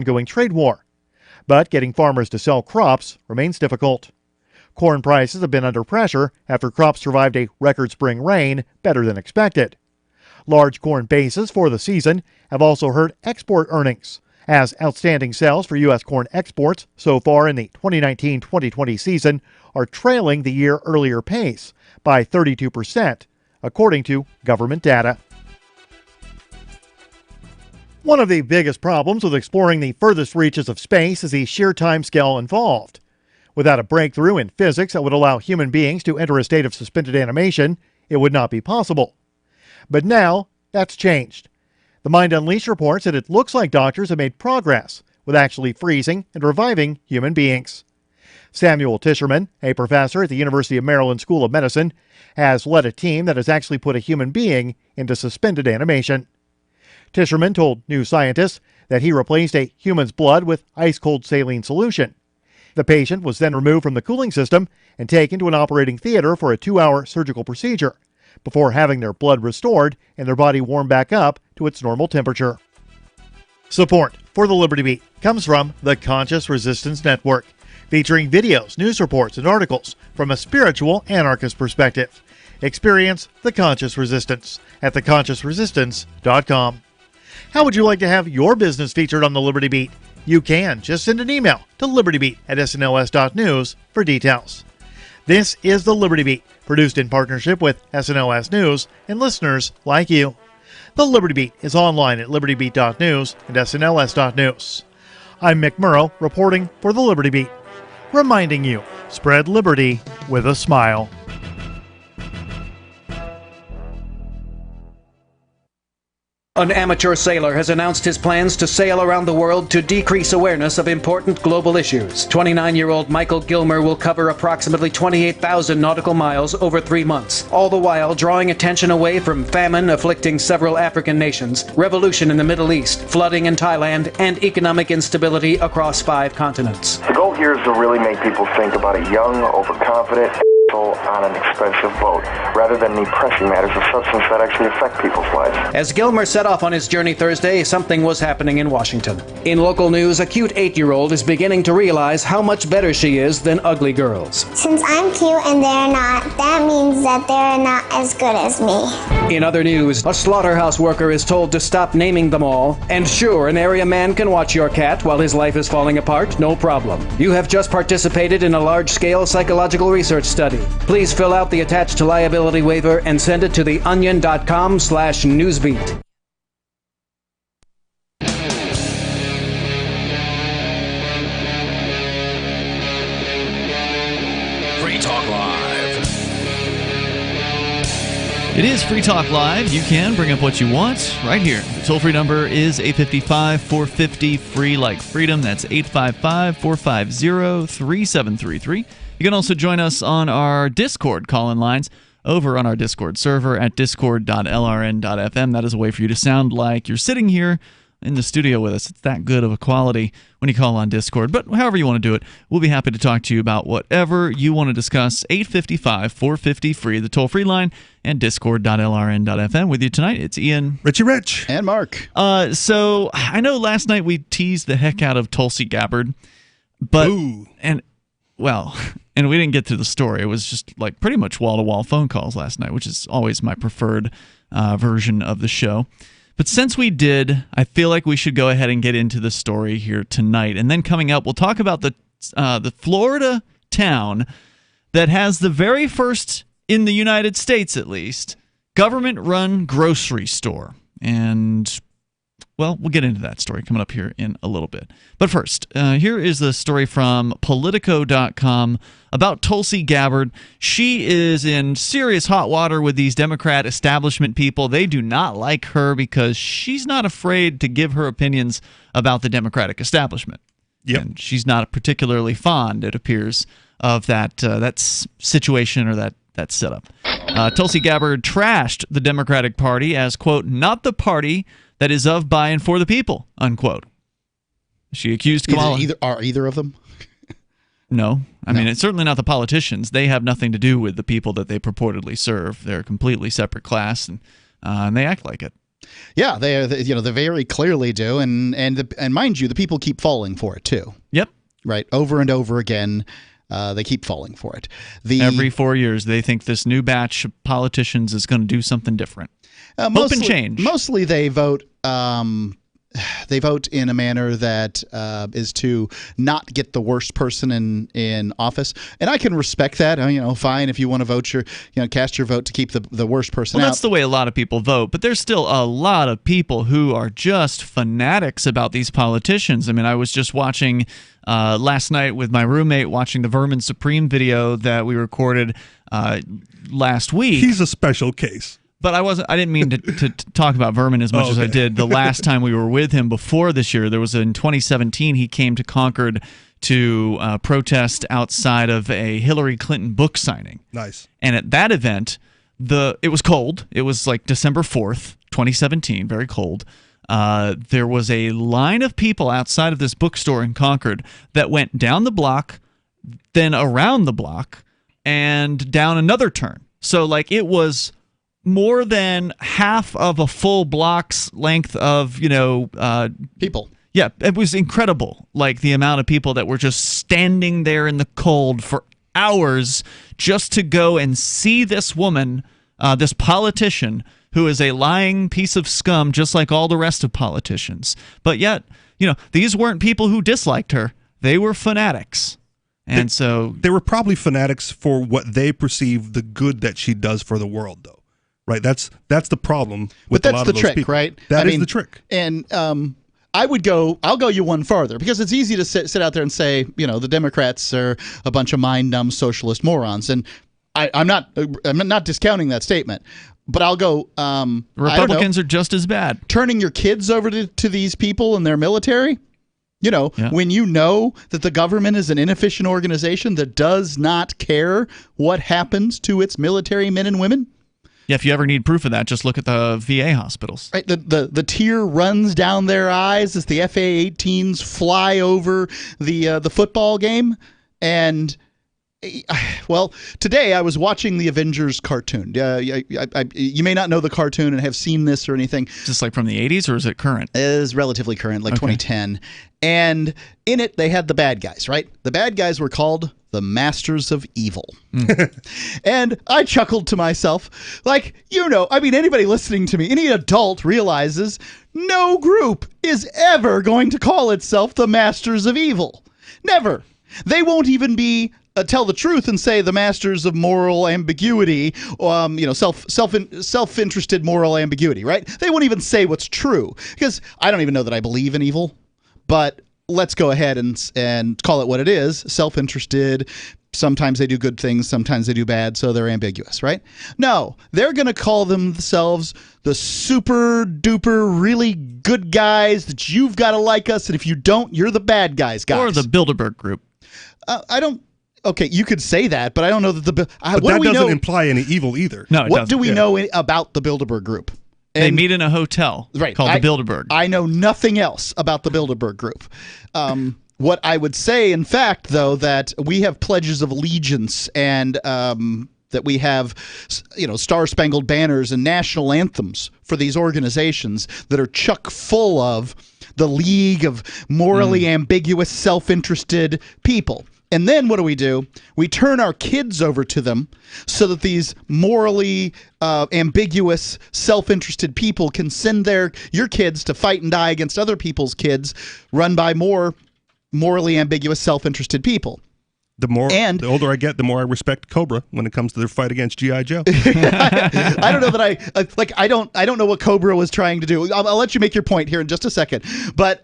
ongoing trade war. But getting farmers to sell crops remains difficult. Corn prices have been under pressure after crops survived a record spring rain better than expected. Large corn bases for the season have also hurt export earnings, as outstanding sales for U.S. corn exports so far in the 2019-2020 season are trailing the year earlier pace by 32%, according to government data. One of the biggest problems with exploring the furthest reaches of space is the sheer timescale involved. Without a breakthrough in physics that would allow human beings to enter a state of suspended animation, it would not be possible. But now, that's changed. The Mind Unleashed reports that it looks like doctors have made progress with actually freezing and reviving human beings. Samuel Tischerman, a professor at the University of Maryland School of Medicine, has led a team that has actually put a human being into suspended animation. Tischerman told New Scientist that he replaced a human's blood with ice-cold saline solution. The patient was then removed from the cooling system and taken to an operating theater for a 2-hour surgical procedure, before having their blood restored and their body warmed back up to its normal temperature. Support for the Liberty Beat comes from the Conscious Resistance Network, featuring videos, news reports, and articles from a spiritual anarchist perspective. Experience the Conscious Resistance at theconsciousresistance.com. How would you like to have your business featured on the Liberty Beat? You can. Just send an email to libertybeat@snls.news for details. This is the Liberty Beat, produced in partnership with SNLS News and listeners like you. The Liberty Beat is online at libertybeat.news and snls.news. I'm Mick Murrow, reporting for the Liberty Beat, reminding you, spread liberty with a smile. An amateur sailor has announced his plans to sail around the world to decrease awareness of important global issues. 29-year-old Michael Gilmer will cover approximately 28,000 nautical miles over 3 months, all the while drawing attention away from famine afflicting several African nations, revolution in the Middle East, flooding in Thailand, and economic instability across 5 continents. The goal here is to really make people think about a young, overconfident on an expensive boat, rather than the pressing matters of substance that actually affect people's lives. As Gilmer set off on his journey Thursday, something was happening in Washington. In local news, a cute 8-year-old is beginning to realize how much better she is than ugly girls. Since I'm cute and they're not, that means that they're not as good as me. In other news, a slaughterhouse worker is told to stop naming them all. And sure, an area man can watch your cat while his life is falling apart, no problem. You have just participated in a large-scale psychological research study. Please fill out the attached liability waiver and send it to theonion.com/newsbeat. Free Talk Live. It is Free Talk Live. You can bring up what you want right here. The toll-free number is 855-450-FREE like freedom. That's 855-450-3733. You can also join us on our Discord call-in lines over on our Discord server at discord.lrn.fm. That is a way for you to sound like you're sitting here in the studio with us. It's that good of a quality when you call on Discord. But however you want to do it, we'll be happy to talk to you about whatever you want to discuss. 855-450-FREE, the toll-free line, and discord.lrn.fm. With you tonight, it's Ian, Richie Rich, and Mark. So I know last night we teased the heck out of Tulsi Gabbard, but and we didn't get to the story. It was just like pretty much wall-to-wall phone calls last night, which is always my preferred version of the show. But since we did, I feel like we should go ahead and get into the story here tonight. And then coming up, we'll talk about the Florida town that has the very first, in the United States at least, government-run grocery store. And well, we'll get into that story coming up here in a little bit. But first, here is the story from Politico.com about Tulsi Gabbard. She is in serious hot water with these Democrat establishment people. They do not like her because she's not afraid to give her opinions about the Democratic establishment. Yep. And she's not particularly fond, it appears, of that situation or that setup. Tulsi Gabbard trashed the Democratic Party as, quote, not the party that is of, by, and for the people, unquote. She accused Kamala. Are either of them? No. I mean, it's certainly not the politicians. They have nothing to do with the people that they purportedly serve. They're a completely separate class, and they act like it. Yeah, they very clearly do, and mind you, the people keep falling for it too. Yep. Right, over and over again, they keep falling for it. Every 4 years, they think this new batch of politicians is going to do something different. Hope and change. Mostly, they vote. They vote in a manner that is to not get the worst person in office, and I can respect that. Fine if you want to vote cast your vote to keep the worst person out. Well, that's the way a lot of people vote, but there's still a lot of people who are just fanatics about these politicians. I mean, I was just watching last night with my roommate, watching the Vermin Supreme video that we recorded last week. He's a special case. But I didn't mean to talk about Vermin as much as I did the last time we were with him before this year. There was in 2017, he came to Concord to protest outside of a Hillary Clinton book signing. Nice. And at that event, it was cold. It was like December 4th, 2017, very cold. There was a line of people outside of this bookstore in Concord that went down the block, then around the block, and down another turn. So it was more than half of a full block's length of, people. Yeah, it was incredible, the amount of people that were just standing there in the cold for hours just to go and see this woman, this politician, who is a lying piece of scum just like all the rest of politicians. But yet, these weren't people who disliked her. They were fanatics. And so they were probably fanatics for what they perceive the good that she does for the world, though. Right, that's the problem with a lot of those people. Right? That is the trick. And I'll go you one farther, because it's easy to sit out there and say, the Democrats are a bunch of mind-numb socialist morons, and I'm not discounting that statement. But I'll go. Republicans are just as bad. Turning your kids over to these people and their military. When you know that the government is an inefficient organization that does not care what happens to its military men and women. Yeah, if you ever need proof of that, just look at the VA hospitals. Right, the tear runs down their eyes as the FA-18s fly over the football game. And, today I was watching the Avengers cartoon. You may not know the cartoon and have seen this or anything. Just from the 80s, or is it current? It is relatively current, 2010. And in it, they had the bad guys, right? The bad guys were called the Masters of Evil. And I chuckled to myself, anybody listening to me, any adult realizes no group is ever going to call itself the Masters of Evil. Never. They won't even be tell the truth and say the masters of moral ambiguity, self-interested moral ambiguity, right? They won't even say what's true, because I don't even know that I believe in evil, but let's go ahead and call it what it is, self-interested. Sometimes they do good things, sometimes they do bad, so they're ambiguous, right? No, they're going to call themselves the super-duper really good guys that you've got to like us, and if you don't, you're the bad guys. Or the Bilderberg Group. Okay, you could say that, but I don't know that but that doesn't imply any evil either. No, what do we know about the Bilderberg Group? They meet in a hotel called the Bilderberg. I know nothing else about the Bilderberg Group. What I would say, in fact, though, that we have pledges of allegiance and that we have, star-spangled banners and national anthems for these organizations that are chock full of the League of Morally Ambiguous, Self-Interested People. And then what do? We turn our kids over to them so that these morally ambiguous, self-interested people can send your kids to fight and die against other people's kids run by more morally ambiguous, self-interested people. The older I get, the more I respect Cobra when it comes to their fight against G.I. Joe. I don't know that I don't know what Cobra was trying to do. I'll let you make your point here in just a second. But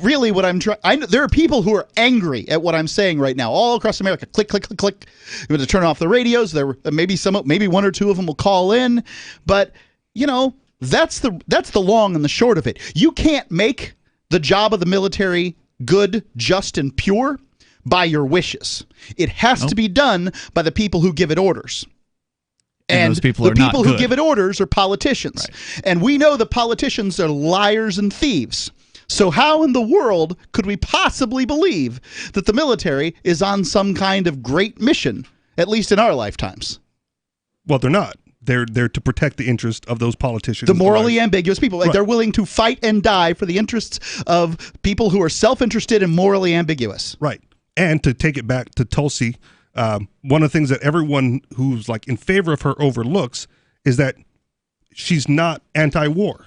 really what I'm trying, there are people who are angry at what I'm saying right now all across America. Click, click, click, click. You have to turn off the radios. There maybe one or two of them will call in. But, that's the long and the short of it. You can't make the job of the military good, just, and pure by your wishes. It has to be done by the people who give it orders. And those people the are not people good. Who give it orders are politicians. Right. And we know that politicians are liars and thieves. So how in the world could we possibly believe that the military is on some kind of great mission, at least in our lifetimes? Well, they're not. They're to protect the interest of those politicians. The morally ambiguous people. Like, they're willing to fight and die for the interests of people who are self-interested and morally ambiguous. Right. And to take it back to Tulsi, one of the things that everyone who's like in favor of her overlooks is that she's not anti-war,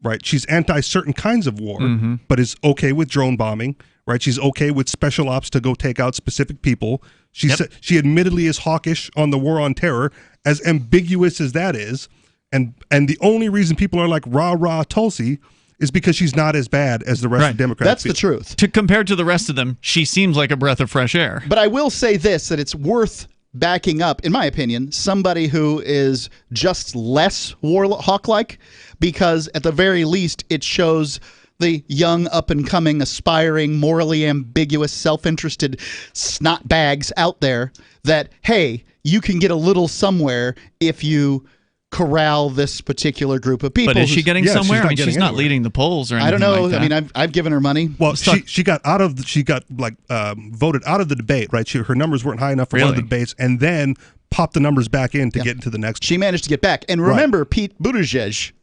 right? She's anti-certain kinds of war, but is okay with drone bombing, right? She's okay with special ops to go take out specific people. She admittedly is hawkish on the war on terror, as ambiguous as that is. And the only reason people are like rah Tulsi is because she's not as bad as the rest of the Democrats. That's the truth. Compared to the rest of them, she seems like a breath of fresh air. But I will say this, that it's worth backing up, in my opinion, somebody who is just less war hawk-like, because at the very least it shows the young, up-and-coming, aspiring, morally ambiguous, self-interested snot bags out there that, hey, you can get a little somewhere if you corral this particular group of people. But is she getting somewhere? I mean, she's not anywhere. leading the polls or anything. I don't know. Like that. I mean, I've given her money. Well, she got voted out of the debate, right? Her numbers weren't high enough for one of the debates, and then popped the numbers back in to get into the next. She managed to get back. And remember, Pete Buttigieg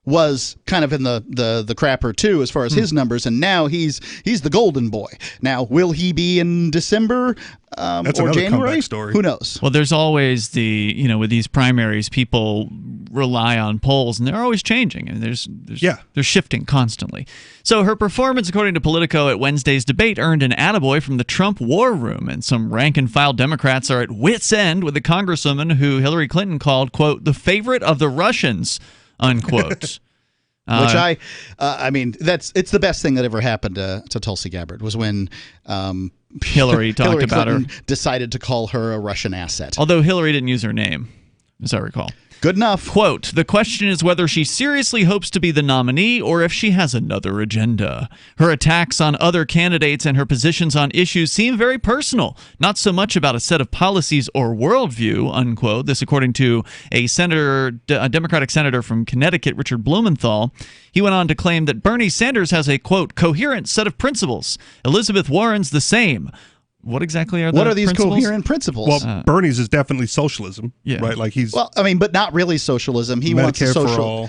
was kind of in the crapper too as far as his numbers, and now he's the golden boy. Now, will he be in December That's or another January? comeback story. Who knows? Well, there's always with these primaries, people rely on polls, and they're always changing, and they're shifting constantly. So her performance, according to Politico, at Wednesday's debate earned an attaboy from the Trump war room, and some rank-and-file Democrats are at wit's end with the congresswoman who Hillary Clinton called, quote, the favorite of the Russians, unquote. Which I mean, it's the best thing that ever happened to Tulsi Gabbard was when Hillary talked Hillary about Clinton her. Decided to call her a Russian asset. Although Hillary didn't use her name, as I recall. Good enough. Quote, the question is whether she seriously hopes to be the nominee or if she has another agenda. Her attacks on other candidates and her positions on issues seem very personal, not so much about a set of policies or worldview, unquote. This according to a Democratic senator from Connecticut, Richard Blumenthal. He went on to claim that Bernie Sanders has a, quote, coherent set of principles. Elizabeth Warren's the same. What exactly are these principles? coherent principles? Well, Bernie's is definitely socialism, right? Like but not really socialism. He wants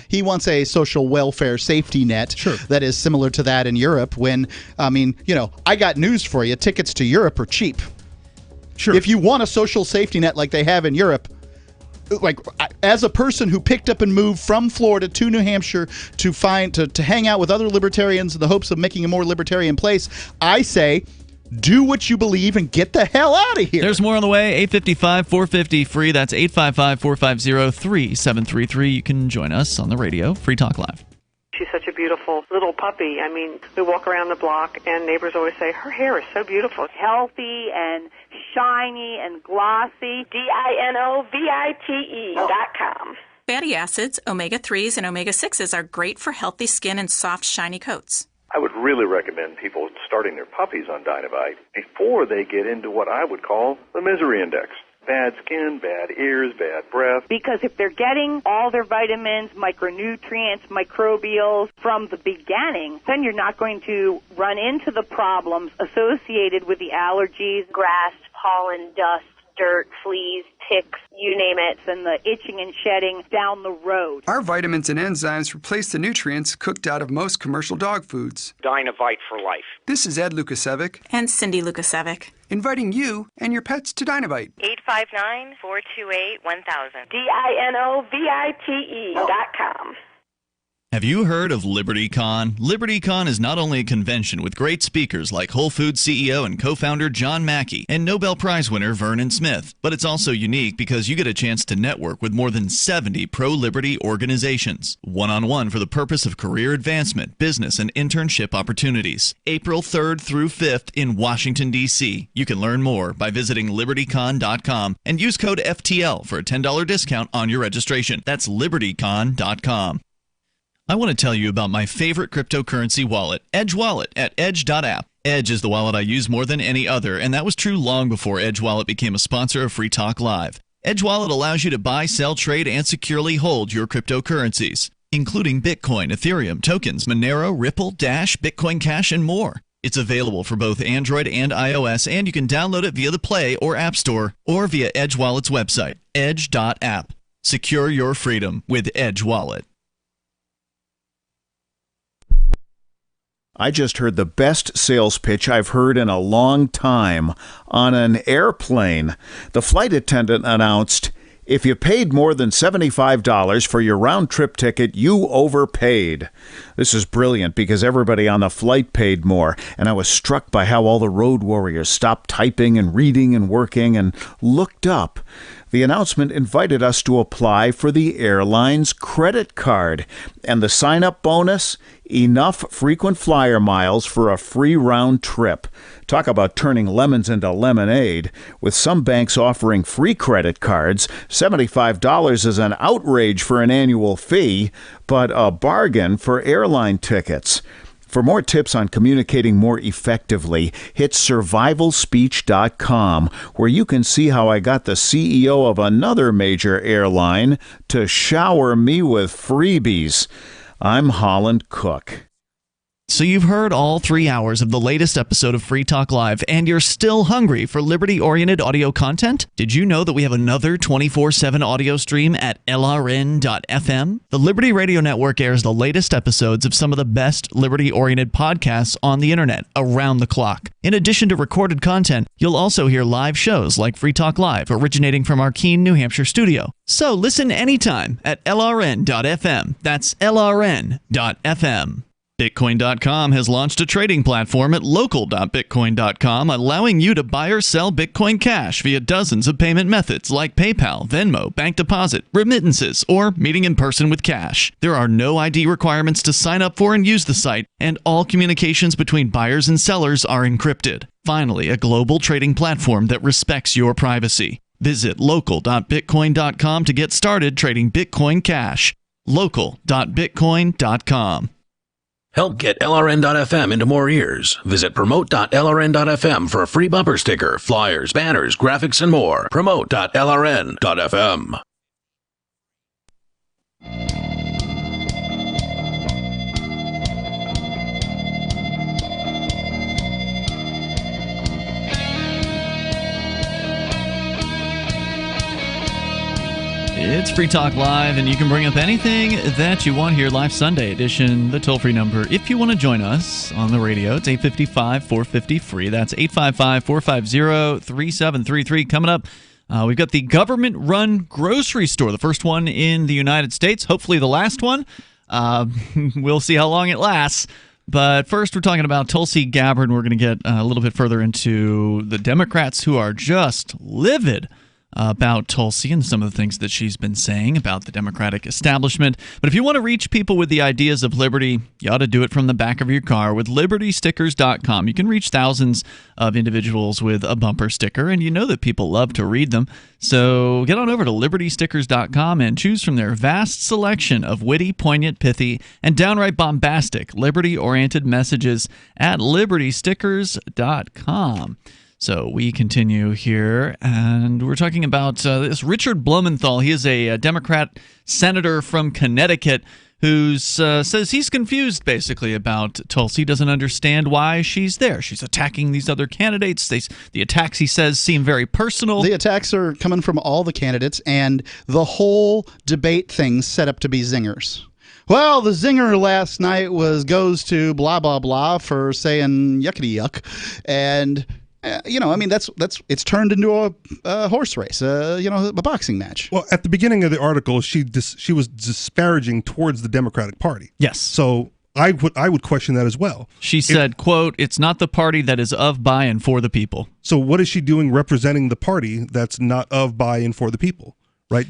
He wants a social welfare safety net that is similar to that in Europe. When I got news for you: tickets to Europe are cheap. Sure. If you want a social safety net like they have in Europe. Like, as a person who picked up and moved from Florida to New Hampshire to hang out with other libertarians in the hopes of making a more libertarian place, I say, do what you believe and get the hell out of here. There's more on the way. 855-450-FREE. That's 855-450-3733. You can join us on the radio. Free Talk Live. She's such a beautiful little puppy. I mean, we walk around the block, and neighbors always say, her hair is so beautiful. Healthy and shiny and glossy. DINOVITE.com. Fatty acids, omega-3s, and omega-6s are great for healthy skin and soft, shiny coats. I would really recommend people starting their puppies on Dynavite before they get into what I would call the misery index. Bad skin, bad ears, bad breath. Because if they're getting all their vitamins, micronutrients, microbials from the beginning, then you're not going to run into the problems associated with the allergies, grass, pollen, dust, dirt, fleas, ticks, you name it, and the itching and shedding down the road. Our vitamins and enzymes replace the nutrients cooked out of most commercial dog foods. Dynavite for life. This is Ed Lukasevic and Cindy Lukasevic, inviting you and your pets to Dynavite. 859-428-1000. DINOVITE.com. Have you heard of LibertyCon? LibertyCon is not only a convention with great speakers like Whole Foods CEO and co-founder John Mackey and Nobel Prize winner Vernon Smith, but it's also unique because you get a chance to network with more than 70 pro-liberty organizations, one-on-one for the purpose of career advancement, business, and internship opportunities. April 3rd through 5th in Washington, D.C. You can learn more by visiting LibertyCon.com and use code FTL for a $10 discount on your registration. That's LibertyCon.com. I want to tell you about my favorite cryptocurrency wallet, Edge Wallet, at edge.app. Edge is the wallet I use more than any other, and that was true long before Edge Wallet became a sponsor of Free Talk Live. Edge Wallet allows you to buy, sell, trade, and securely hold your cryptocurrencies, including Bitcoin, Ethereum, tokens, Monero, Ripple, Dash, Bitcoin Cash, and more. It's available for both Android and iOS, and you can download it via the Play or App Store or via Edge Wallet's website, edge.app. Secure your freedom with Edge Wallet. I just heard the best sales pitch I've heard in a long time on an airplane. The flight attendant announced, "If you paid more than $75 for your round-trip ticket, you overpaid." This is brilliant because everybody on the flight paid more, and I was struck by how all the road warriors stopped typing and reading and working and looked up. The announcement invited us to apply for the airline's credit card. And the sign-up bonus? Enough frequent flyer miles for a free round trip. Talk about turning lemons into lemonade. With some banks offering free credit cards, $75 is an outrage for an annual fee, but a bargain for airline tickets. For more tips on communicating more effectively, hit survivalspeech.com, where you can see how I got the CEO of another major airline to shower me with freebies. I'm Holland Cook. So you've heard all 3 hours of the latest episode of Free Talk Live, and you're still hungry for liberty-oriented audio content? Did you know that we have another 24/7 audio stream at LRN.FM? The Liberty Radio Network airs the latest episodes of some of the best liberty-oriented podcasts on the internet around the clock. In addition to recorded content, you'll also hear live shows like Free Talk Live, originating from our Keene, New Hampshire studio. So listen anytime at LRN.FM. That's LRN.FM. Bitcoin.com has launched a trading platform at local.bitcoin.com, allowing you to buy or sell Bitcoin Cash via dozens of payment methods like PayPal, Venmo, bank deposit, remittances, or meeting in person with cash. There are no ID requirements to sign up for and use the site, and all communications between buyers and sellers are encrypted. Finally, a global trading platform that respects your privacy. Visit local.bitcoin.com to get started trading Bitcoin Cash. local.bitcoin.com. Help get LRN.FM into more ears. Visit promote.lrn.fm for a free bumper sticker, flyers, banners, graphics, and more. Promote.lrn.fm. It's Free Talk Live, and you can bring up anything that you want here. Live Sunday edition, the toll-free number. If you want to join us on the radio, it's 855-450-FREE. That's 855-450-3733. Coming up, we've got the government-run grocery store, the first one in the United States, hopefully the last one. We'll see how long it lasts. But first, we're talking about Tulsi Gabbard, and we're going to get a little bit further into the Democrats who are just livid about Tulsi and some of the things that she's been saying about the Democratic establishment. But if you want to reach people with the ideas of liberty, you ought to do it from the back of your car with libertystickers.com. You can reach thousands of individuals with a bumper sticker, and you know that people love to read them. So get on over to libertystickers.com and choose from their vast selection of witty, poignant, pithy, and downright bombastic liberty-oriented messages at libertystickers.com. So we continue here, and we're talking about this Richard Blumenthal. He is a Democrat senator from Connecticut who says he's confused, basically, about Tulsi. He doesn't understand why she's there. She's attacking these other candidates. The attacks, he says, seem very personal. The attacks are coming from all the candidates, and the whole debate thing's set up to be zingers. Well, the zinger last night goes to blah, blah, blah for saying yuckity yuck, and... it's turned into a horse race, a boxing match. Well, at the beginning of the article, she was disparaging towards the Democratic Party. Yes. So I would question that as well. She said, quote, "It's not the party that is of, by, and for the people." So what is she doing representing the party that's not of, by, and for the people, right?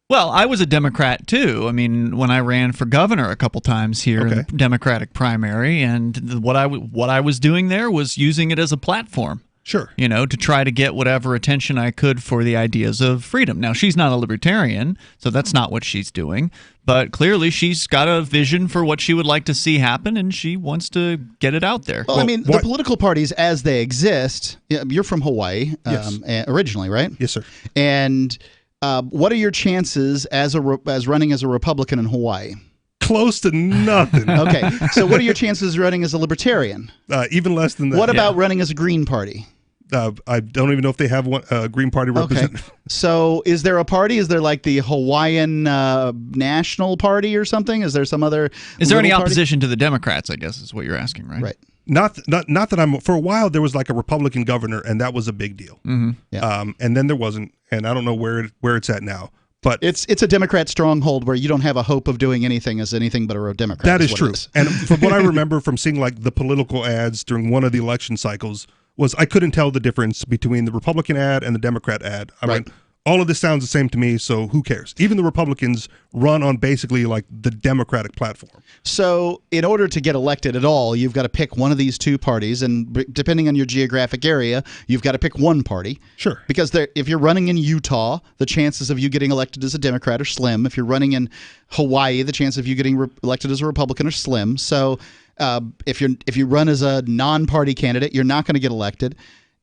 Well, I was a Democrat, too. I mean, when I ran for governor a couple times here in the Democratic primary, and what I was doing there was using it as a platform. Sure. To try to get whatever attention I could for the ideas of freedom. Now, she's not a libertarian, so that's not what she's doing. But clearly, she's got a vision for what she would like to see happen, and she wants to get it out there. Well, the political parties as they exist, you're from Hawaii originally, right? Yes, sir. And what are your chances as running as a Republican in Hawaii? Close to nothing. Okay, so what are your chances running as a libertarian? Even less than that. What about running as a Green Party? I don't even know if they have one Green Party representative. Okay. So is there a party? Is there like the Hawaiian National Party or something? Is there some other? Is there any party? opposition to the Democrats? I guess is what you're asking, right? Right. Not that I'm. For a while, there was like a Republican governor, and that was a big deal. Mm-hmm. Yeah. And then there wasn't, and I don't know where it's at now. But it's a Democrat stronghold where you don't have a hope of doing anything as anything but a Democrat. That is true. And from what I remember from seeing like the political ads during one of the election cycles, was I couldn't tell the difference between the Republican ad and the Democrat ad. I mean, all of this sounds the same to me, so who cares? Even the Republicans run on basically like the Democratic platform. So in order to get elected at all, you've got to pick one of these two parties, and depending on your geographic area, you've got to pick one party. Sure. Because if you're running in Utah, the chances of you getting elected as a Democrat are slim. If you're running in Hawaii, the chance of you getting elected as a Republican are slim. So if you run as a non-party candidate, you're not going to get elected.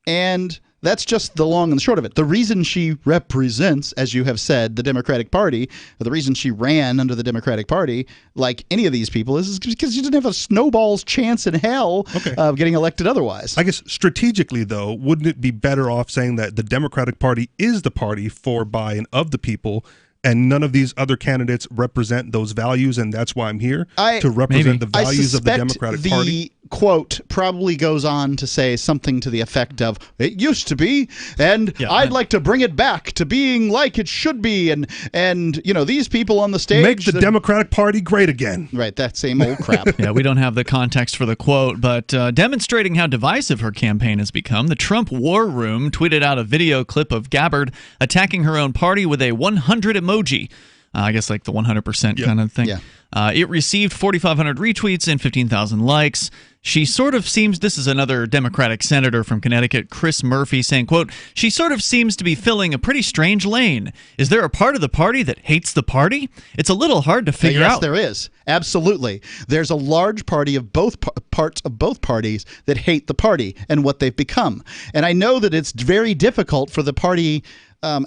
And that's just the long and the short of it. The reason she represents, as you have said, the Democratic Party, or the reason she ran under the Democratic Party, like any of these people, is because she didn't have a snowball's chance in hell of getting elected otherwise. I guess strategically, though, wouldn't it be better off saying that the Democratic Party is the party for, by, and of the people, and none of these other candidates represent those values, and that's why I'm here, to represent the values of the Democratic Party? Quote probably goes on to say something to the effect of, it used to be, and I'd like to bring it back to being like it should be, and you know, these people on the stage... Make the Democratic Party great again. Right, that same old crap. Yeah, we don't have the context for the quote, but demonstrating how divisive her campaign has become, the Trump War Room tweeted out a video clip of Gabbard attacking her own party with a 100 emoji. I guess like the 100% kind of thing. Yeah. It received 4,500 retweets and 15,000 likes. She sort of seems, this is another Democratic senator from Connecticut, Chris Murphy, saying, quote, she sort of seems to be filling a pretty strange lane. Is there a part of the party that hates the party? It's a little hard to figure out. Yes, there is. Absolutely. There's a large party of both parts of both parties that hate the party and what they've become. And I know that it's very difficult for the party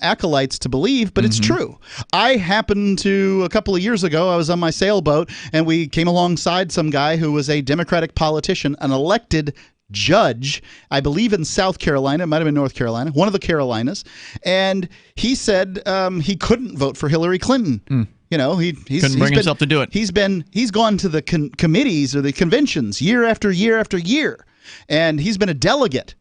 acolytes to believe, but it's true. I happened to, a couple of years ago, I was on my sailboat and we came alongside some guy who was a Democratic politician, an elected judge, I believe in South Carolina, it might have been North Carolina, one of the Carolinas, and he said he couldn't vote for Hillary Clinton. You know, he's couldn't bring himself to do it. He's gone to the committees or the conventions year after year after year, and he's been a delegate,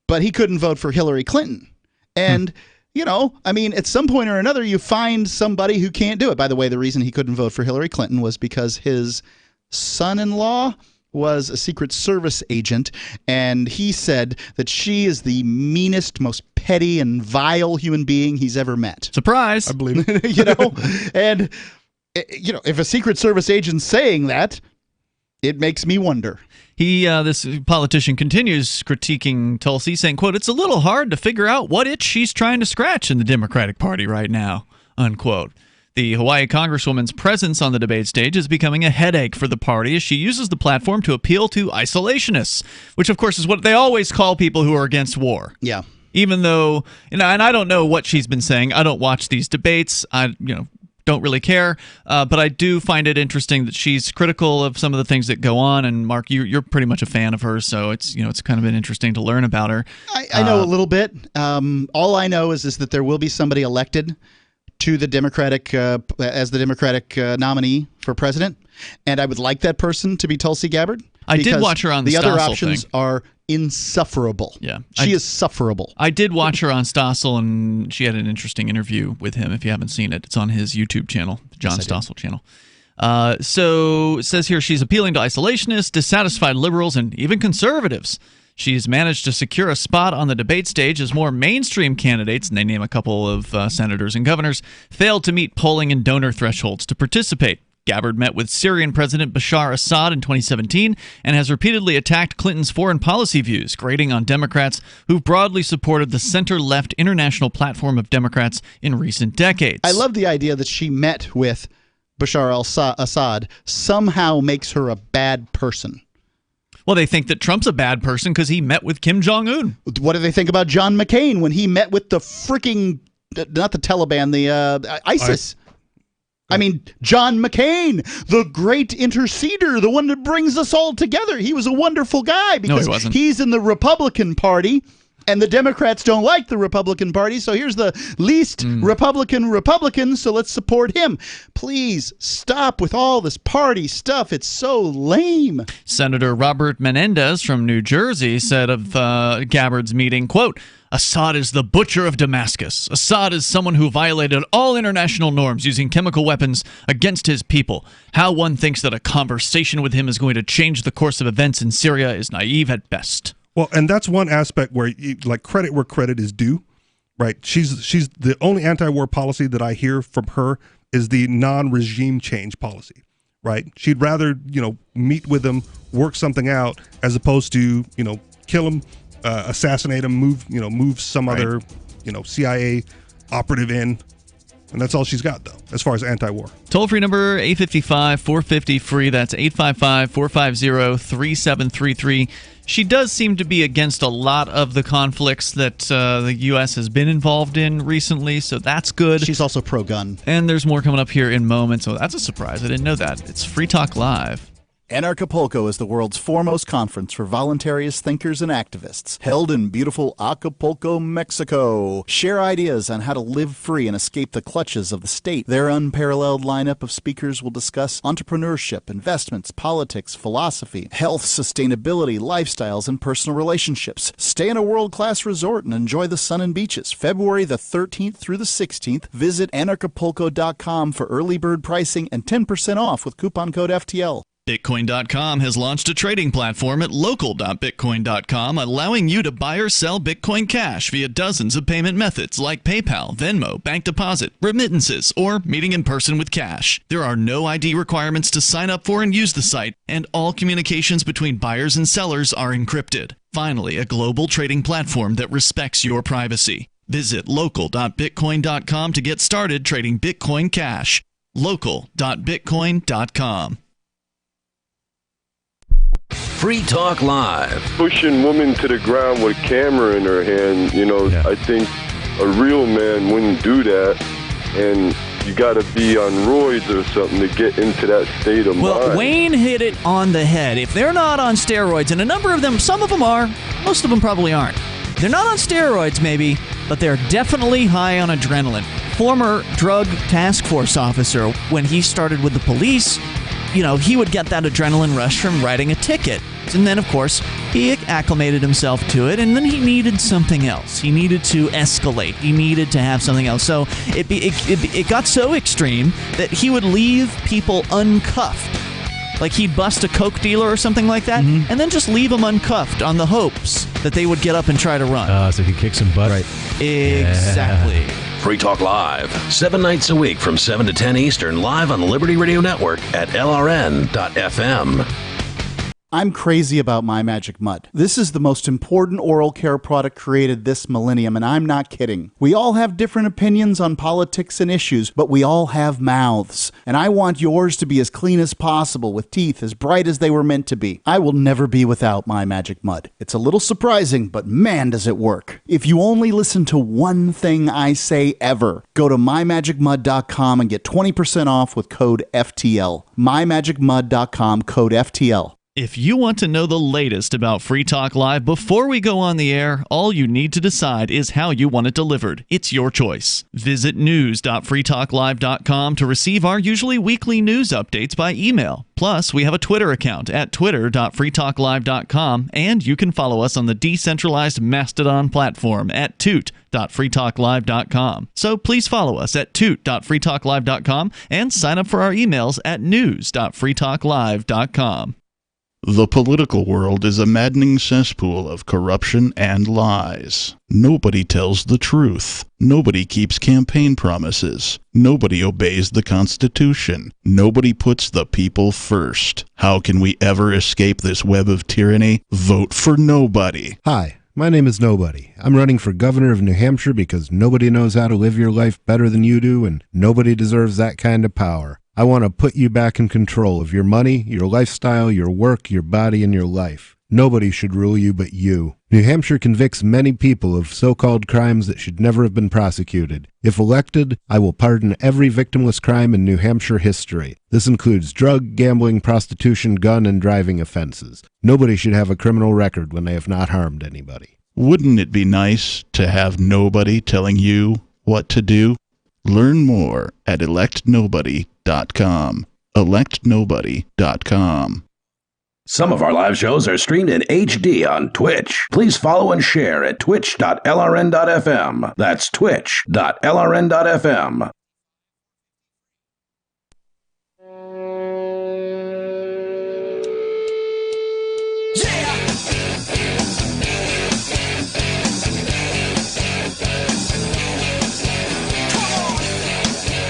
but he couldn't vote for Hillary Clinton. And you know, I mean, at some point or another, you find somebody who can't do it. By the way, the reason he couldn't vote for Hillary Clinton was because his son-in-law was a Secret Service agent, and he said that she is the meanest, most petty, and vile human being he's ever met. Surprise! I believe it. You know, and you know, if a Secret Service agent's saying that, it makes me wonder. This politician continues critiquing Tulsi, saying, quote, it's a little hard to figure out what itch she's trying to scratch in the Democratic Party right now, unquote. The Hawaii Congresswoman's presence on the debate stage is becoming a headache for the party as she uses the platform to appeal to isolationists, which, of course, is what they always call people who are against war. Yeah. Even though, you know, and I don't know what she's been saying. I don't watch these debates. Don't really care, but I do find it interesting that she's critical of some of the things that go on. And Mark, you're pretty much a fan of hers, so it's kind of been interesting to learn about her. I know a little bit. All I know is that there will be somebody elected to the Democratic as the Democratic nominee for president, and I would like that person to be Tulsi Gabbard. I did watch her on the other Stossel options thing. Are insufferable. Yeah, she is sufferable. I did watch her on Stossel, and she had an interesting interview with him. If you haven't seen it, it's on his YouTube channel, the John Stossel channel. So it says here she's appealing to isolationists, dissatisfied liberals, and even conservatives. She's managed to secure a spot on the debate stage as more mainstream candidates, and they name a couple of senators and governors, failed to meet polling and donor thresholds to participate. Gabbard met with Syrian President Bashar Assad in 2017 and has repeatedly attacked Clinton's foreign policy views, grating on Democrats who've broadly supported the center-left international platform of Democrats in recent decades. I love the idea that she met with Bashar al-Assad somehow makes her a bad person. Well, they think that Trump's a bad person because he met with Kim Jong-un. What do they think about John McCain when he met with the freaking, not the Taliban, the ISIS? I mean, John McCain, the great interceder, the one that brings us all together. He was a wonderful guy because no, he wasn't. He's in the Republican Party And the Democrats don't like the Republican Party, so here's the least Republican, so let's support him. Please stop with all this party stuff. It's so lame. Senator Robert Menendez from New Jersey said of Gabbard's meeting, quote, Assad is the butcher of Damascus. Assad is someone who violated all international norms using chemical weapons against his people. How one thinks that a conversation with him is going to change the course of events in Syria is naive at best. Well, and that's one aspect where, credit where credit is due, right? She's the only anti-war policy that I hear from her is the non-regime change policy, right? She'd rather, meet with them, work something out, as opposed to, kill them, assassinate them, move some other, CIA operative in. And that's all she's got, though, as far as anti-war. Toll-free number 855-450-FREE. That's 855-450-3733. She does seem to be against a lot of the conflicts that the U.S. has been involved in recently, so that's good. She's also pro-gun. And there's more coming up here in moments, so that's a surprise. I didn't know that. It's Free Talk Live. Anarchapulco is the world's foremost conference for voluntarist thinkers and activists, held in beautiful Acapulco, Mexico. Share ideas on how to live free and escape the clutches of the state. Their unparalleled lineup of speakers will discuss entrepreneurship, investments, politics, philosophy, health, sustainability, lifestyles, and personal relationships. Stay in a world-class resort and enjoy the sun and beaches. February the 13th through the 16th. Visit anarchapulco.com for early bird pricing and 10% off with coupon code FTL. Bitcoin.com has launched a trading platform at local.bitcoin.com, allowing you to buy or sell Bitcoin Cash via dozens of payment methods like PayPal, Venmo, bank deposit, remittances, or meeting in person with cash. There are no ID requirements to sign up for and use the site, and all communications between buyers and sellers are encrypted. Finally, a global trading platform that respects your privacy. Visit local.bitcoin.com to get started trading Bitcoin Cash. local.bitcoin.com. Free Talk Live. Pushing women to the ground with a camera in her hand, I think a real man wouldn't do that. And you got to be on roids or something to get into that state of mind. Well, Wayne hit it on the head. If they're not on steroids, and a number of them, some of them are, most of them probably aren't. They're not on steroids, maybe, but they're definitely high on adrenaline. Former drug task force officer, when he started with the police, he would get that adrenaline rush from writing a ticket. And then, of course, he acclimated himself to it, and then he needed something else. He needed to escalate. He needed to have something else. So it got so extreme that he would leave people uncuffed. Like he'd bust a coke dealer or something like that, and then just leave them uncuffed on the hopes that they would get up and try to run. So he could kick some butt. Right. Exactly. Yeah. Free Talk Live, 7 nights a week from 7 to 10 Eastern, live on the Liberty Radio Network at LRN.FM. I'm crazy about My Magic Mud. This is the most important oral care product created this millennium, and I'm not kidding. We all have different opinions on politics and issues, but we all have mouths. And I want yours to be as clean as possible, with teeth as bright as they were meant to be. I will never be without My Magic Mud. It's a little surprising, but man, does it work. If you only listen to one thing I say ever, go to mymagicmud.com and get 20% off with code FTL. mymagicmud.com, code FTL. If you want to know the latest about Free Talk Live before we go on the air, all you need to decide is how you want it delivered. It's your choice. Visit news.freetalklive.com to receive our usually weekly news updates by email. Plus, we have a Twitter account at twitter.freetalklive.com, and you can follow us on the decentralized Mastodon platform at toot.freetalklive.com. So please follow us at toot.freetalklive.com and sign up for our emails at news.freetalklive.com. The political world is a maddening cesspool of corruption and lies. Nobody tells the truth. Nobody keeps campaign promises. Nobody obeys the Constitution. Nobody puts the people first. How can we ever escape this web of tyranny? Vote for nobody. Hi, my name is Nobody. I'm running for governor of New Hampshire because nobody knows how to live your life better than you do, and nobody deserves that kind of power. I want to put you back in control of your money, your lifestyle, your work, your body, and your life. Nobody should rule you but you. New Hampshire convicts many people of so-called crimes that should never have been prosecuted. If elected, I will pardon every victimless crime in New Hampshire history. This includes drug, gambling, prostitution, gun, and driving offenses. Nobody should have a criminal record when they have not harmed anybody. Wouldn't it be nice to have nobody telling you what to do? Learn more at electnobody.com. electnobody.com. Some of our live shows are streamed in HD on Twitch. Please follow and share at twitch.lrn.fm. That's twitch.lrn.fm.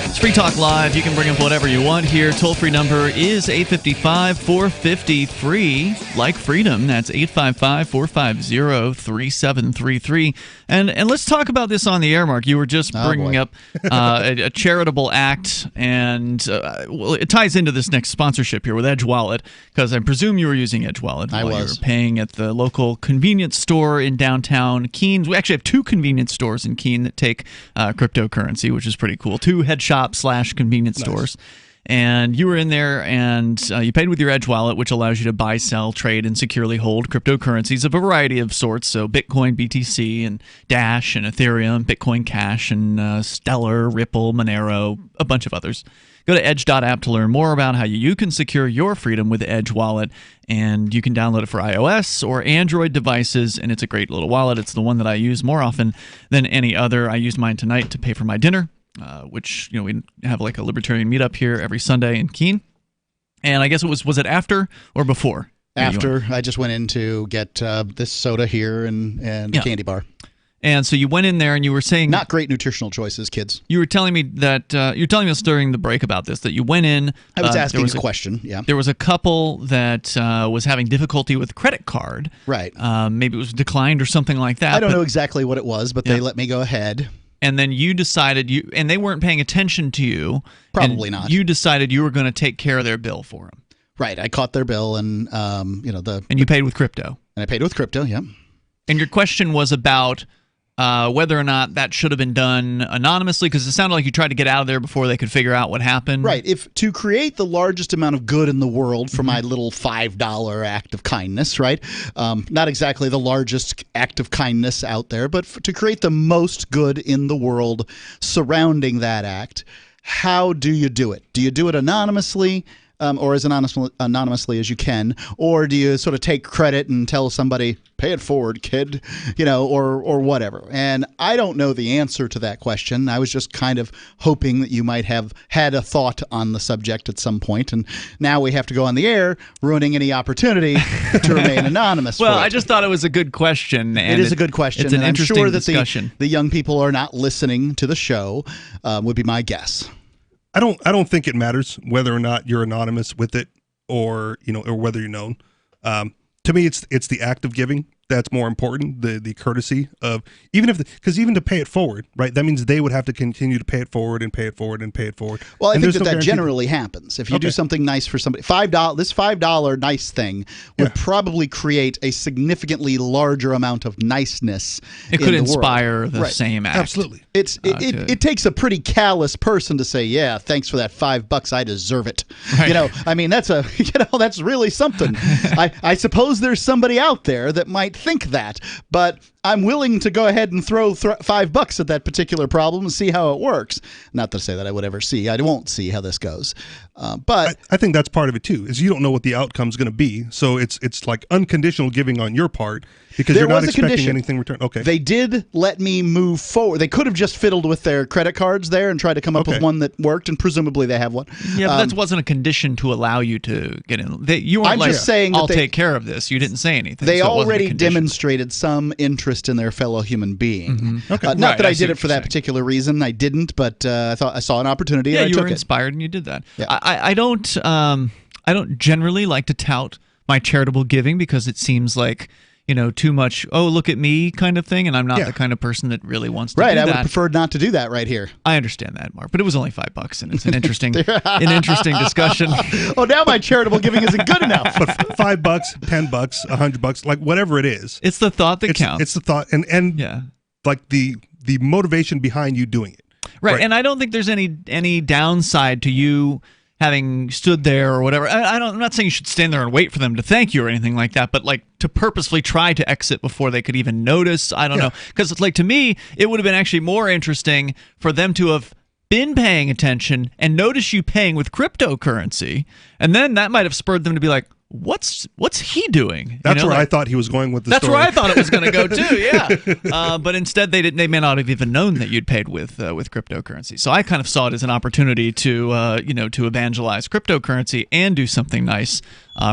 It's Free Talk Live. You can bring up whatever you want here. Toll-free number is 855-450-FREE. Like freedom, that's 855-450-3733. And let's talk about this on the air, Mark. You were just bringing up a charitable act, and well, it ties into this next sponsorship here with Edge Wallet, because I presume you were using Edge Wallet while you were paying at the local convenience store in downtown Keene. We actually have two convenience stores in Keene that take cryptocurrency, which is pretty cool. Two head shop/convenience stores. And you were in there, and you paid with your Edge Wallet, which allows you to buy, sell, trade, and securely hold cryptocurrencies of a variety of sorts. So Bitcoin, BTC, and Dash, and Ethereum, Bitcoin Cash, and Stellar, Ripple, Monero, a bunch of others. Go to edge.app to learn more about how you can secure your freedom with Edge Wallet. And you can download it for iOS or Android devices, and it's a great little wallet. It's the one that I use more often than any other. I used mine tonight to pay for my dinner. Which, you know, we have like a libertarian meetup here every Sunday in Keene. And I guess it was it after or before? After. I just went in to get this soda here and a candy bar. And so you went in there and you were saying... Not great nutritional choices, kids. You were telling me that... you were telling us during the break about this, that you went in... I was asking a question, yeah. There was a couple that was having difficulty with credit card. Right. Maybe it was declined or something like that. I don't know exactly what it was, but they let me go ahead. And then you decided and they weren't paying attention to you. Probably not. You decided you were going to take care of their bill for them. Right. I caught their bill, and and you paid with crypto. And I paid with crypto. Yeah. And your question was about whether or not that should have been done anonymously, because it sounded like you tried to get out of there before they could figure out what happened. Right. If to create the largest amount of good in the world for my little $5 act of kindness, right? Not exactly the largest act of kindness out there, but to create the most good in the world surrounding that act, how do you do it? Do you do it anonymously? Or as anonymously as you can, or do you sort of take credit and tell somebody, pay it forward, kid, or whatever? And I don't know the answer to that question. I was just kind of hoping that you might have had a thought on the subject at some point, and now we have to go on the air, ruining any opportunity to remain anonymous. Well, I just thought it was a good question. And it is a good question. It's an interesting discussion. I'm sure that the young people are not listening to the show, would be my guess. I don't think it matters whether or not you're anonymous with it or whether you're known. To me, it's the act of giving that's more important. The courtesy of even to pay it forward, right? That means they would have to continue to pay it forward and pay it forward and pay it forward. Well, I think that generally happens. If you do something nice for somebody, this $5 nice thing would probably create a significantly larger amount of niceness. It could inspire the same act. Absolutely. It takes a pretty callous person to say, yeah, thanks for that $5. I deserve it. Right. That's really something. I suppose there's somebody out there that might think that, but I'm willing to go ahead and throw $5 at that particular problem and see how it works. Not to say that I would ever see. I won't see how this goes. But I think that's part of it too, is you don't know what the outcome's going to be. So it's like unconditional giving on your part because you're not expecting anything returned. Okay. They did let me move forward. They could have just fiddled with their credit cards there and tried to come up with one that worked, and presumably they have one. Yeah, but that wasn't a condition to allow you to get in. You weren't just saying I'll take care of this. You didn't say anything. They already demonstrated some interest in their fellow human being. Mm-hmm. Okay. Not that I did it for that particular reason. I didn't, but I thought I saw an opportunity. Yeah, and I you took were it. inspired and you did that. Yeah. I don't generally like to tout my charitable giving because it seems like too much, oh, look at me kind of thing, and I'm not the kind of person that really wants to do that. Right, I would prefer not to do that right here. I understand that, Mark, but it was only $5, and it's an interesting discussion. Oh, now my charitable giving isn't good enough. But $5, $10, $100, like whatever it is. It's the thought that counts. It's the thought, and like the motivation behind you doing it. Right, and I don't think there's any downside to you having stood there or whatever. I'm not saying you should stand there and wait for them to thank you or anything like that, but like to purposefully try to exit before they could even notice. I don't know. Because it's like, to me, it would have been actually more interesting for them to have been paying attention and notice you paying with cryptocurrency, and then that might have spurred them to be like, what's he doing? That's where I thought he was going with the story. That's where I thought it was going to go too. Yeah, but instead they may not have even known that you'd paid with cryptocurrency. So I kind of saw it as an opportunity to to evangelize cryptocurrency and do something nice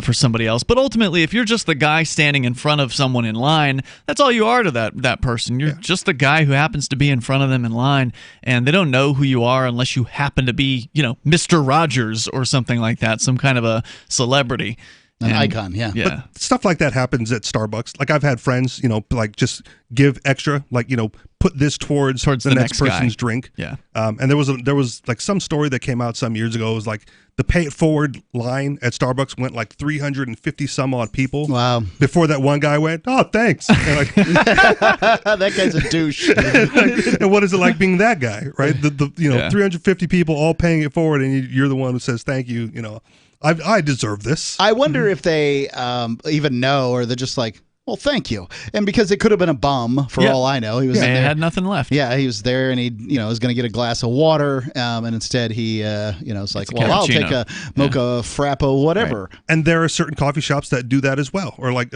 for somebody else. But ultimately, if you're just the guy standing in front of someone in line, that's all you are to that person. You're just the guy who happens to be in front of them in line, and they don't know who you are unless you happen to be, Mr. Rogers or something like that, some kind of a celebrity. An icon, yeah. But stuff like that happens at Starbucks. Like, I've had friends, like just give extra, like, put this towards the next person's drink. Yeah. And there was like some story that came out some years ago. It was like the pay it forward line at Starbucks went like 350 some odd people. Wow. Before that one guy went, oh, thanks. And like, that guy's a douche. And what is it like being that guy, right? 350 people all paying it forward, and you're the one who says thank you. I deserve this. I wonder if they even know, or they're just like, well, thank you. And because it could have been a bum, for all I know. He was there. Had nothing left. Yeah, he was there, and he was going to get a glass of water, and instead he it's like, well, I'll take a mocha frappo, whatever. Right. And there are certain coffee shops that do that as well. Or like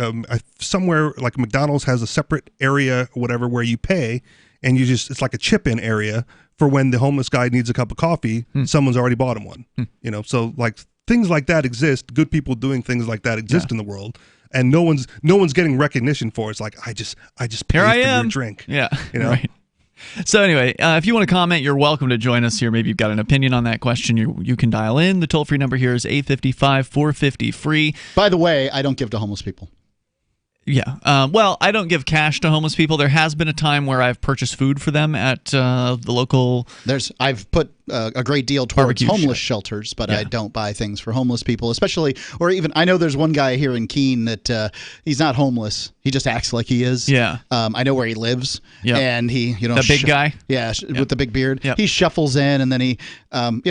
somewhere like McDonald's has a separate area or whatever where you pay, and it's like a chip-in area for when the homeless guy needs a cup of coffee, someone's already bought him one. So like things like that exist. Good people doing things like that exist in the world, and no one's getting recognition for it. It's like, I just paid for your drink. Yeah, right. So anyway, if you want to comment, you're welcome to join us here. Maybe you've got an opinion on that question. You can dial in. The toll-free number here is 855-450-FREE. By the way, I don't give to homeless people. Yeah. Well, I don't give cash to homeless people. There has been a time where I've purchased food for them at the local. I've put a great deal towards homeless shelters, but I don't buy things for homeless people, especially, or even, I know there's one guy here in Keene that he's not homeless. He just acts like he is. Yeah. I know where he lives. Yeah. And he, the big guy. Yeah. With the big beard. Yep. He shuffles in, and then he, I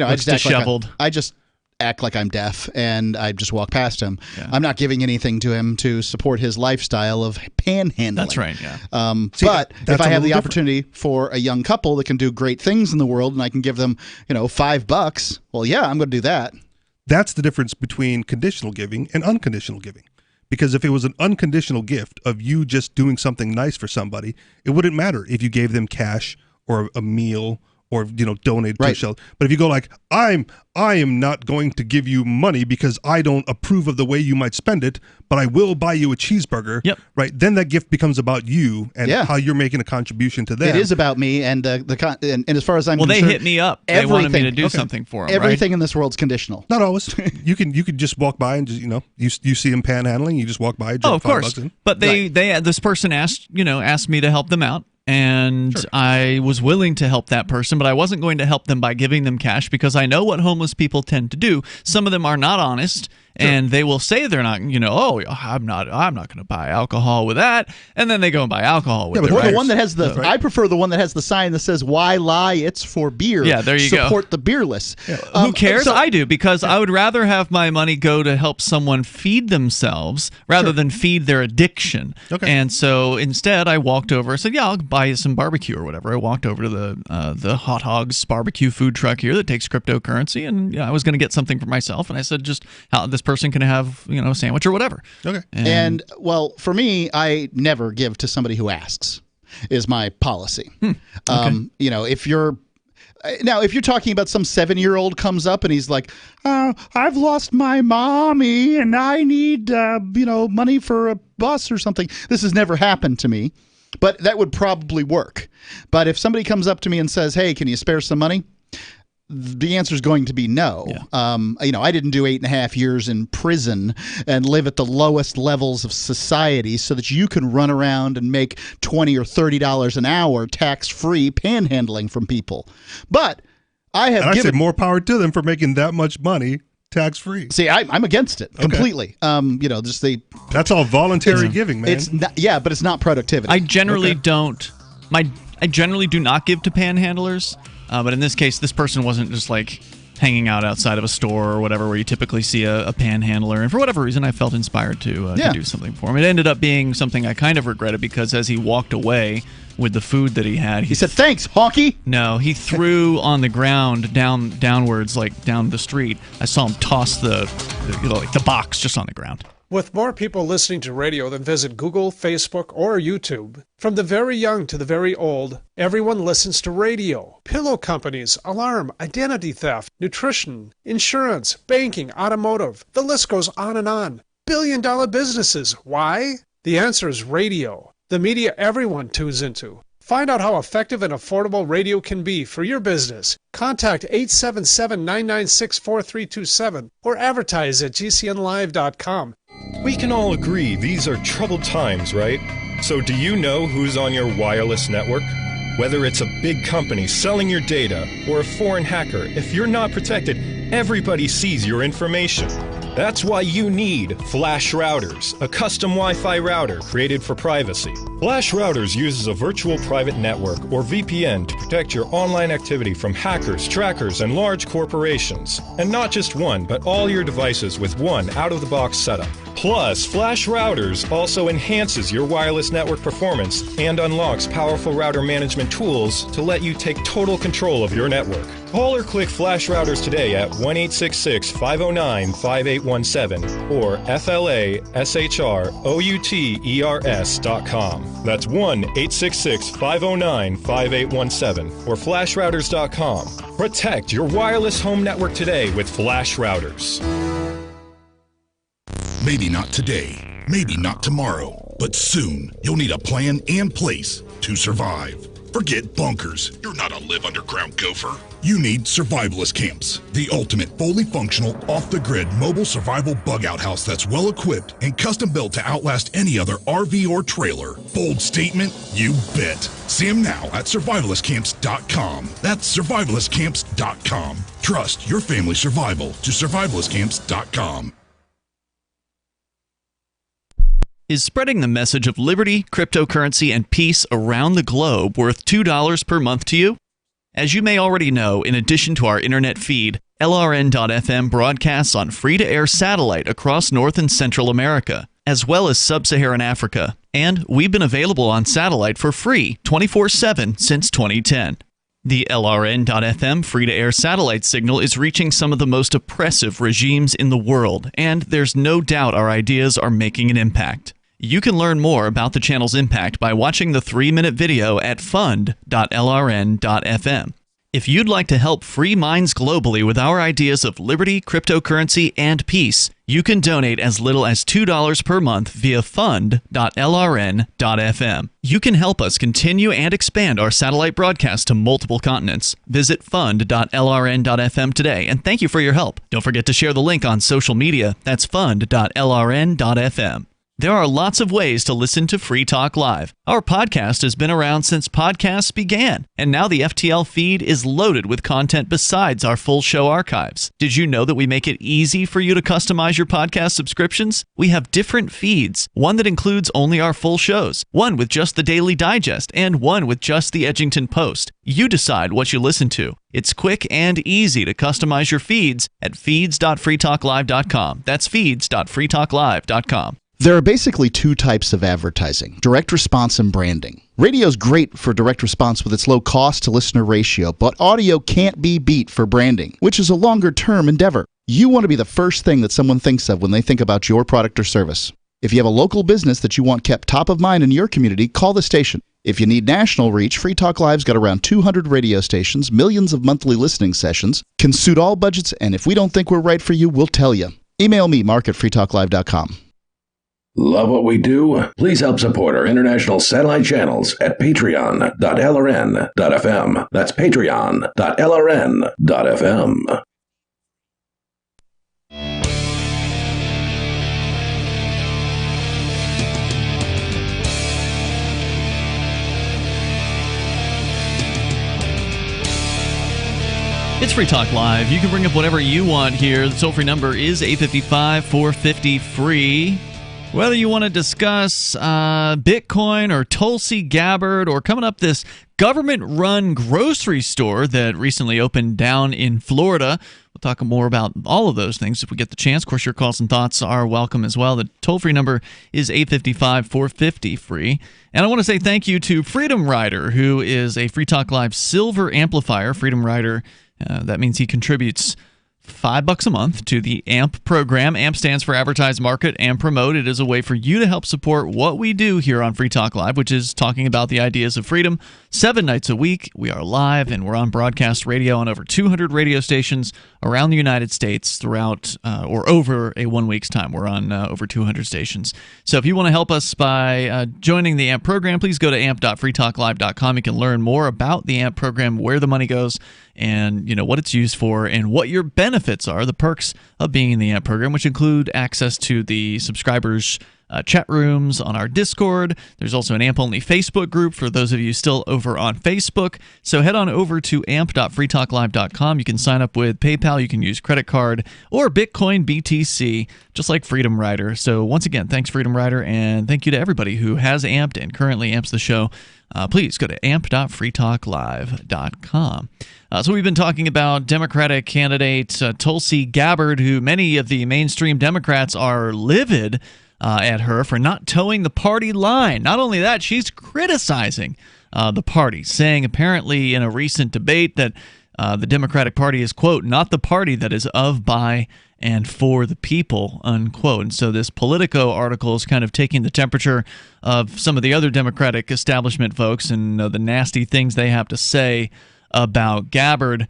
just act like I'm deaf, and I just walk past him. Yeah. I'm not giving anything to him to support his lifestyle of panhandling. That's right, yeah. But if I have the opportunity for a young couple that can do great things in the world, and I can give them, $5, well, yeah, I'm going to do that. That's the difference between conditional giving and unconditional giving. Because if it was an unconditional gift of you just doing something nice for somebody, it wouldn't matter if you gave them cash or a meal or donate to a shelter. But if you go like, I am not going to give you money because I don't approve of the way you might spend it, but I will buy you a cheeseburger. Yep. Right. Then that gift becomes about you and how you're making a contribution to them. It is about me, and and as far as I'm concerned, they hit me up. They wanted me to do something for them. Everything in this world's conditional. Not always. You could just walk by and just you see them panhandling. You just walk by. Of course. But this person asked me to help them out. And I was willing to help that person, but I wasn't going to help them by giving them cash, because I know what homeless people tend to do. Some of them are not honest, and they will say they're not, I'm not going to buy alcohol with that, and then they go and buy alcohol with it. Or the one that has I prefer the one that has the sign that says, "Why lie? It's for beer." Yeah, there you go. Support the beerless. Yeah. Who cares? I do, because I would rather have my money go to help someone feed themselves rather than feed their addiction. Okay. And so instead, I walked over. I said, "Yeah, I'll buy you some barbecue or whatever." I walked over to the Hot Hogs barbecue food truck here that takes cryptocurrency, and I was going to get something for myself, and I said, just how this person can have a sandwich or whatever. Okay. And well, for me, I never give to somebody who asks, is my policy. Okay. If you're talking about some 7-year-old comes up and he's like, I've lost my mommy and I need money for a bus or something. This has never happened to me, but that would probably work. But if somebody comes up to me and says, hey, can you spare some money? The answer is going to be no. Yeah. I didn't do 8.5 years in prison and live at the lowest levels of society so that you can run around and make $20 or $30 an hour tax-free panhandling from people. But I say more power to them for making that much money tax-free. See, I'm against it completely. That's all voluntary giving, man. It's not, but it's not productivity. I generally I generally do not give to panhandlers. But in this case, this person wasn't just like hanging out outside of a store or whatever where you typically see a panhandler. And for whatever reason, I felt inspired to do something for him. It ended up being something I kind of regretted because as he walked away with the food that he had, he said, "Thanks, honky." No, he threw on the ground downwards, like down the street. I saw him toss the box just on the ground. With more people listening to radio than visit Google, Facebook, or YouTube, from the very young to the very old, everyone listens to radio. Pillow companies, alarm, identity theft, nutrition, insurance, banking, automotive, the list goes on and on. Billion-dollar businesses. Why? The answer is radio, the media everyone tunes into. Find out how effective and affordable radio can be for your business. Contact 877-996-4327 or advertise at gcnlive.com. We can all agree these are troubled times, right? So do you know who's on your wireless network? Whether it's a big company selling your data or a foreign hacker, if you're not protected, everybody sees your information. That's why you need Flash Routers, a custom Wi-Fi router created for privacy. Flash Routers uses a virtual private network, or VPN, to protect your online activity from hackers, trackers, and large corporations. And not just one, but all your devices with one out-of-the-box setup. Plus, Flash Routers also enhances your wireless network performance and unlocks powerful router management tools to let you take total control of your network. Call or click Flash Routers today at 1-866-509-5817 or FLASHROUTERS.com. That's 1-866-509-5817 or FlashRouters.com. Protect your wireless home network today with Flash Routers. Maybe not today, maybe not tomorrow, but soon you'll need a plan and place to survive. Forget bunkers. You're not a live underground gopher. You need survivalist camps, the ultimate fully functional, off-the-grid mobile survival bug-out house that's well-equipped and custom-built to outlast any other RV or trailer. Bold statement? You bet. See them now at survivalistcamps.com. That's survivalistcamps.com. Trust your family's survival to survivalistcamps.com. Is spreading the message of liberty, cryptocurrency, and peace around the globe worth $2 per month to you? As you may already know, in addition to our internet feed, LRN.FM broadcasts on free-to-air satellite across North and Central America, as well as Sub-Saharan Africa. And we've been available on satellite for free 24/7 since 2010. The LRN.FM free-to-air satellite signal is reaching some of the most oppressive regimes in the world, and there's no doubt our ideas are making an impact. You can learn more about the channel's impact by watching the 3-minute video at fund.lrn.fm. If you'd like to help free minds globally with our ideas of liberty, cryptocurrency, and peace, you can donate as little as $2 per month via fund.lrn.fm. You can help us continue and expand our satellite broadcast to multiple continents. Visit fund.lrn.fm today, and thank you for your help. Don't forget to share the link on social media. That's fund.lrn.fm. There are lots of ways to listen to Free Talk Live. Our podcast has been around since podcasts began, and now the FTL feed is loaded with content besides our full show archives. Did you know that we make it easy for you to customize your podcast subscriptions? We have different feeds, one that includes only our full shows, one with just the Daily Digest, and one with just the Edgington Post. You decide what you listen to. It's quick and easy to customize your feeds at feeds.freetalklive.com. That's feeds.freetalklive.com. There are basically two types of advertising, direct response and branding. Radio is great for direct response with its low cost to listener ratio, but audio can't be beat for branding, which is a longer term endeavor. You want to be the first thing that someone thinks of when they think about your product or service. If you have a local business that you want kept top of mind in your community, call the station. If you need national reach, Free Talk Live's got around 200 radio stations, millions of monthly listening sessions, can suit all budgets, and if we don't think we're right for you, we'll tell you. Email me, mark@freetalklive.com. Love what we do? Please help support our international satellite channels at patreon.lrn.fm. That's patreon.lrn.fm. It's Free Talk Live. You can bring up whatever you want here. The toll-free number is 855-450-FREE. Whether you want to discuss Bitcoin or Tulsi Gabbard or coming up this government-run grocery store that recently opened down in Florida, We'll talk more about all of those things if we get the chance. Of course, your calls and thoughts are welcome as well. The toll-free number is 855-450-FREE. And I want to say thank you to Freedom Rider, who is a Free Talk Live Silver Amplifier. Freedom Rider, that means he contributes $5 a month to the AMP program. AMP stands for Advertise, Market, and Promote. It is a way for you to help support what we do here on Free Talk Live, which is talking about the ideas of freedom 7 nights a week. We are live, and we're on broadcast radio on over 200 radio stations around the United States throughout or over a 1 week's time. We're on over 200 stations. So if you want to help us by joining the AMP program, please go to amp.freetalklive.com. You can learn more about the AMP program, where the money goes, and what it's used for, and what your benefits are, the perks of being in the AMP program, which include access to the subscribers' chat rooms on our Discord. There's also an AMP-only Facebook group for those of you still over on Facebook. So head on over to amp.freetalklive.com. You can sign up with PayPal. You can use credit card or Bitcoin BTC, just like Freedom Rider. So once again, thanks, Freedom Rider, and thank you to everybody who has amped and currently amps the show. Please go to amp.freetalklive.com. So we've been talking about Democratic candidate Tulsi Gabbard, who many of the mainstream Democrats are livid at her for not towing the party line. Not only that, she's criticizing the party, saying apparently in a recent debate that the Democratic Party is, quote, not the party that is of, by, and for the people, unquote. And so this Politico article is kind of taking the temperature of some of the other Democratic establishment folks and the nasty things they have to say about Gabbard.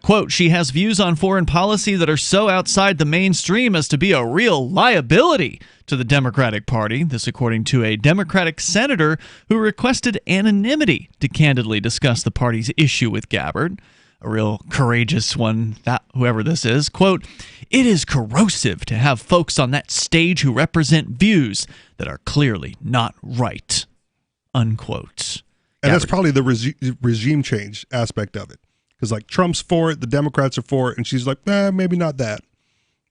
Quote, she has views on foreign policy that are so outside the mainstream as to be a real liability to the Democratic Party. This according to a Democratic senator who requested anonymity to candidly discuss the party's issue with Gabbard. A real courageous one, that whoever this is. Quote, it is corrosive to have folks on that stage who represent views that are clearly not right. Unquote. And Gabbard. that's probably the regime change aspect of it. Because like Trump's for it, the Democrats are for it, and she's like, maybe not that.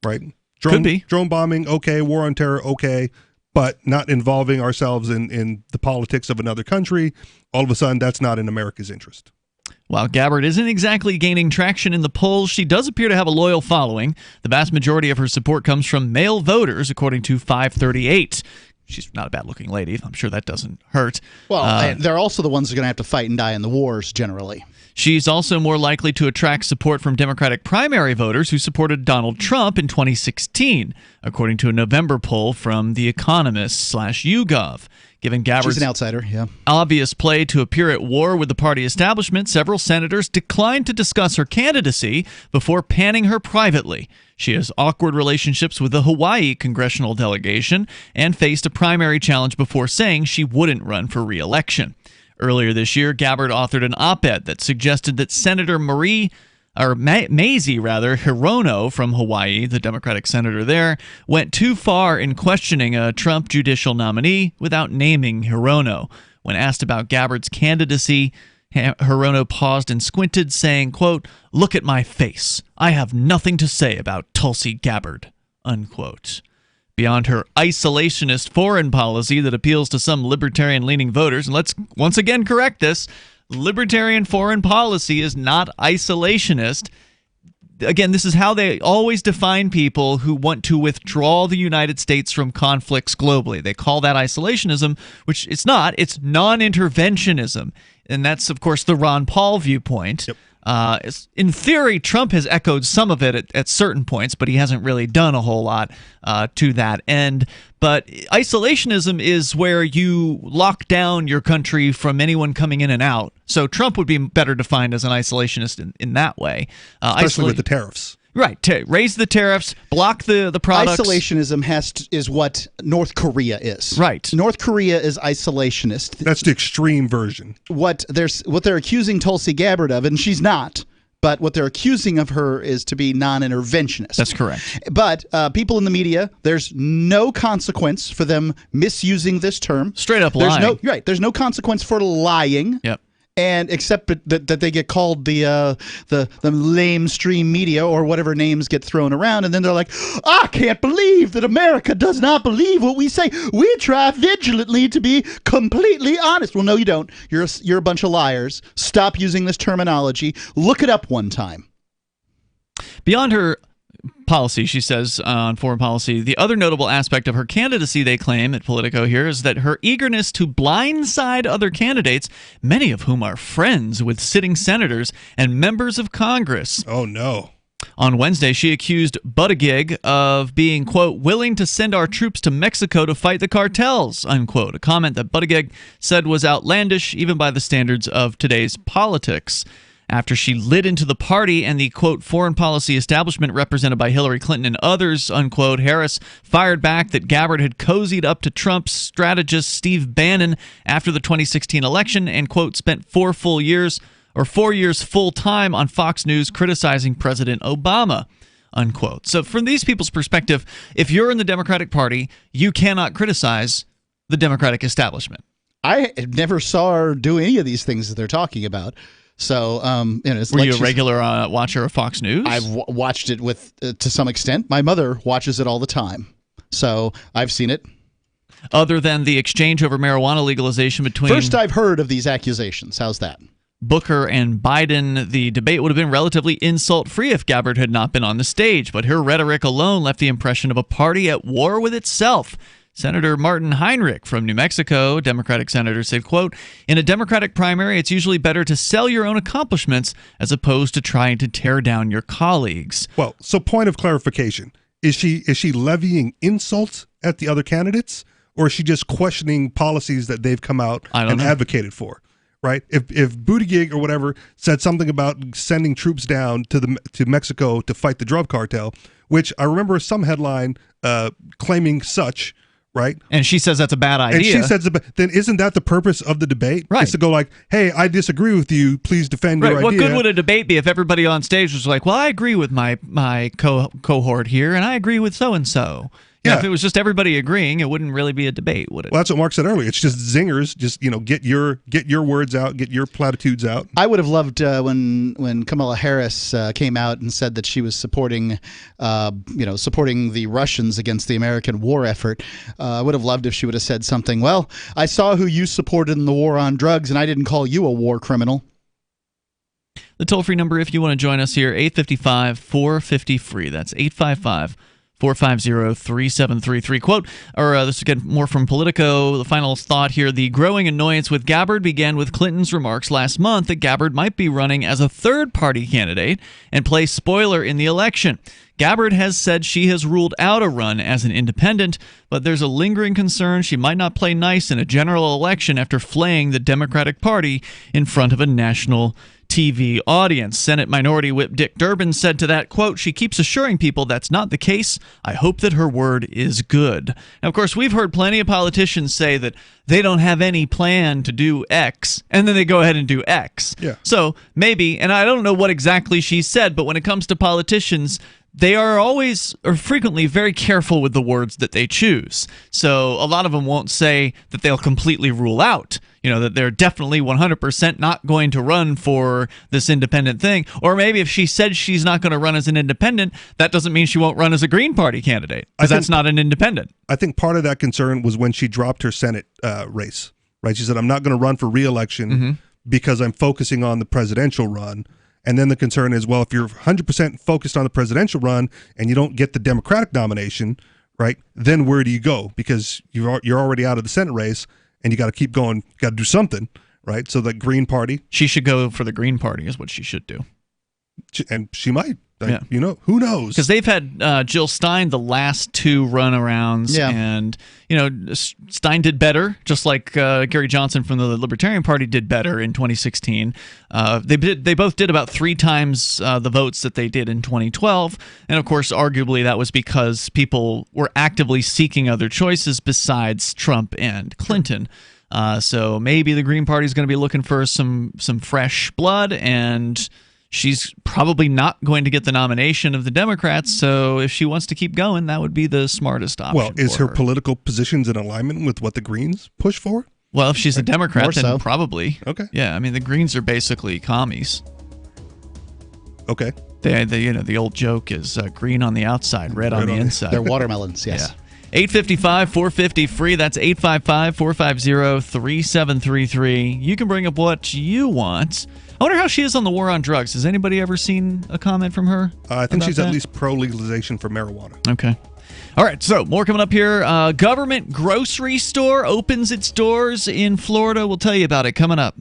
Right? Could be. Drone bombing, okay. War on terror, okay. But not involving ourselves in the politics of another country. All of a sudden, that's not in America's interest. While Gabbard isn't exactly gaining traction in the polls, she does appear to have a loyal following. The vast majority of her support comes from male voters, according to 538. She's not a bad-looking lady. I'm sure that doesn't hurt. Well, they're also the ones who are going to have to fight and die in the wars, generally. She's also more likely to attract support from Democratic primary voters who supported Donald Trump in 2016, according to a November poll from The Economist/YouGov. Given Gabbard's She's an outsider, yeah. obvious play to appear at war with the party establishment, several senators declined to discuss her candidacy before panning her privately. She has awkward relationships with the Hawaii congressional delegation and faced a primary challenge before saying she wouldn't run for re-election. Earlier this year, Gabbard authored an op-ed that suggested that Senator Mazie Hirono from Hawaii, the Democratic senator there, went too far in questioning a Trump judicial nominee without naming Hirono. When asked about Gabbard's candidacy, Hirono paused and squinted, saying, quote, look at my face. I have nothing to say about Tulsi Gabbard, unquote. Beyond her isolationist foreign policy that appeals to some libertarian-leaning voters, and let's once again correct this, libertarian foreign policy is not isolationist. Again, this is how they always define people who want to withdraw the United States from conflicts globally. They call that isolationism, which it's not. It's non-interventionism. And that's, of course, the Ron Paul viewpoint. Yep. In theory, Trump has echoed some of it at certain points, but he hasn't really done a whole lot to that end. But isolationism is where you lock down your country from anyone coming in and out. So Trump would be better defined as an isolationist in that way. Especially with the tariffs. Right. Raise the tariffs, block the products. Isolationism is what North Korea is. Right. North Korea is isolationist. That's the extreme version. What they're accusing Tulsi Gabbard of, and she's not, but what they're accusing of her is to be non-interventionist. That's correct. But people in the media, there's no consequence for them misusing this term. Straight up lying. There's no consequence for lying. Yep. And except that they get called the lamestream media or whatever names get thrown around, and then they're like, I can't believe that America does not believe what we say. We try vigilantly to be completely honest. Well, no, you don't. You're a bunch of liars. Stop using this terminology. Look it up one time. Beyond her policy, she says on foreign policy, the other notable aspect of her candidacy, they claim at Politico here, is that her eagerness to blindside other candidates, many of whom are friends with sitting senators and members of Congress. Oh, no. On Wednesday, she accused Budtender of being, quote, willing to send our troops to Mexico to fight the cartels, unquote, a comment that Budtender said was outlandish even by the standards of today's politics. After she lit into the party and the, quote, foreign policy establishment represented by Hillary Clinton and others, unquote, Harris fired back that Gabbard had cozied up to Trump's strategist Steve Bannon after the 2016 election and, quote, spent 4 years full time on Fox News criticizing President Obama, unquote. So from these people's perspective, if you're in the Democratic Party, you cannot criticize the Democratic establishment. I never saw her do any of these things that they're talking about. So, it's were like you a regular watcher of Fox News? I've watched it with to some extent. My mother watches it all the time, so I've seen it. Other than the exchange over marijuana legalization between First I've heard of these accusations. How's that? Booker and Biden, the debate would have been relatively insult-free if Gabbard had not been on the stage, but her rhetoric alone left the impression of a party at war with itself. Senator Martin Heinrich from New Mexico, Democratic senator, said, quote, in a Democratic primary, it's usually better to sell your own accomplishments as opposed to trying to tear down your colleagues. Well, so point of clarification, is she levying insults at the other candidates, or is she just questioning policies that they've come out and advocated for? Right? If Budtender or whatever said something about sending troops down to Mexico to fight the drug cartel, which I remember some headline claiming such, right? And she says that's a bad idea. And she says, then isn't that the purpose of the debate? Right. It's to go like, hey, I disagree with you. Please defend your idea. What good would a debate be if everybody on stage was like, well, I agree with my cohort here, and I agree with so-and-so. Yeah. If it was just everybody agreeing, it wouldn't really be a debate, would it? Well, that's what Mark said earlier. It's just zingers. Just get your words out, get your platitudes out. I would have loved when Kamala Harris came out and said that she was supporting the Russians against the American war effort. I would have loved if she would have said something. Well, I saw who you supported in the war on drugs, and I didn't call you a war criminal. The toll-free number, if you want to join us here, 855-450-FREE. That's 855-450-3733. Quote, this is again more from Politico. The final thought here. The growing annoyance with Gabbard began with Clinton's remarks last month that Gabbard might be running as a third-party candidate and play spoiler in the election. Gabbard has said she has ruled out a run as an independent, but there's a lingering concern she might not play nice in a general election after flaying the Democratic Party in front of a national TV audience. Senate Minority Whip Dick Durbin said to that, quote, she keeps assuring people that's not the case. I hope that her word is good. Now, of course, we've heard plenty of politicians say that they don't have any plan to do X, and then they go ahead and do X. Yeah. So maybe, and I don't know what exactly she said, but when it comes to politicians, they are always or frequently very careful with the words that they choose. So a lot of them won't say that they'll completely rule out, that they're definitely 100% not going to run for this independent thing. Or maybe if she said she's not going to run as an independent, that doesn't mean she won't run as a Green Party candidate, because that's not an independent. I think part of that concern was when she dropped her Senate race, right? She said, I'm not going to run for re-election because I'm focusing on the presidential run. And then the concern is, well, if you're 100% focused on the presidential run and you don't get the Democratic nomination, right, then where do you go? Because you're already out of the Senate race and you got to keep going. You got to do something, right? So the Green Party. She should go for the Green Party is what she should do. And she might. Who knows? Because they've had Jill Stein the last 2 runarounds, and Stein did better, just like Gary Johnson from the Libertarian Party did better in 2016. They both did about 3 times the votes that they did in 2012, and of course, arguably that was because people were actively seeking other choices besides Trump and Clinton. So maybe the Green Party is going to be looking for some fresh blood, and she's probably not going to get the nomination of the Democrats, so if she wants to keep going, that would be the smartest option. Well, is her political positions in alignment with what the Greens push for? Well, if she's a Democrat, then so. Probably. Okay. Yeah, I mean, the Greens are basically commies. Okay. The old joke is green on the outside, red on the inside. They're watermelons, yes. Yeah. 855-450-FREE. That's 855-450-3733. You can bring up what you want. I wonder how she is on the war on drugs. Has anybody ever seen a comment from her? I think she's at least pro-legalization for marijuana. Okay. All right, so more coming up here. Government grocery store opens its doors in Florida. We'll tell you about it coming up.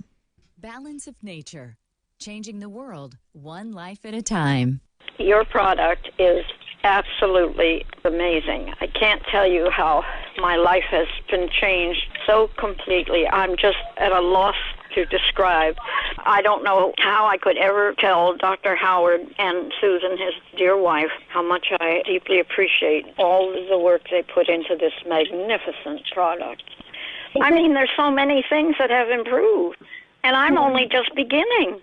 Balance of nature, changing the world one life at a time. Your product is absolutely amazing. I can't tell you how my life has been changed so completely. I'm just at a loss to describe. I don't know how I could ever tell Dr. Howard and Susan, his dear wife, how much I deeply appreciate all the work they put into this magnificent product. I mean, there's so many things that have improved, and I'm only just beginning.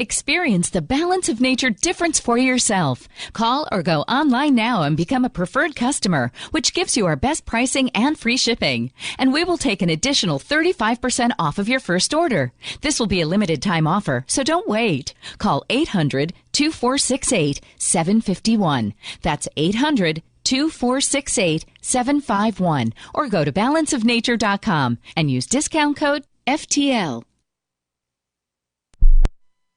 Experience the Balance of Nature difference for yourself. Call or go online now and become a preferred customer, which gives you our best pricing and free shipping. And we will take an additional 35% off of your first order. This will be a limited time offer, so don't wait. Call 800-2468-751. That's 800-2468-751. Or go to balanceofnature.com and use discount code FTL.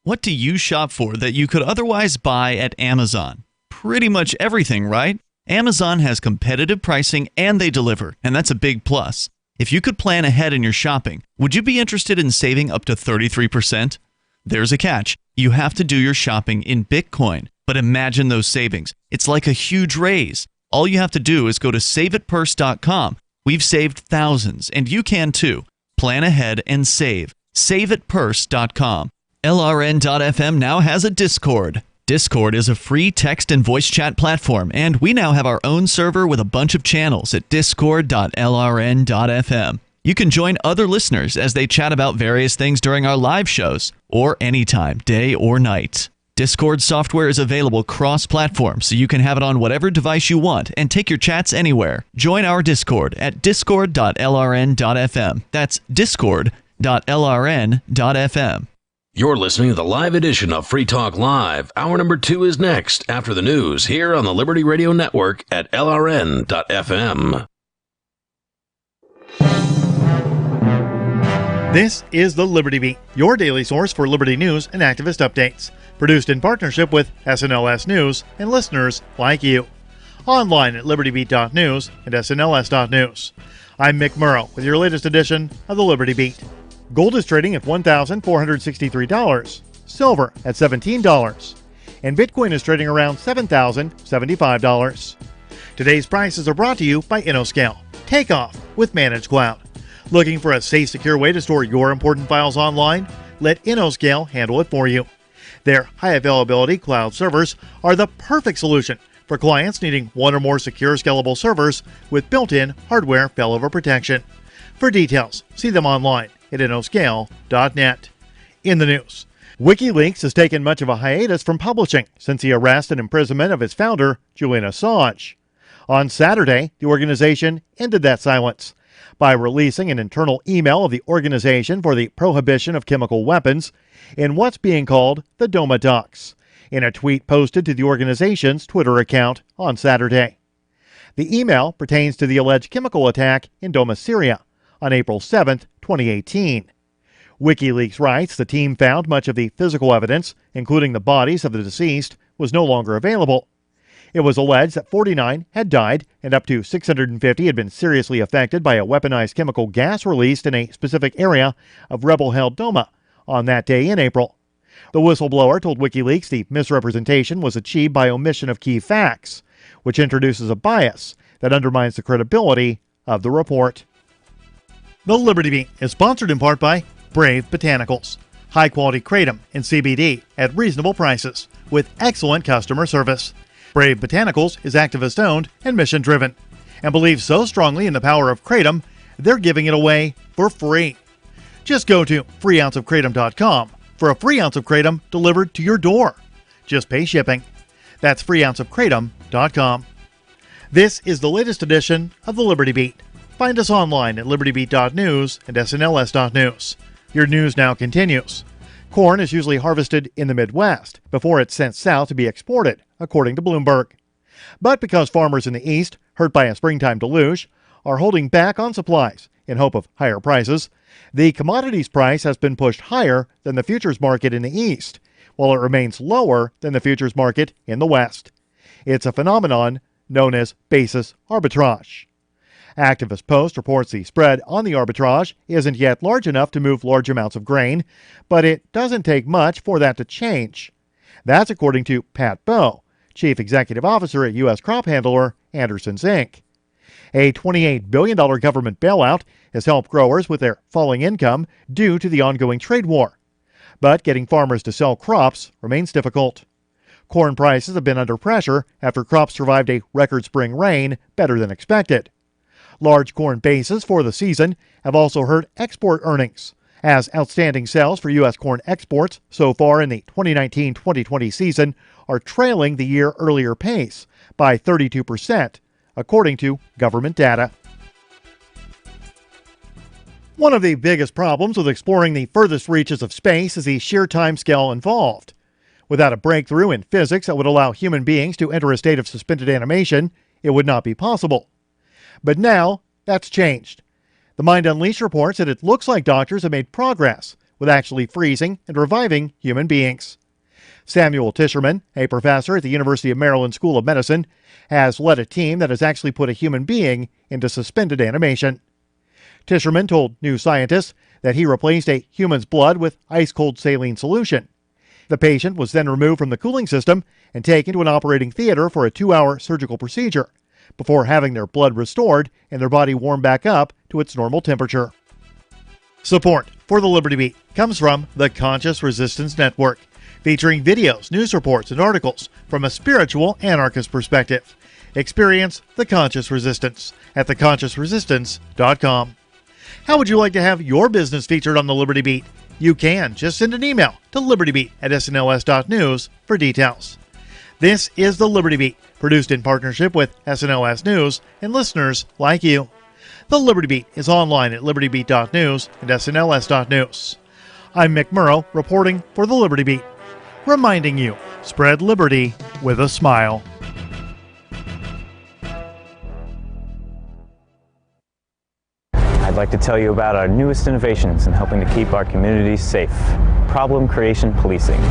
What do you shop for that you could otherwise buy at Amazon? Pretty much everything, right? Amazon has competitive pricing and they deliver, and that's a big plus. If you could plan ahead in your shopping, would you be interested in saving up to 33%? There's a catch. You have to do your shopping in Bitcoin. But imagine those savings. It's like a huge raise. All you have to do is go to saveitpurse.com. We've saved thousands, and you can too. Plan ahead and save. Saveitpurse.com. LRN.FM now has a Discord. Discord is a free text and voice chat platform, and we now have our own server with a bunch of channels at discord.lrn.fm. You can join other listeners as they chat about various things during our live shows, or anytime, day or night. Discord software is available cross-platform, so you can have it on whatever device you want and take your chats anywhere. Join our Discord at discord.lrn.fm. That's discord.lrn.fm. You're listening to the live edition of Free Talk Live. Hour number 2 is next after the news here on the Liberty Radio Network at LRN.FM. This is the Liberty Beat, your daily source for Liberty news and activist updates. Produced in partnership with SNLS News and listeners like you. Online at libertybeat.news and snls.news. I'm Mick Murrow with your latest edition of the Liberty Beat. Gold is trading at $1,463, silver at $17, and Bitcoin is trading around $7,075. Today's prices are brought to you by InnoScale. Take off with Managed Cloud. Looking for a safe, secure way to store your important files online? Let InnoScale handle it for you. Their high availability cloud servers are the perfect solution for clients needing one or more secure, scalable servers with built-in hardware failover protection. For details, see them online at InnoScale.net. In the news, WikiLeaks has taken much of a hiatus from publishing since the arrest and imprisonment of its founder, Julian Assange. On Saturday, the organization ended that silence by releasing an internal email of the Organization for the Prohibition of Chemical Weapons in what's being called the DOMA docs, in a tweet posted to the organization's Twitter account on Saturday. The email pertains to the alleged chemical attack in Doma, Syria, on April 7, 2018. WikiLeaks writes the team found much of the physical evidence, including the bodies of the deceased, was no longer available. It was alleged that 49 had died and up to 650 had been seriously affected by a weaponized chemical gas released in a specific area of rebel-held Doma on that day in April. The whistleblower told WikiLeaks the misrepresentation was achieved by omission of key facts, which introduces a bias that undermines the credibility of the report. The Liberty Beat is sponsored in part by Brave Botanicals. High-quality kratom and CBD at reasonable prices with excellent customer service. Brave Botanicals is activist-owned and mission-driven and believes so strongly in the power of kratom, they're giving it away for free. Just go to freeounceofkratom.com for a free ounce of kratom delivered to your door. Just pay shipping. That's freeounceofkratom.com. This is the latest edition of the Liberty Beat. Find us online at libertybeat.news and snls.news. Your news now continues. Corn is usually harvested in the Midwest before it's sent south to be exported, according to Bloomberg. But because farmers in the east, hurt by a springtime deluge, are holding back on supplies in hope of higher prices, the commodities price has been pushed higher than the futures market in the east, while it remains lower than the futures market in the west. It's a phenomenon known as basis arbitrage. Activist Post reports the spread on the arbitrage isn't yet large enough to move large amounts of grain, but it doesn't take much for that to change. That's according to Pat Bowe, Chief Executive Officer at U.S. crop handler Andersons, Inc. A $28 billion government bailout has helped growers with their falling income due to the ongoing trade war. But getting farmers to sell crops remains difficult. Corn prices have been under pressure after crops survived a record spring rain better than expected. Large corn bases for the season have also hurt export earnings, as outstanding sales for U.S. corn exports so far in the 2019-2020 season are trailing the year earlier pace by 32%, according to government data. One of the biggest problems with exploring the furthest reaches of space is the sheer timescale involved. Without a breakthrough in physics that would allow human beings to enter a state of suspended animation, it would not be possible. But now, that's changed. The Mind Unleashed reports that it looks like doctors have made progress with actually freezing and reviving human beings. Samuel Tischerman, a professor at the University of Maryland School of Medicine, has led a team that has actually put a human being into suspended animation. Tischerman told New Scientist that he replaced a human's blood with ice-cold saline solution. The patient was then removed from the cooling system and taken to an operating theater for a 2-hour surgical procedure, before having their blood restored and their body warmed back up to its normal temperature. Support for the Liberty Beat comes from the Conscious Resistance Network, featuring videos, news reports, and articles from a spiritual anarchist perspective. Experience the Conscious Resistance at theconsciousresistance.com. How would you like to have your business featured on the Liberty Beat? You can just send an email to libertybeat@snls.news for details. This is the Liberty Beat, produced in partnership with SNLS News and listeners like you. The Liberty Beat is online at libertybeat.news and snls.news. I'm Mick Murrow, reporting for the Liberty Beat, reminding you, spread liberty with a smile. I'd like to tell you about our newest innovations in helping to keep our communities safe: problem creation policing.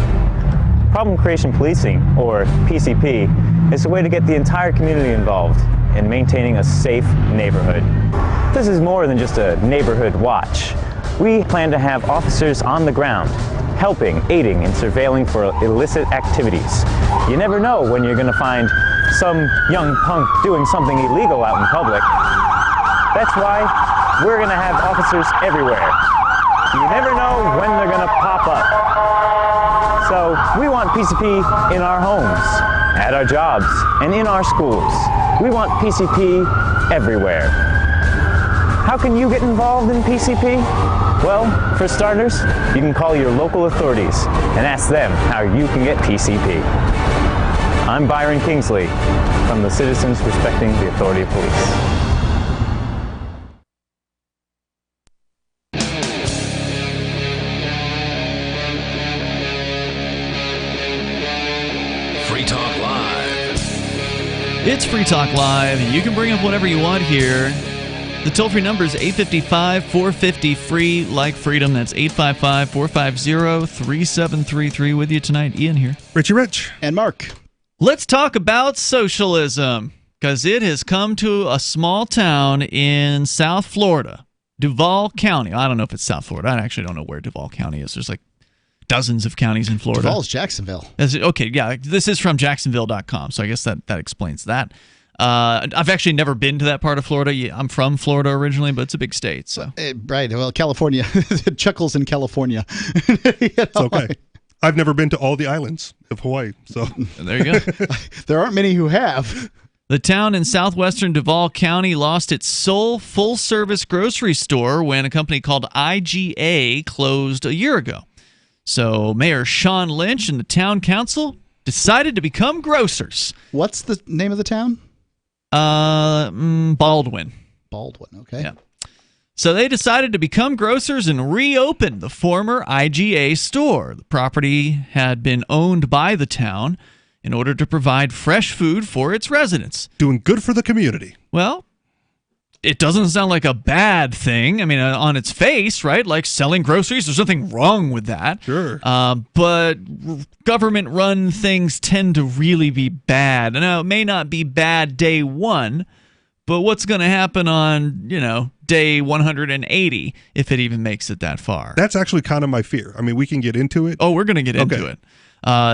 Problem creation policing, or PCP, is a way to get the entire community involved in maintaining a safe neighborhood. This is more than just a neighborhood watch. We plan to have officers on the ground, helping, aiding, and surveilling for illicit activities. You never know when you're going to find some young punk doing something illegal out in public. That's why we're going to have officers everywhere. You never know when they're going to pop up. So we want PCP in our homes, at our jobs, and in our schools. We want PCP everywhere. How can you get involved in PCP? Well, for starters, you can call your local authorities and ask them how you can get PCP. I'm Byron Kingsley from the Citizens Respecting the Authority of Police. It's Free Talk Live. You can bring up whatever you want here. The toll-free number is 855-450-FREE, like freedom. That's 855-450-3733. With you tonight, Ian here. Richie Rich. And Mark. Let's talk about socialism, because it has come to a small town in South Florida, Duval County. I don't know if it's South Florida. I actually don't know where Duval County is. There's like dozens of counties in Florida. Duval's Jacksonville. Okay, yeah. This is from Jacksonville.com, so I guess that explains that. I've actually never been to that part of Florida. I'm from Florida originally, but it's a big state. So right. Well, California. Chuckles in California. It's okay. I've never been to all the islands of Hawaii. So there you go. There aren't many who have. The town in southwestern Duval County lost its sole full-service grocery store when a company called IGA closed a year ago. So Mayor Sean Lynch and the town council decided to become grocers. What's the name of the town? Baldwin. Baldwin, okay. Yeah. So they decided to become grocers and reopen the former IGA store. The property had been owned by the town, in order to provide fresh food for its residents. Doing good for the community. Well, it doesn't sound like a bad thing. I mean, on its face, right? Like selling groceries, there's nothing wrong with that. Sure. But government-run things tend to really be bad. Now, it may not be bad day one, but what's going to happen on, day 180 if it even makes it that far? That's actually kind of my fear. I mean, we can get into it. Oh, we're going to get into it.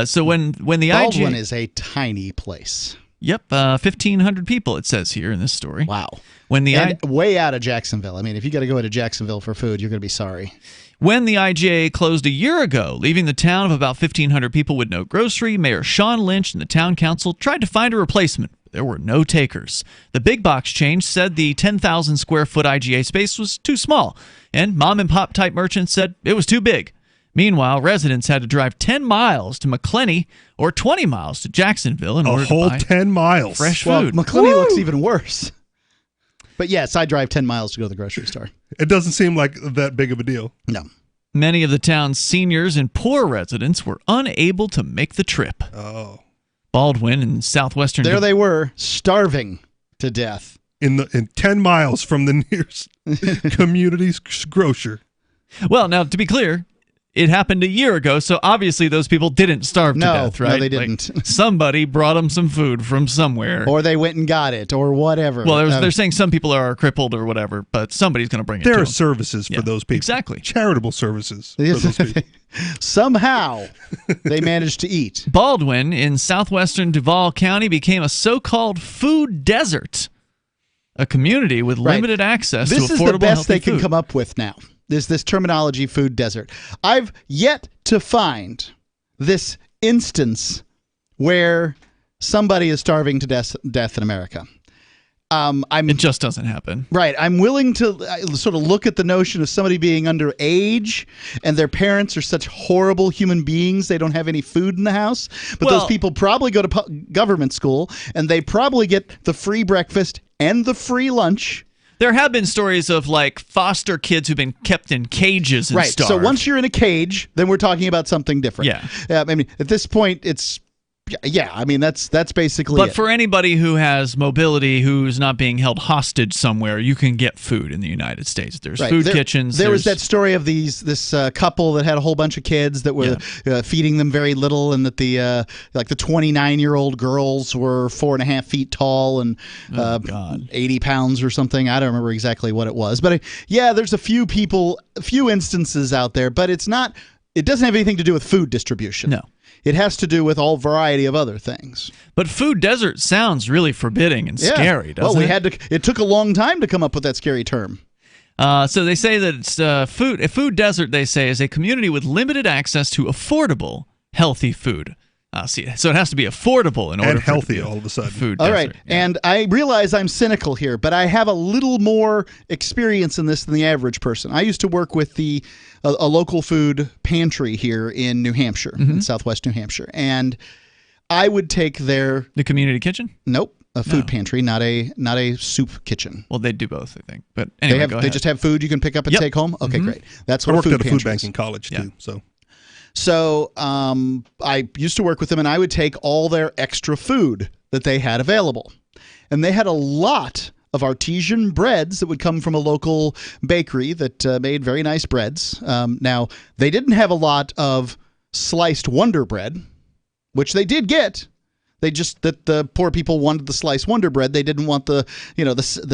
So when the Baldwin is a tiny place. Yep, 1,500 people, it says here in this story. Wow. And way out of Jacksonville. I mean, if you got to go into Jacksonville for food, you're going to be sorry. When the IGA closed a year ago, leaving the town of about 1,500 people with no grocery, Mayor Sean Lynch and the town council tried to find a replacement. There were no takers. The big box chain said the 10,000 square foot IGA space was too small, and mom and pop type merchants said it was too big. Meanwhile, residents had to drive 10 miles to McClenny or 20 miles to Jacksonville in order to buy 10 miles. fresh Well, food. McClenny looks even worse. But yes, I drive 10 miles to go to the grocery store. It doesn't seem like that big of a deal. No. Many of the town's seniors and poor residents were unable to make the trip. Oh. Baldwin in southwestern... There they were, starving to death. In 10 miles from the nearest community's grocer. Well, now, to be clear, it happened a year ago, so obviously those people didn't starve to death, right? No, they didn't. Like, somebody brought them some food from somewhere. Or they went and got it, or whatever. Well, they're saying some people are crippled or whatever, but somebody's going to bring it to There them. are services for those people. Exactly. Charitable services for those people. Somehow, they managed to eat. Baldwin in southwestern Duval County became a so-called food desert, a community with limited access to affordable, This is the best they food. can come up with now. There's this terminology, food desert. I've yet to find this instance where somebody is starving to death in America. It just doesn't happen. Right. I'm willing to sort of look at the notion of somebody being underage and their parents are such horrible human beings they don't have any food in the house. But those people probably go to government school and they probably get the free breakfast and the free lunch. There have been stories of like foster kids who've been kept in cages and starved. So once you're in a cage, then we're talking about something different. Yeah. I mean, at this point, it's I mean, that's basically But it. for anybody who has mobility, who's not being held hostage somewhere, you can get food in the United States. There's food kitchens. There was that story of this couple that had a whole bunch of kids that were feeding them very little, and that the 29-year-old girls were 4.5 feet tall and 80 pounds or something. I don't remember exactly what it was, but there's a few instances out there, but it doesn't have anything to do with food distribution. No. It has to do with all variety of other things. But food desert sounds really forbidding and scary, doesn't it? It took a long time to come up with that scary term. So they say that it's a food desert, they say, is a community with limited access to affordable, healthy food. So it has to be affordable in order and for healthy it to be all of a sudden. Food all desert. right, and I realize I'm cynical here, but I have a little more experience in this than the average person. I used to work with a local food pantry here in New Hampshire, in southwest New Hampshire, and I would take the community kitchen. Nope, a food pantry, not a soup kitchen. Well, they do both, I think. But anyway, they just have food you can pick up and take home. Okay, great. That's what I worked at a food pantry bank is. in college too. So I used to work with them, and I would take all their extra food that they had available. And they had a lot of artesian breads that would come from a local bakery that made very nice breads. Now, they didn't have a lot of sliced Wonder Bread, which they did get. They just that the poor people wanted the sliced Wonder Bread. They didn't want the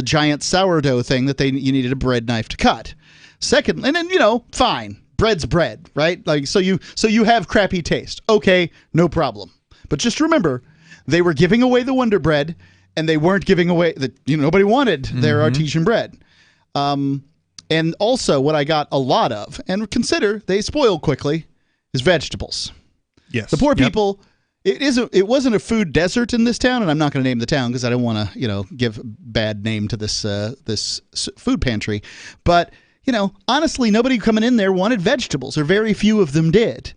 giant sourdough thing that you needed a bread knife to cut. Second, and then fine. Bread's bread, right? Like so you have crappy taste. Okay, no problem. But just remember, they were giving away the Wonder Bread, and they weren't giving away nobody wanted their artesian bread. And also, what I got a lot of, and consider they spoil quickly, is vegetables. Yes, the poor people. It wasn't a food desert in this town, and I'm not going to name the town because I don't want to give bad name to this food pantry, but. Honestly, nobody coming in there wanted vegetables, or very few of them did.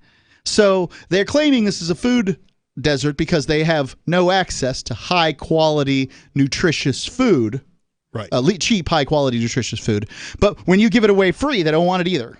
So they're claiming this is a food desert because they have no access to high-quality, nutritious food. Right. Cheap, high-quality, nutritious food. But when you give it away free, they don't want it either.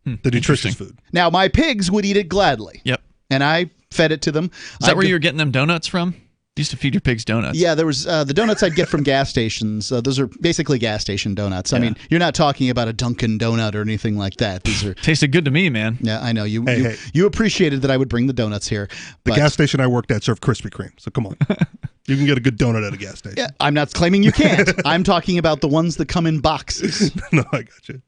The nutritious food. Now, my pigs would eat it gladly. Yep. And I fed it to them. Is that where you were getting them donuts from? You used to feed your pigs donuts. Yeah, there was the donuts I'd get from gas stations. Those are basically gas station donuts. I mean, you're not talking about a Dunkin' donut or anything like that. These are tasted good to me, man. Yeah, I know. You appreciated that I would bring the donuts here. The gas station I worked at served Krispy Kreme, so come on. You can get a good donut at a gas station. Yeah, I'm not claiming you can't. I'm talking about the ones that come in boxes. No, I got you.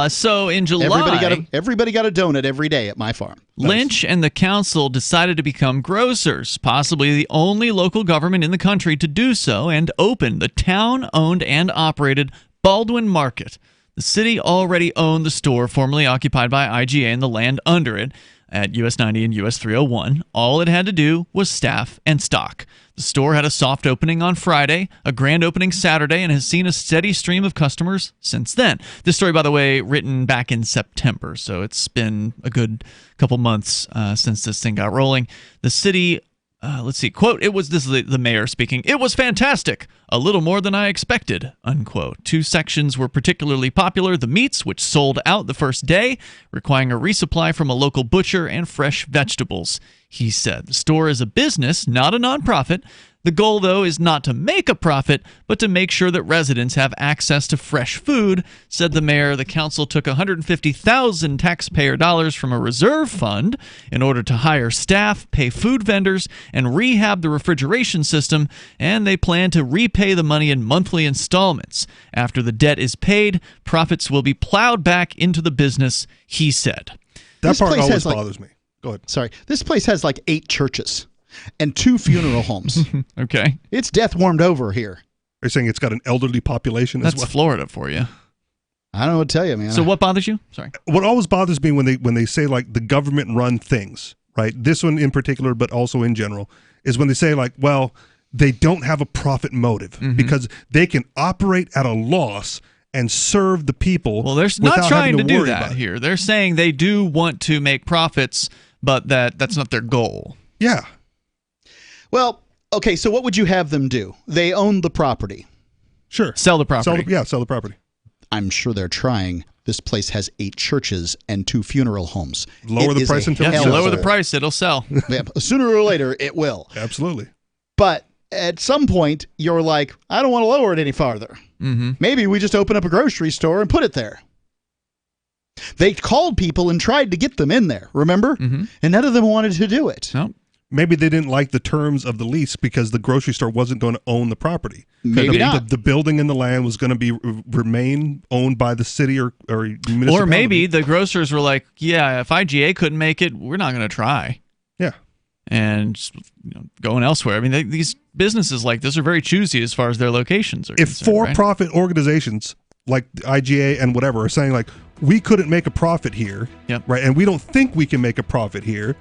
So in July, everybody got a donut every day at my farm. Lynch and the council decided to become grocers, possibly the only local government in the country to do so, and open the town-owned and operated Baldwin Market. The city already owned the store formerly occupied by IGA and the land under it at US 90 and US 301. All it had to do was staff and stock. The store had a soft opening on Friday, a grand opening Saturday, and has seen a steady stream of customers since then. This story, by the way, written back in September, so it's been a good couple months since this thing got rolling. The city, let's see, quote, this is the mayor speaking, "It was fantastic, a little more than I expected," unquote. Two sections were particularly popular: the meats, which sold out the first day, requiring a resupply from a local butcher, and fresh vegetables. He said the store is a business, not a nonprofit. The goal, though, is not to make a profit, but to make sure that residents have access to fresh food, said the mayor. The council took $150,000 taxpayer dollars from a reserve fund in order to hire staff, pay food vendors, and rehab the refrigeration system, and they plan to repay the money in monthly installments. After the debt is paid, profits will be plowed back into the business, he said. That part always bothers me. Go ahead. Sorry. This place has like 8 churches and 2 funeral homes. Okay. It's death warmed over here. You're saying it's got an elderly population as well? That's Florida for you. I don't know what to tell you, man. So what bothers you? Sorry. What always bothers me when they say like the government run things, right? This one in particular, but also in general, is when they say like, well, they don't have a profit motive because they can operate at a loss and serve the people. Well, they're not trying to do that here. They're saying they do want to make profits, but that's not their goal. Yeah. Well, okay, so what would you have them do? They own the property. Sure. Sell the property. Sell the property. I'm sure they're trying. This place has 8 churches and 2 funeral homes. Lower the price until it sells. Lower the price, it'll sell. Yeah, sooner or later, it will. Absolutely. But at some point, you're like, I don't want to lower it any farther. Mm-hmm. Maybe we just open up a grocery store and put it there. They called people and tried to get them in there, remember? Mm-hmm. And none of them wanted to do it. No. Maybe they didn't like the terms of the lease because the grocery store wasn't going to own the property. Maybe not. The building and the land was going to remain owned by the city or municipality. Or maybe the grocers were like, yeah, if IGA couldn't make it, we're not going to try. Yeah. And going elsewhere. I mean, these businesses like this are very choosy as far as their locations are concerned. If for-profit organizations like IGA and whatever are saying like, we couldn't make a profit here, right? And we don't think we can make a profit here.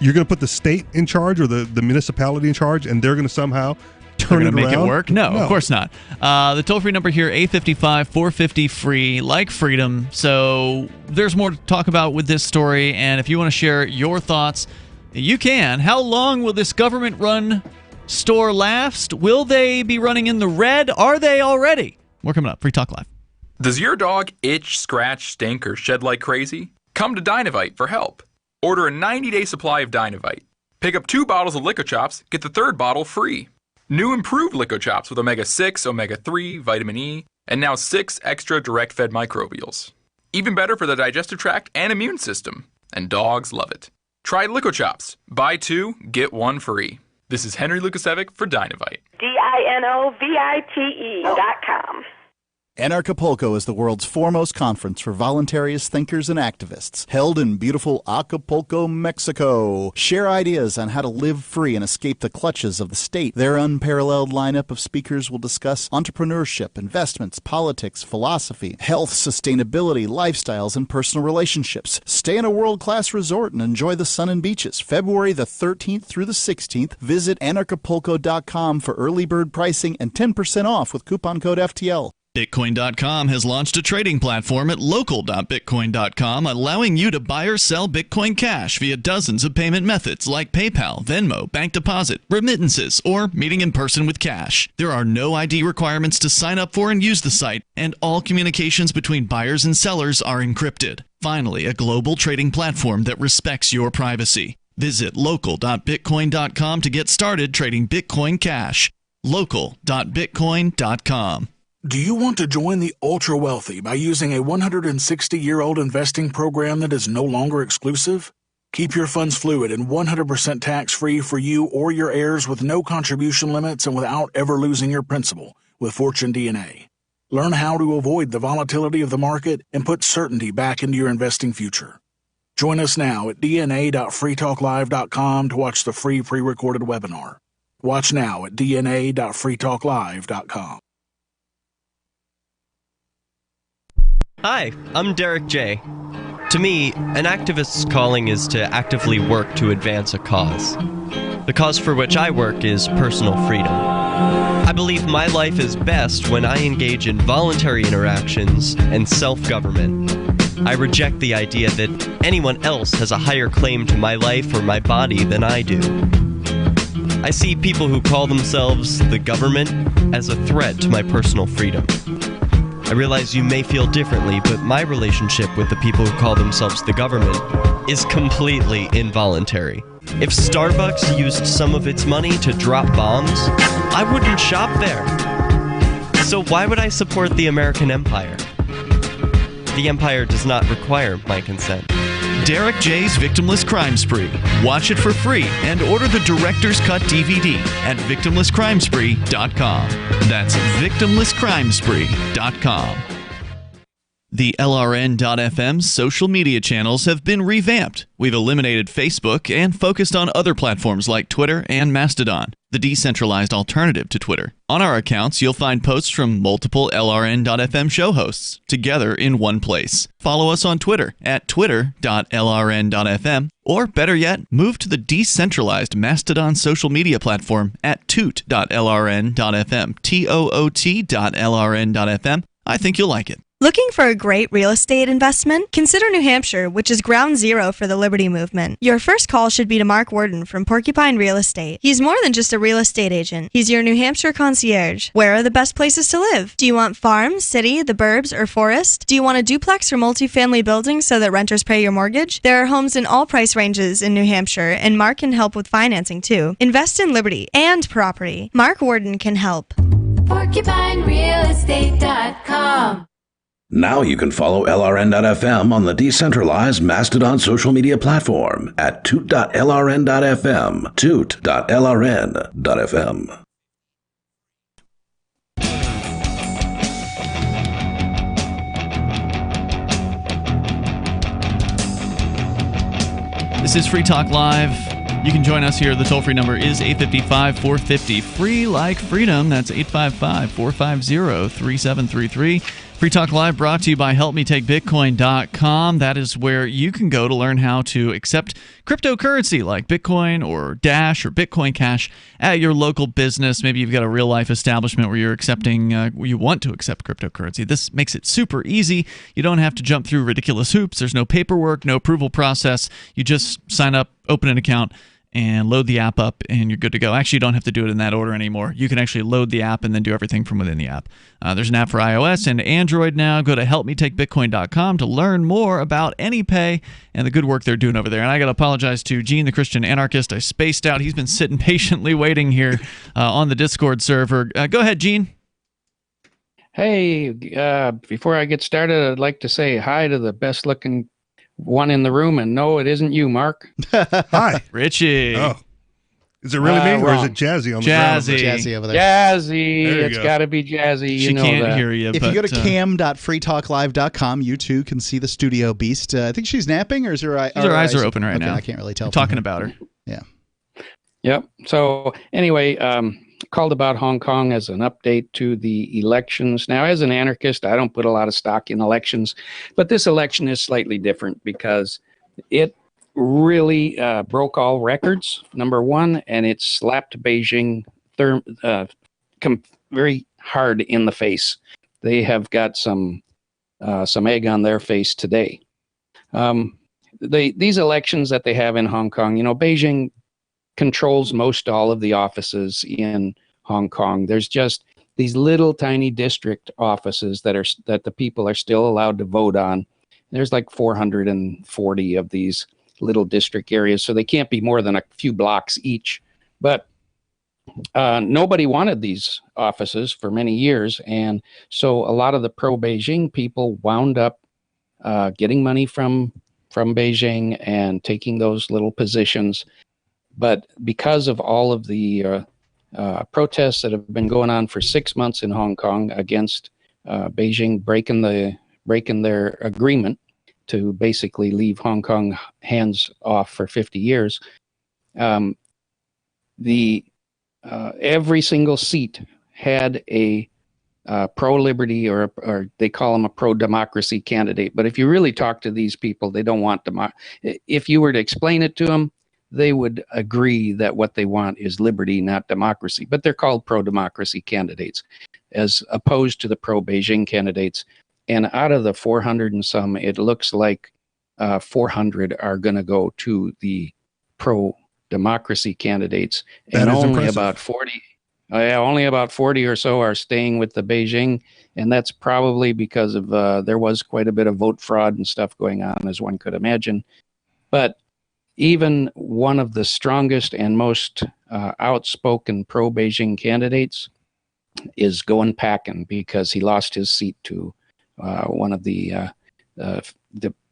You're going to put the state in charge or the municipality in charge, and they're going to somehow turn it around? Make it work? No, of course not. The toll-free number here, 855-450-FREE, like freedom. So there's more to talk about with this story, and if you want to share your thoughts, you can. How long will this government-run store last? Will they be running in the red? Are they already? More coming up. Free Talk Live. Does your dog itch, scratch, stink, or shed like crazy? Come to Dynavite for help. Order a 90-day supply of Dynavite. Pick up 2 bottles of Lico Chops, get the 3rd bottle free. New improved Lico Chops with Omega-6, Omega-3, Vitamin E, and now 6 extra direct-fed microbials. Even better for the digestive tract and immune system. And dogs love it. Try Lico Chops. Buy 2, get 1 free. This is Henry Lukasevic for Dynavite. DINOVITE.com. Anarchapulco is the world's foremost conference for voluntarists, thinkers, and activists, held in beautiful Acapulco, Mexico. Share ideas on how to live free and escape the clutches of the state. Their unparalleled lineup of speakers will discuss entrepreneurship, investments, politics, philosophy, health, sustainability, lifestyles, and personal relationships. Stay in a world-class resort and enjoy the sun and beaches. February the 13th through the 16th, visit anarchapulco.com for early bird pricing and 10% off with coupon code FTL. Bitcoin.com has launched a trading platform at local.bitcoin.com, allowing you to buy or sell Bitcoin Cash via dozens of payment methods like PayPal, Venmo, bank deposit, remittances, or meeting in person with cash. There are no ID requirements to sign up for and use the site, and all communications between buyers and sellers are encrypted. Finally, a global trading platform that respects your privacy. Visit local.bitcoin.com to get started trading Bitcoin Cash. Local.bitcoin.com. Do you want to join the ultra wealthy by using a 160-year-old investing program that is no longer exclusive? Keep your funds fluid and 100% tax-free for you or your heirs with no contribution limits and without ever losing your principal with Fortune DNA. Learn how to avoid the volatility of the market and put certainty back into your investing future. Join us now at dna.freetalklive.com to watch the free pre-recorded webinar. Watch now at dna.freetalklive.com. Hi, I'm Derek J. To me, an activist's calling is to actively work to advance a cause. The cause for which I work is personal freedom. I believe my life is best when I engage in voluntary interactions and self-government. I reject the idea that anyone else has a higher claim to my life or my body than I do. I see people who call themselves the government as a threat to my personal freedom. I realize you may feel differently, but my relationship with the people who call themselves the government is completely involuntary. If Starbucks used some of its money to drop bombs, I wouldn't shop there. So why would I support the American empire? The empire does not require my consent. Derek J's Victimless Crime Spree. Watch it for free and order the Director's Cut DVD at victimlesscrimespree.com. That's victimlesscrimespree.com. The LRN.FM social media channels have been revamped. We've eliminated Facebook and focused on other platforms like Twitter and Mastodon, the decentralized alternative to Twitter. On our accounts, you'll find posts from multiple LRN.FM show hosts together in one place. Follow us on Twitter at twitter.lrn.fm, or better yet, move to the decentralized Mastodon social media platform at toot.lrn.fm, toot.lrn.fm. I think you'll like it. Looking for a great real estate investment? Consider New Hampshire, which is ground zero for the Liberty Movement. Your first call should be to Mark Worden from Porcupine Real Estate. He's more than just a real estate agent. He's your New Hampshire concierge. Where are the best places to live? Do you want farm, city, the burbs, or forest? Do you want a duplex or multifamily building so that renters pay your mortgage? There are homes in all price ranges in New Hampshire, and Mark can help with financing too. Invest in Liberty and property. Mark Worden can help. PorcupineRealEstate.com. Now you can follow LRN.FM on the decentralized Mastodon social media platform at toot.lrn.fm, toot.lrn.fm. This is Free Talk Live. You can join us here. The toll-free number is 855-450, free like freedom. That's 855-450-3733. Free Talk Live brought to you by HelpMeTakeBitcoin.com. That is where you can go to learn how to accept cryptocurrency like Bitcoin or Dash or Bitcoin Cash at your local business. Maybe you've got a real-life establishment where you're accepting, you want to accept cryptocurrency. This makes it super easy. You don't have to jump through ridiculous hoops. There's no paperwork, no approval process. You just sign up, open an account, and load the app up, and you're good to go. Actually, you don't have to do it in that order anymore. You can actually load the app and then do everything from within the app. There's an app for iOS and Android now. Go to helpmetakebitcoin.com to learn more about AnyPay and the good work they're doing over there. And I got to apologize to Gene, the Christian anarchist. I spaced out. He's been sitting patiently waiting here on the Discord server. Go ahead, Gene. Hey, before I get started, I'd like to say hi to the best-looking one in the room, and no, it isn't you, Mark. Hi, Richie. Oh, is it really me, or is it Jazzy on the ground? Jazzy over there. Jazzy. There you It's go. got to be Jazzy. She You know can't that. hear you. If but, you go to cam.freetalklive.com, you too can see the studio beast. I think she's napping, or is her, her eyes are open right okay, now. I can't really tell. I'm talking about her. Yeah. Yep. So anyway, called about Hong Kong as an update to the elections. Now, as an anarchist, I don't put a lot of stock in elections, but this election is slightly different because it really broke all records, number one, and it slapped Beijing very hard in the face. They have got some egg on their face today. These elections that they have in Hong Kong, you know, Beijing controls most all of the offices in Hong Kong. There's just these little tiny district offices that the people are still allowed to vote on. There's like 440 of these little district areas, so they can't be more than a few blocks each. But nobody wanted these offices for many years, and so a lot of the pro-Beijing people wound up getting money from Beijing and taking those little positions. But because of all of the protests that have been going on for 6 months in Hong Kong against Beijing breaking their agreement to basically leave Hong Kong hands off for 50 years, every single seat had a pro-liberty or they call them a pro-democracy candidate. But if you really talk to these people, they don't want if you were to explain it to them, they would agree that what they want is liberty, not democracy. But they're called pro-democracy candidates, as opposed to the pro-Beijing candidates. And out of the 400 and some, it looks like 400 are going to go to the pro-democracy candidates, and only about 40 or so are staying with the Beijing, and that's probably because of there was quite a bit of vote fraud and stuff going on, as one could imagine. But even one of the strongest and most outspoken pro-Beijing candidates is going packing because he lost his seat to one of the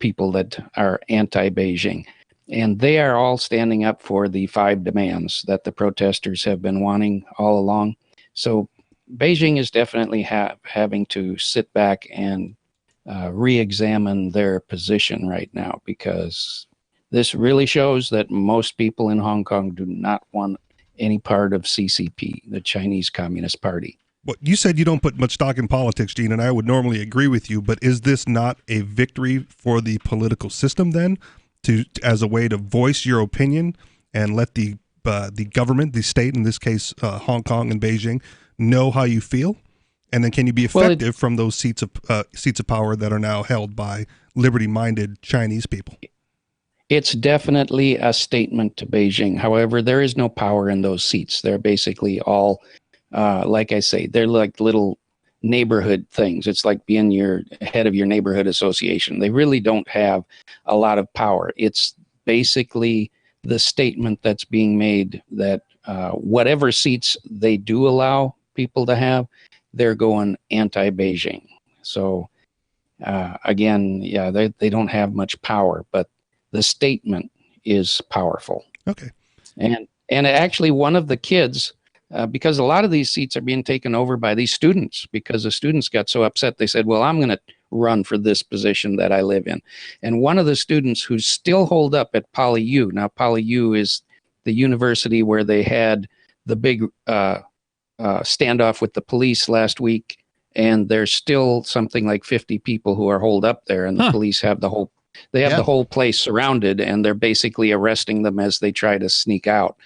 people that are anti-Beijing. And they are all standing up for the 5 demands that the protesters have been wanting all along. So Beijing is definitely having to sit back and re-examine their position right now, because this really shows that most people in Hong Kong do not want any part of CCP, the Chinese Communist Party. Well, you said you don't put much stock in politics, Gene, and I would normally agree with you, but is this not a victory for the political system then, as a way to voice your opinion and let the government, the state, in this case Hong Kong and Beijing, know how you feel? And then can you be effective from those seats of power that are now held by liberty-minded Chinese people? It's definitely a statement to Beijing. However, there is no power in those seats. They're basically all, like I say, they're like little neighborhood things. It's like being your head of your neighborhood association. They really don't have a lot of power. It's basically the statement that's being made that whatever seats they do allow people to have, they're going anti-Beijing. So again, yeah, they don't have much power, but the statement is powerful. Okay. And actually one of the kids, because a lot of these seats are being taken over by these students, because the students got so upset, they said, well, I'm going to run for this position that I live in. And one of the students who's still holed up at PolyU, now PolyU is the university where they had the big standoff with the police last week, and there's still something like 50 people who are holed up there, and the police have the whole the whole place surrounded, and they're basically arresting them as they try to sneak out.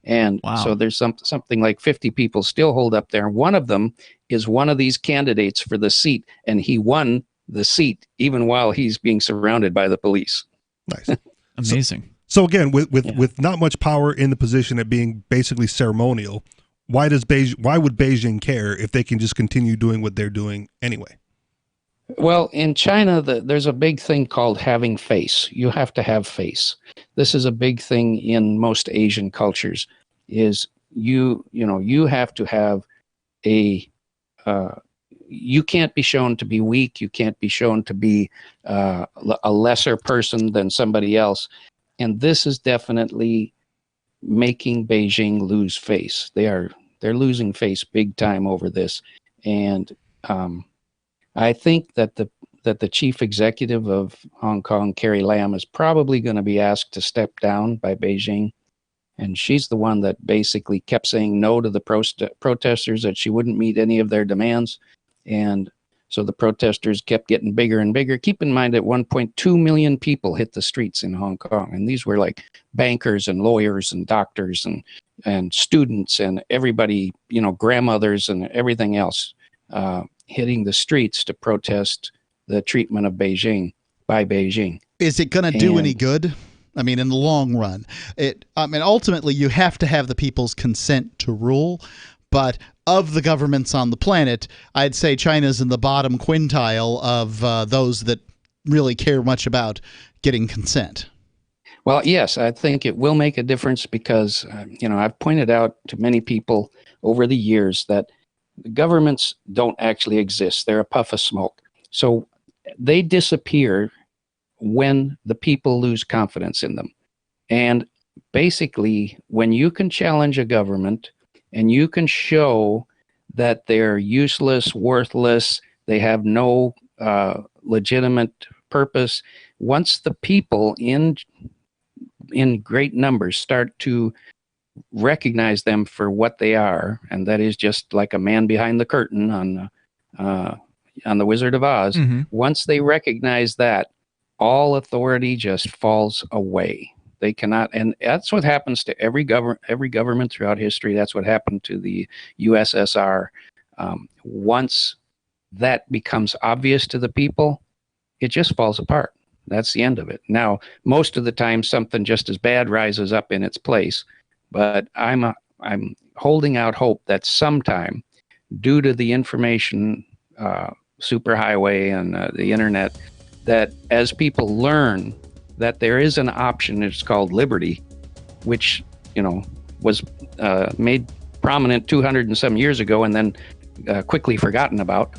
And so there's something like 50 people still hold up there. One of them is one of these candidates for the seat, and he won the seat even while he's being surrounded by the police. Nice. Amazing. So again, with not much power in the position of being basically ceremonial, why would Beijing care if they can just continue doing what they're doing anyway? Well, in China, there's a big thing called having face. You have to have face. This is a big thing in most Asian cultures. Is you have to have you can't be shown to be weak. You can't be shown to be a lesser person than somebody else. And this is definitely making Beijing lose face. They're losing face big time over this. And I think that the chief executive of Hong Kong, Carrie Lam, is probably going to be asked to step down by Beijing. And she's the one that basically kept saying no to the protesters, that she wouldn't meet any of their demands. And so the protesters kept getting bigger and bigger. Keep in mind that 1.2 million people hit the streets in Hong Kong. And these were like bankers and lawyers and doctors and students and everybody, grandmothers and everything else, hitting the streets to protest the treatment of Beijing by Beijing. Is it going to do any good? I mean, in the long run, ultimately you have to have the people's consent to rule. But of the governments on the planet, I'd say China's in the bottom quintile of those that really care much about getting consent. Well, yes, I think it will make a difference because, I've pointed out to many people over the years that governments don't actually exist. They're a puff of smoke. So they disappear when the people lose confidence in them. And basically, when you can challenge a government and you can show that they're useless, worthless, they have no legitimate purpose, once the people in great numbers start to recognize them for what they are, and that is just like a man behind the curtain on the Wizard of Oz. Mm-hmm. Once they recognize that, all authority just falls away. They cannot, and that's what happens to every government throughout history. That's what happened to the USSR. Once that becomes obvious to the people, it just falls apart. That's the end of it. Now, most of the time, something just as bad rises up in its place. But I'm holding out hope that sometime, due to the information superhighway and the internet, that as people learn that there is an option, it's called liberty, which was made prominent 200 and some years ago and then quickly forgotten about.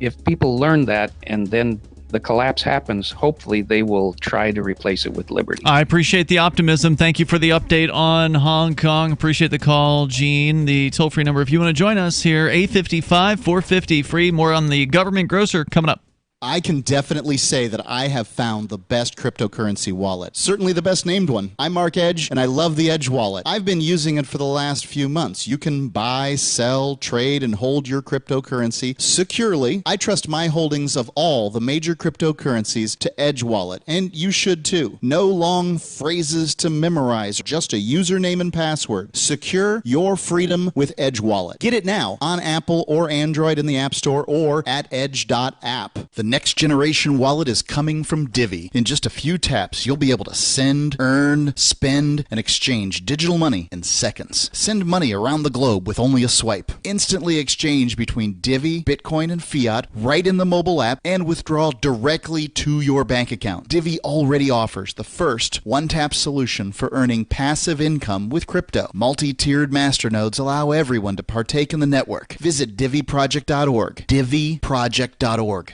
If people learn that and then the collapse happens, hopefully they will try to replace it with liberty. I appreciate the optimism. Thank you for the update on Hong Kong. Appreciate the call, Gene. The toll-free number, if you want to join us here, 855-450-FREE. More on the government grocer coming up. I can definitely say that I have found the best cryptocurrency wallet. Certainly the best named one. I'm Mark Edge, and I love the Edge wallet. I've been using it for the last few months. You can buy, sell, trade, and hold your cryptocurrency securely. I trust my holdings of all the major cryptocurrencies to Edge wallet, and you should too. No long phrases to memorize, just a username and password. Secure your freedom with Edge wallet. Get it now on Apple or Android in the App Store or at edge.app. The next generation wallet is coming from Divvy. In just a few taps, you'll be able to send, earn, spend, and exchange digital money in seconds. Send money around the globe with only a swipe. Instantly exchange between Divvy, Bitcoin, and fiat right in the mobile app and withdraw directly to your bank account. Divvy already offers the first one-tap solution for earning passive income with crypto. Multi-tiered masternodes allow everyone to partake in the network. Visit DivvyProject.org. DivvyProject.org.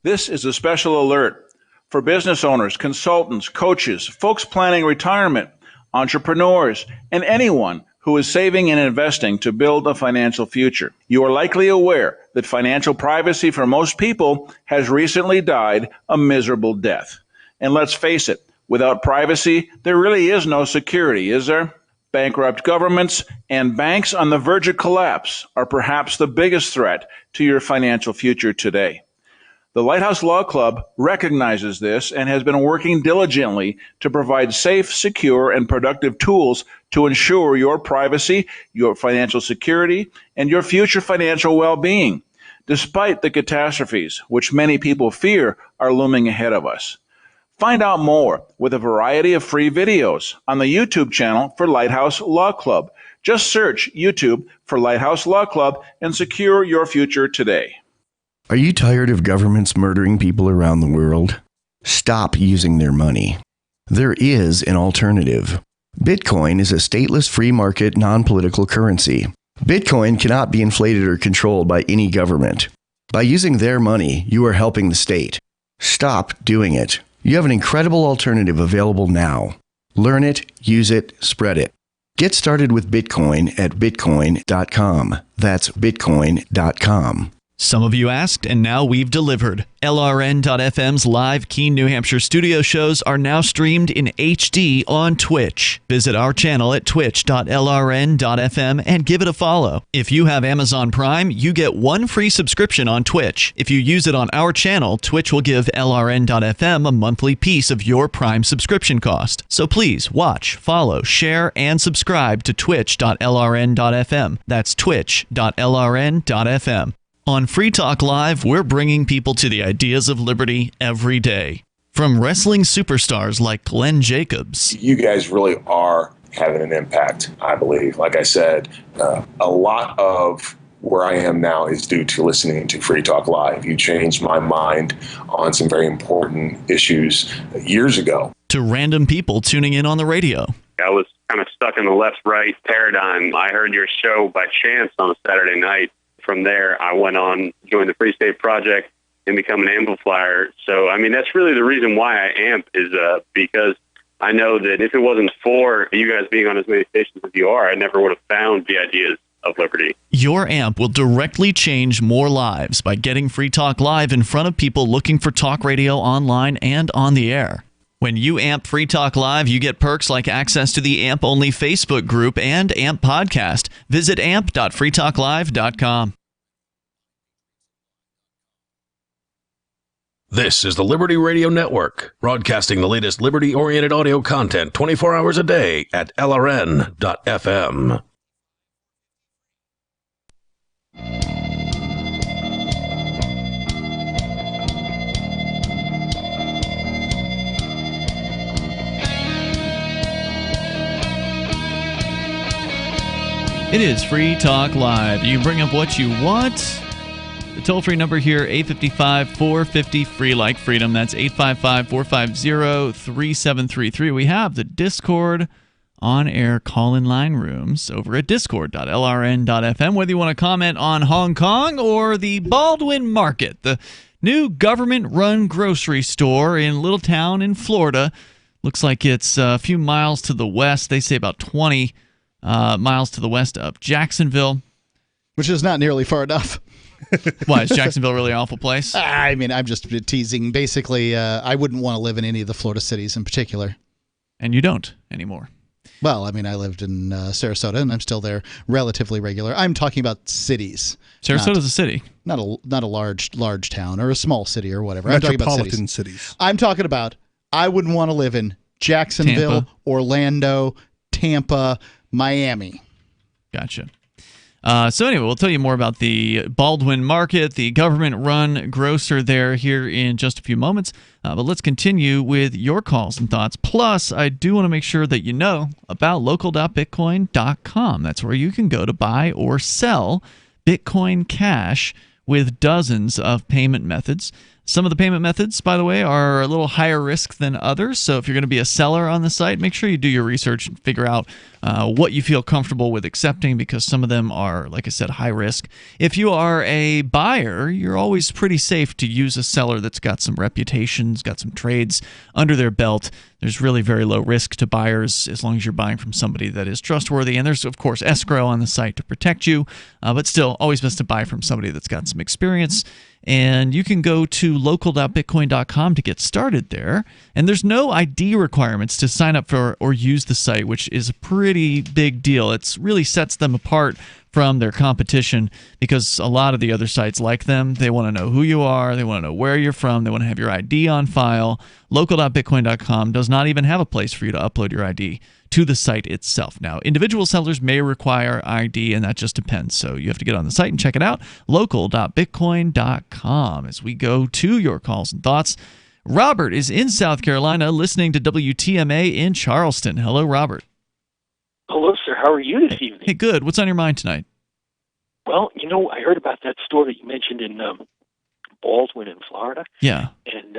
This is a special alert for business owners, consultants, coaches, folks planning retirement, entrepreneurs, and anyone who is saving and investing to build a financial future. You are likely aware that financial privacy for most people has recently died a miserable death. And let's face it, without privacy, there really is no security, is there? Bankrupt governments and banks on the verge of collapse are perhaps the biggest threat to your financial future today. The Lighthouse Law Club recognizes this and has been working diligently to provide safe, secure, and productive tools to ensure your privacy, your financial security, and your future financial well-being, despite the catastrophes which many people fear are looming ahead of us. Find out more with a variety of free videos on the YouTube channel for Lighthouse Law Club. Just search YouTube for Lighthouse Law Club and secure your future today. Are you tired of governments murdering people around the world? Stop using their money. There is an alternative. Bitcoin is a stateless free market non-political currency. Bitcoin cannot be inflated or controlled by any government. By using their money, you are helping the state. Stop doing it. You have an incredible alternative available now. Learn it, use it, spread it. Get started with Bitcoin at bitcoin.com. That's bitcoin.com. Some of you asked, and now we've delivered. LRN.FM's live Keene, New Hampshire studio shows are now streamed in HD on Twitch. Visit our channel at twitch.lrn.fm and give it a follow. If you have Amazon Prime, you get one free subscription on Twitch. If you use it on our channel, Twitch will give LRN.FM a monthly piece of your Prime subscription cost. So please watch, follow, share, and subscribe to twitch.lrn.fm. That's twitch.lrn.fm. On Free Talk Live, we're bringing people to the ideas of liberty every day. From wrestling superstars like Glenn Jacobs. You guys really are having an impact, I believe. Like I said, a lot of where I am now is due to listening to Free Talk Live. You changed my mind on some very important issues years ago. To random people tuning in on the radio. I was kind of stuck in the left-right paradigm. I heard your show by chance on a Saturday night. From there, I went on, joined the Free State Project, and become an amplifier. So, I mean, that's really the reason why I amp is because I know that if it wasn't for you guys being on as many stations as you are, I never would have found the ideas of liberty. Your amp will directly change more lives by getting Free Talk Live in front of people looking for talk radio online and on the air. When you amp Free Talk Live, you get perks like access to the AMP-only Facebook group and AMP podcast. Visit amp.freetalklive.com. This is the Liberty Radio Network, broadcasting the latest liberty-oriented audio content 24 hours a day at LRN.FM. It is Free Talk Live. You bring up what you want. The toll-free number here, 855-450-FREE like freedom. That's 855-450-3733. We have the Discord on-air call-in line rooms over at discord.lrn.fm. Whether you want to comment on Hong Kong or the Baldwin Market, the new government-run grocery store in Little Town in Florida. Looks like it's a few miles to the west. They say about 20 miles to the west of Jacksonville. Which is not nearly far enough. Why, is Jacksonville really an awful place? I mean, I'm just teasing. Basically, I wouldn't want to live in any of the Florida cities in particular. And you don't anymore. Well, I mean, I lived in Sarasota, and I'm still there relatively regular. I'm talking about cities. Sarasota's a city. Not a large town or a small city or whatever. I'm talking about Metropolitan cities. I'm talking about I wouldn't want to live in Jacksonville, Tampa. Orlando, Tampa, Miami. Gotcha. So anyway, we'll tell you more about the Baldwin Market, the government-run grocer there here in just a few moments. But let's continue with your calls and thoughts. Plus, I do want to make sure that you know about local.bitcoin.com. That's where you can go to buy or sell Bitcoin Cash with dozens of payment methods. Some of the payment methods, by the way, are a little higher risk than others. So if you're going to be a seller on the site, make sure you do your research and figure out what you feel comfortable with accepting, because some of them are, like I said, high risk. If you are a buyer, you're always pretty safe to use a seller that's got some reputations, got some trades under their belt. There's really very low risk to buyers as long as you're buying from somebody that is trustworthy. And there's, of course, escrow on the site to protect you. But still, always best to buy from somebody that's got some experience. And you can go to local.bitcoin.com to get started there. And there's no ID requirements to sign up for or use the site, which is a pretty big deal. It really sets them apart from their competition, because a lot of the other sites like them, they want to know who you are, they want to know where you're from, they want to have your ID on file. Local.bitcoin.com does not even have a place for you to upload your ID to the site itself. Now, individual sellers may require ID, and that just depends. So you have to get on the site and check it out. Local.bitcoin.com. As we go to your calls and thoughts, Robert is in South Carolina listening to WTMA in Charleston. Hello, Robert. Hello, sir. How are you this evening? Hey, good. What's on your mind tonight? Well, I heard about that store that you mentioned in Baldwin in Florida. Yeah. And,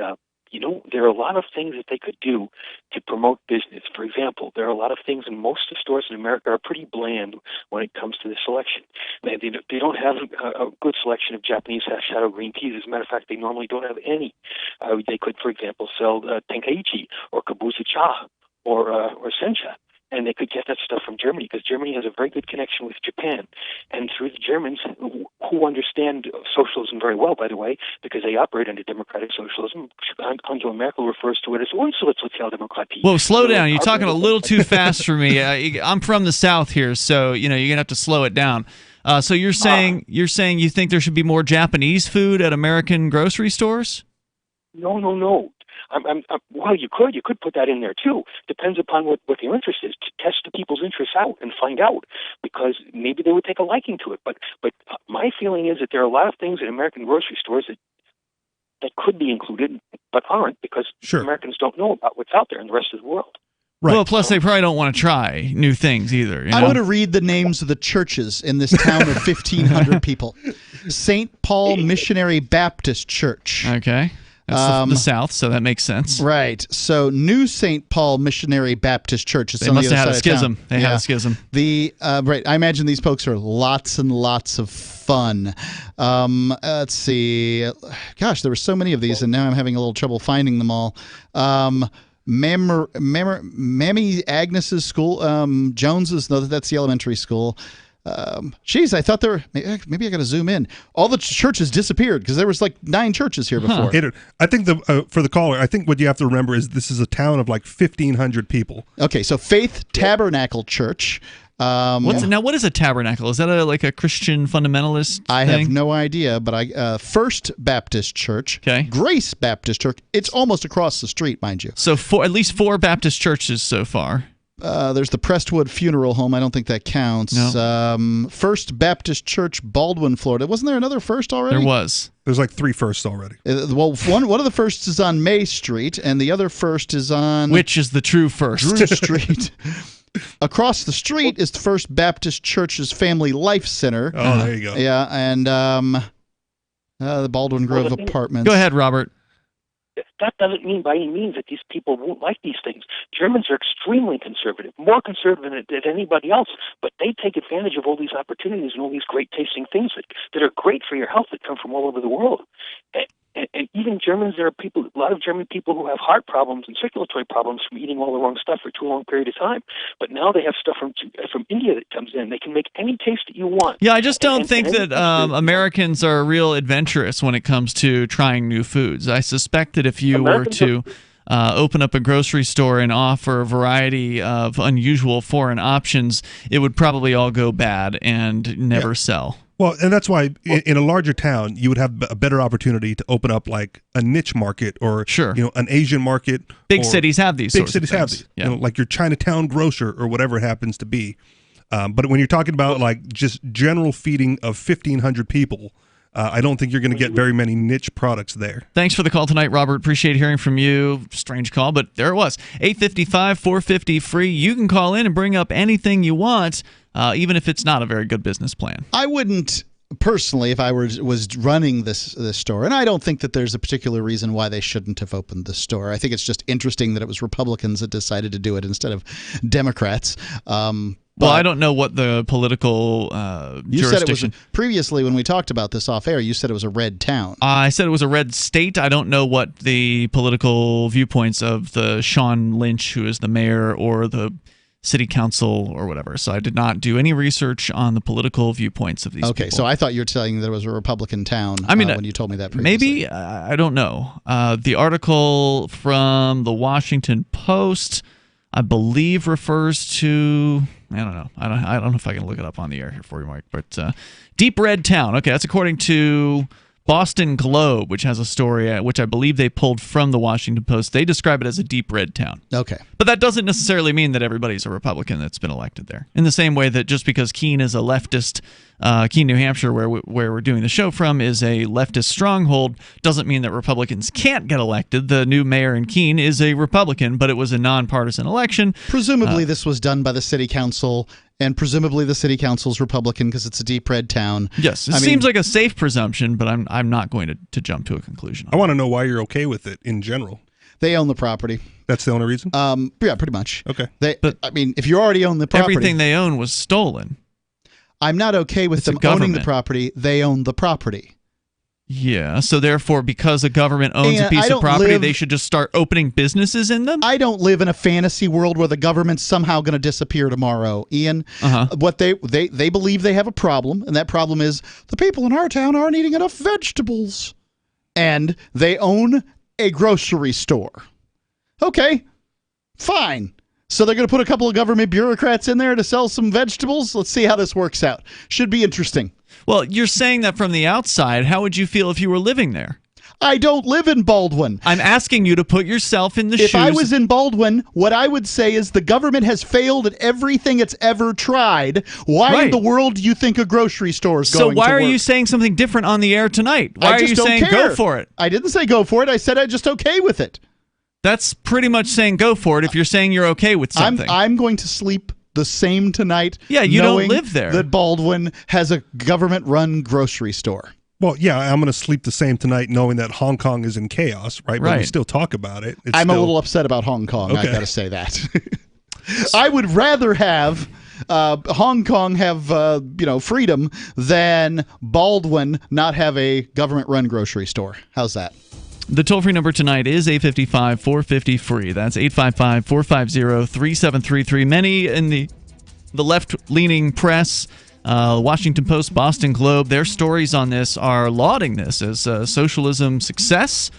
there are a lot of things that they could do to promote business. For example, there are a lot of things, and most of the stores in America are pretty bland when it comes to the selection. They don't have a good selection of Japanese shadow green teas. As a matter of fact, they normally don't have any. They could, for example, sell Tenkaichi or Kabusu cha or Sencha. And they could get that stuff from Germany, because Germany has a very good connection with Japan. And through the Germans, who understand socialism very well, by the way, because they operate under democratic socialism, Angela Merkel refers to it as Sozialdemokratie. Whoa, slow down. You're talking a little too fast for me. I'm from the South here, so you're going to have to slow it down. So you're saying you think there should be more Japanese food at American grocery stores? No. Well, you could put that in there too. Depends upon what their interest is. To test the people's interests out and find out, because maybe they would take a liking to it. But my feeling is that there are a lot of things in American grocery stores that could be included but aren't, because Americans don't know about what's out there in the rest of the world. Right. Well, plus they probably don't want to try new things either. You know? I want to read the names of the churches in this town of 1,500 people. St. Paul Missionary Baptist Church. Okay. That's the South, so that makes sense. Right. So New St. Paul Missionary Baptist Church. They must have had a schism. They had a schism. Right. I imagine these folks are lots and lots of fun. Let's see. Gosh, there were so many of these, and now I'm having a little trouble finding them all. Mammy Agnes's school, Jones's, no, that's the elementary school. I thought there were, maybe I got to zoom in. All the churches disappeared because there was like 9 churches here before. I think for the caller, I think what you have to remember is this is a town of like 1,500 people. Okay, so Faith Tabernacle Church. What is a tabernacle? Is that like a Christian fundamentalist I thing? have no idea, but First Baptist Church, Grace Baptist Church. It's almost across the street, mind you. So at least 4 Baptist churches so far. There's the Prestwood Funeral Home. I don't think that counts. No. First Baptist Church, Baldwin, Florida. Wasn't there another first already? There was. There's like 3 firsts already. Well, one of the firsts is on May Street, and the other first is on... Which is the true first? Drew Street. Across the street is the First Baptist Church's Family Life Center. Oh, there you go. Yeah, and the Baldwin Grove Apartments. Go ahead, Robert. That doesn't mean by any means that these people won't like these things. Germans are extremely conservative, more conservative than anybody else, but they take advantage of all these opportunities and all these great tasting things that are great for your health that come from all over the world. And even Germans, there are a lot of German people who have heart problems and circulatory problems from eating all the wrong stuff for too long a period of time. But now they have stuff from India that comes in. They can make any taste that you want. Yeah, I just don't think that Americans are real adventurous when it comes to trying new foods. I suspect that if you were to open up a grocery store and offer a variety of unusual foreign options, it would probably all go bad and never sell. Well, and that's why in a larger town, you would have a better opportunity to open up like a niche market or an Asian market. Big cities have these sorts of things. Have these. Yeah. Like your Chinatown grocer or whatever it happens to be. But when you're talking about like just general feeding of 1,500 people, I don't think you're going to get very many niche products there. Thanks for the call tonight, Robert. Appreciate hearing from you. Strange call, but there it was. 855-450 free. You can call in and bring up anything you want. Even if it's not a very good business plan. I wouldn't personally, if I was running this store, and I don't think that there's a particular reason why they shouldn't have opened the store. I think it's just interesting that it was Republicans that decided to do it instead of Democrats. Well, I don't know what the political you jurisdiction. Said it was previously when we talked about this off air. You said it was a red town. I said it was a red state. I don't know what the political viewpoints of the Sean Lynch, who is the mayor, or the city council or whatever. So I did not do any research on the political viewpoints of these people. Okay, so I thought you were telling that it was a Republican town when you told me that previously. Maybe, I don't know. The article from the Washington Post, I believe, refers to, I don't know. I don't know if I can look it up on the air here for you, Mike, but Deep Red Town. Okay, that's according to Boston Globe, which has a story which I believe they pulled from the Washington Post. They describe it as a deep red town. Okay. But that doesn't necessarily mean that everybody's a Republican that's been elected there. In the same way that just because Keene is a leftist, Keene, New Hampshire, where we're doing the show from, is a leftist stronghold, doesn't mean that Republicans can't get elected. The new mayor in Keene is a Republican, but it was a nonpartisan election. Presumably this was done by the city council, and presumably the city council's Republican because it's a deep red town. Yes, it seems like a safe presumption, but I'm not going to jump to a conclusion. I want to know why you're okay with it in general. They own the property. That's the only reason? Yeah, pretty much. Okay. If you already own the property... Everything they own was stolen. I'm not okay with them owning the property. They own the property. Yeah, so therefore, because a government owns a piece of property, they should just start opening businesses in them? I don't live in a fantasy world where the government's somehow going to disappear tomorrow, Ian. What they believe they have a problem, and that problem is the people in our town aren't eating enough vegetables. And they own a grocery store. Okay, fine. So they're going to put a couple of government bureaucrats in there to sell some vegetables? Let's see how this works out. Should be interesting. Well, you're saying that from the outside. How would you feel if you were living there? I don't live in Baldwin. I'm asking you to put yourself in the shoes. If I was in Baldwin, what I would say is the government has failed at everything it's ever tried. Why in the world do you think a grocery store is going to work? So why are you saying something different on the air tonight? Why are you saying go for it? I didn't say go for it. I said I'm just okay with it. That's pretty much saying go for it if you're saying you're okay with something. I'm going to sleep the same tonight. Yeah, you don't live there. That Baldwin has a government-run grocery store. Well, yeah, I'm going to sleep the same tonight knowing that Hong Kong is in chaos, right? But we still talk about it. I'm a little upset about Hong Kong, I got to say that. I would rather have Hong Kong have freedom than Baldwin not have a government-run grocery store. How's that? The toll-free number tonight is 855-450-FREE. That's 855-450-3733. Many in the left-leaning press, Washington Post, Boston Globe, their stories on this are lauding this as a socialism success.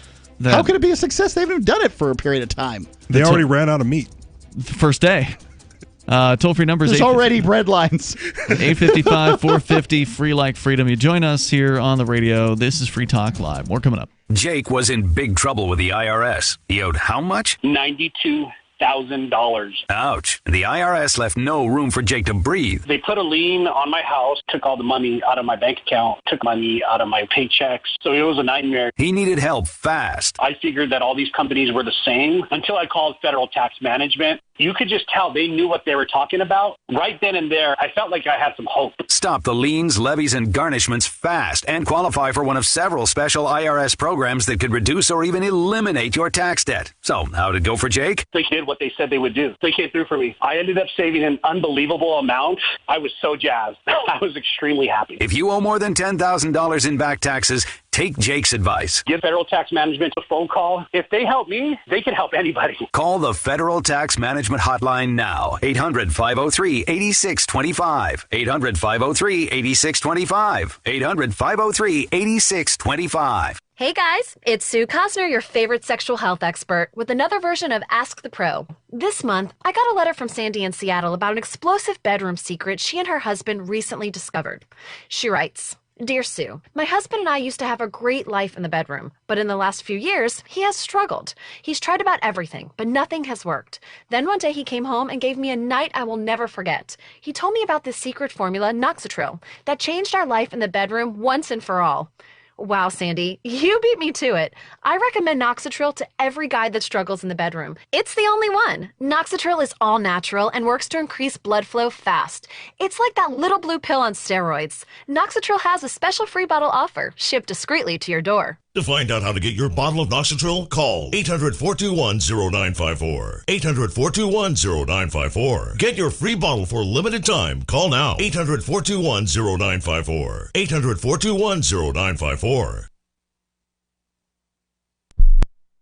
How can it be a success? They haven't done it for a period of time. They already ran out of meat. The first day. Toll-free number is There's already bread lines. 855-450-FREE like freedom. You join us here on the radio. This is Free Talk Live. More coming up. Jake was in big trouble with the IRS. He owed how much? $92,000. Ouch. The IRS left no room for Jake to breathe. They put a lien on my house, took all the money out of my bank account, took money out of my paychecks. So it was a nightmare. He needed help fast. I figured that all these companies were the same until I called Federal Tax Management. You could just tell they knew what they were talking about. Right then and there, I felt like I had some hope. Stop the liens, levies, and garnishments fast and qualify for one of several special IRS programs that could reduce or even eliminate your tax debt. So, how'd it go for Jake? They did what they said they would do. They came through for me. I ended up saving an unbelievable amount. I was so jazzed. I was extremely happy. If you owe more than $10,000 in back taxes, take Jake's advice. Give Federal Tax Management a phone call. If they help me, they can help anybody. Call the Federal Tax Management Hotline now. 800-503-8625. 800-503-8625. 800-503-8625. Hey guys, it's Sue Cosner, your favorite sexual health expert, with another version of Ask the Pro. This month, I got a letter from Sandy in Seattle about an explosive bedroom secret she and her husband recently discovered. She writes, Dear Sue, my husband and I used to have a great life in the bedroom, but in the last few years, he has struggled. He's tried about everything, but nothing has worked. Then one day he came home and gave me a night I will never forget. He told me about this secret formula, Noxatril, that changed our life in the bedroom once and for all. Wow, Sandy, you beat me to it. I recommend Noxatril to every guy that struggles in the bedroom. It's the only one. Noxatril is all natural and works to increase blood flow fast. It's like that little blue pill on steroids. Noxatril has a special free bottle offer, shipped discreetly to your door. To find out how to get your bottle of Noxatril, call 800-421-0954. 800-421-0954. Get your free bottle for a limited time. Call now. 800-421-0954. 800-421-0954.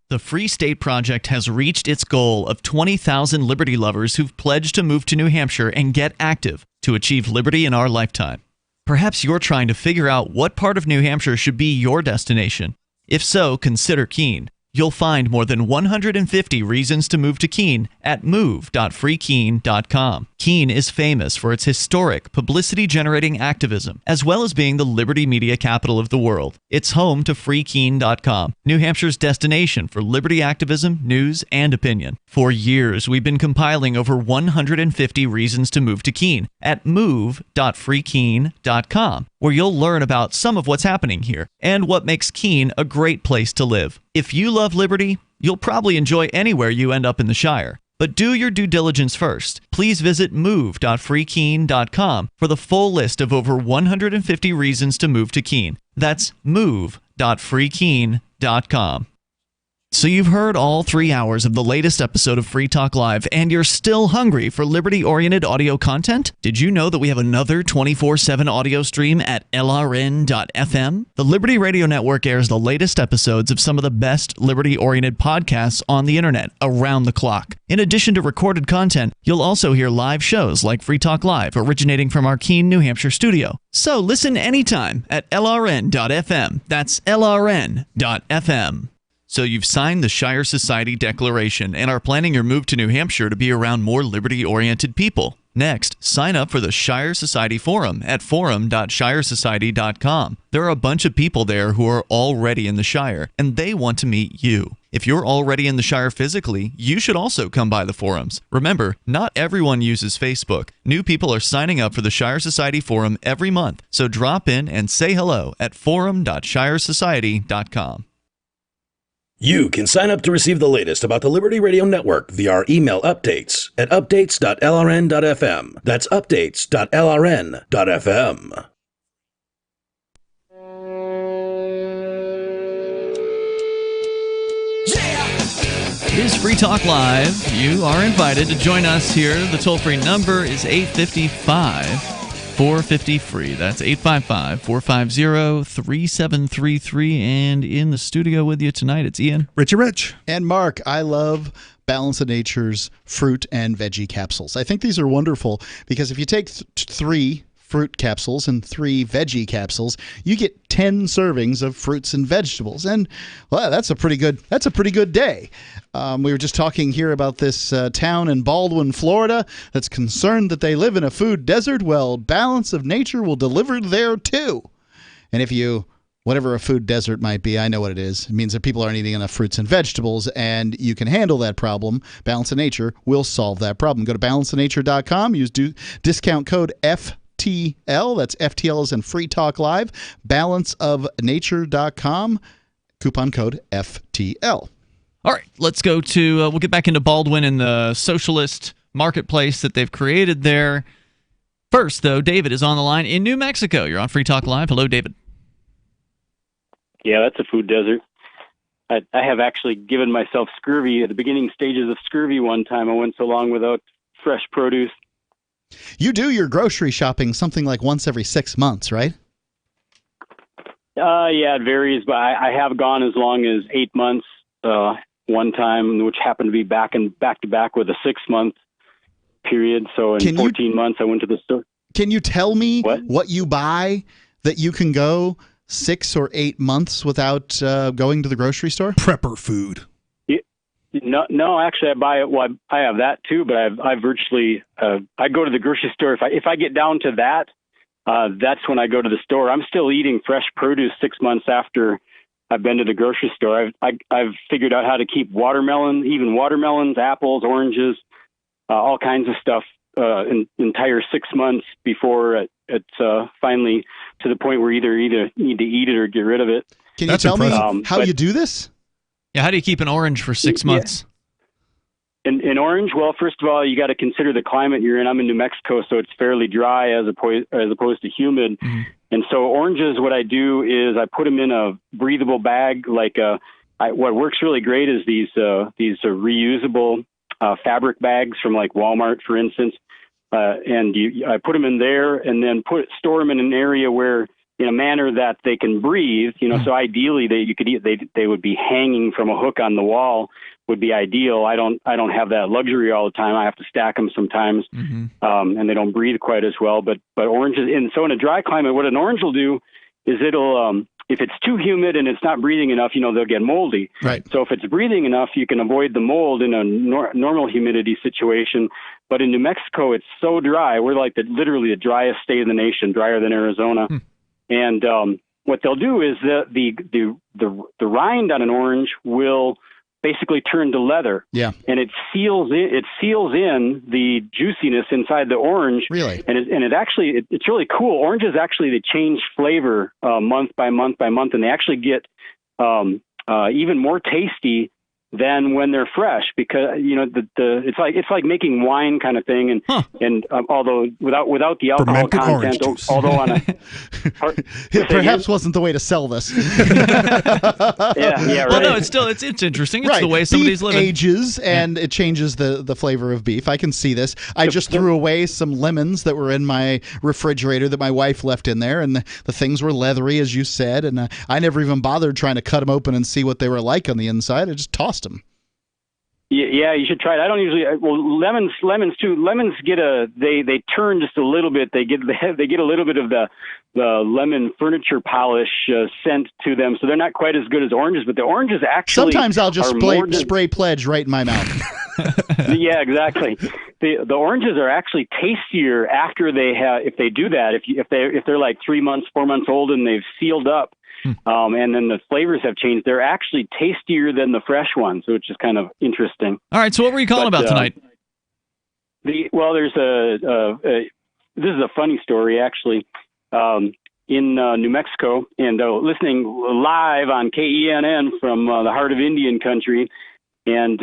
The Free State Project has reached its goal of 20,000 liberty lovers who've pledged to move to New Hampshire and get active to achieve liberty in our lifetime. Perhaps you're trying to figure out what part of New Hampshire should be your destination. If so, consider Keene. You'll find more than 150 reasons to move to Keene at move.freekeene.com. Keene is famous for its historic, publicity-generating activism, as well as being the liberty media capital of the world. It's home to freekeene.com, New Hampshire's destination for liberty activism, news, and opinion. For years, we've been compiling over 150 reasons to move to Keene at move.freekeene.com, where you'll learn about some of what's happening here and what makes Keene a great place to live. If you love liberty, you'll probably enjoy anywhere you end up in the Shire. But do your due diligence first. Please visit move.freekeene.com for the full list of over 150 reasons to move to Keene. That's move.freekeene.com. So you've heard all 3 hours of the latest episode of Free Talk Live, and you're still hungry for liberty-oriented audio content? Did you know that we have another 24/7 audio stream at LRN.FM? The Liberty Radio Network airs the latest episodes of some of the best liberty-oriented podcasts on the internet around the clock. In addition to recorded content, you'll also hear live shows like Free Talk Live, originating from our Keene, New Hampshire studio. So listen anytime at LRN.FM. That's LRN.FM. So you've signed the Shire Society Declaration and are planning your move to New Hampshire to be around more liberty-oriented people. Next, sign up for the Shire Society Forum at forum.shiresociety.com. There are a bunch of people there who are already in the Shire, and they want to meet you. If you're already in the Shire physically, you should also come by the forums. Remember, not everyone uses Facebook. New people are signing up for the Shire Society Forum every month, so drop in and say hello at forum.shiresociety.com. You can sign up to receive the latest about the Liberty Radio Network via our email updates at updates.lrn.fm. That's updates.lrn.fm. It is Free Talk Live. You are invited to join us here. The toll-free number is 855-450-FREE. That's 855-450-3733. And in the studio with you tonight, it's Ian. Richie Rich. And Mark. I love Balance of Nature's fruit and veggie capsules. I think these are wonderful because if you take 3 fruit capsules and 3 veggie capsules, you get 10 servings of fruits and vegetables. And well, that's a pretty good day. We were just talking here about this town in Baldwin, Florida, that's concerned that they live in a food desert. Well, Balance of Nature will deliver there too. And if you, whatever a food desert might be, I know what it is. It means that people aren't eating enough fruits and vegetables, and you can handle that problem. Balance of Nature will solve that problem. Go to balanceofnature.com. Use discount code FTL. That's FTL as in Free Talk Live. Balanceofnature.com. Coupon code FTL. All right, let's go to, we'll get back into Baldwin and the socialist marketplace that they've created there. First, though, David is on the line in New Mexico. You're on Free Talk Live. Hello, David. Yeah, that's a food desert. I have actually given myself scurvy at the beginning stages of scurvy one time. I went so long without fresh produce. You do your grocery shopping something like once every 6 months, right? Yeah, it varies, but I have gone as long as 8 months one time, which happened to be back to back with a 6-month period. So in 14 months, I went to the store. Can you tell me what you buy that you can go 6 or 8 months without going to the grocery store? Prepper food. No, actually, I buy it. Well, I have that too, but I virtually I go to the grocery store if I get down to that. That's when I go to the store. I'm still eating fresh produce 6 months after I've been to the grocery store. I've figured out how to keep watermelons, apples, oranges, all kinds of stuff entire 6 months before it's finally to the point where either need to eat it or get rid of it. Can you tell me how you do this? Yeah, how do you keep an orange for 6 months? In orange, well, first of all, you got to consider the climate you're in. I'm in New Mexico, so it's fairly dry as opposed to humid. Mm-hmm. And so oranges, what I do is I put them in a breathable bag. What works really great is these reusable fabric bags from like Walmart, for instance. And I put them in there and then store them in an area where, in a manner that they can breathe, so ideally they would be hanging from a hook on the wall would be ideal. I don't have that luxury all the time. I have to stack them sometimes, and they don't breathe quite as well. But oranges, and so in a dry climate, what an orange will do is it'll, if it's too humid and it's not breathing enough, they'll get moldy. Right. So if it's breathing enough, you can avoid the mold in a normal humidity situation. But in New Mexico, it's so dry. We're like literally the driest state in the nation, drier than Arizona. And what they'll do is the rind on an orange will basically turn to leather. Yeah. And it seals in the juiciness inside the orange. Really? And it's really cool. Oranges actually, they change flavor month by month by month, and they actually get even more tasty than when they're fresh, because it's like making wine kind of thing, and although without the alcohol content, although on a it perhaps wasn't the way to sell this. yeah, right. Well, no, it's interesting. It's right. The way somebody's beef living. Ages and it changes the flavor of beef. I can see this. I just threw away some lemons that were in my refrigerator that my wife left in there, and the things were leathery, as you said, and I never even bothered trying to cut them open and see what they were like on the inside. I just tossed them. Yeah, you should try it. I don't usually. Well, lemons too. Lemons they turn just a little bit. They get a little bit of the lemon furniture polish scent to them, so they're not quite as good as oranges. But the oranges actually sometimes I'll just spray Pledge right in my mouth. Yeah, exactly. The oranges are actually tastier after if they do that. If they're like 3 months, 4 months old and they've sealed up. And then the flavors have changed. They're actually tastier than the fresh ones, which is kind of interesting. All right, so what were you calling about tonight? There's this is a funny story, actually. in New Mexico and listening live on KENN from the heart of Indian country. And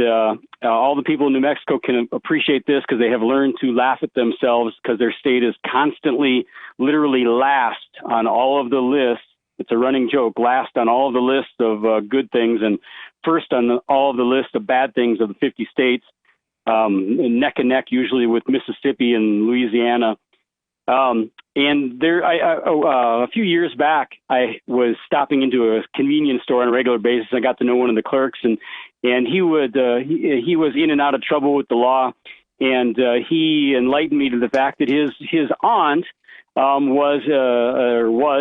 all the people in New Mexico can appreciate this because they have learned to laugh at themselves because their state is constantly, literally last on all of the lists. It's a running joke, last on all of the lists of good things and first on all of the list of bad things of the 50 states, neck and neck usually with Mississippi and Louisiana. And there, a few years back, I was stopping into a convenience store on a regular basis. I got to know one of the clerks, and he would he was in and out of trouble with the law, and he enlightened me to the fact that his aunt was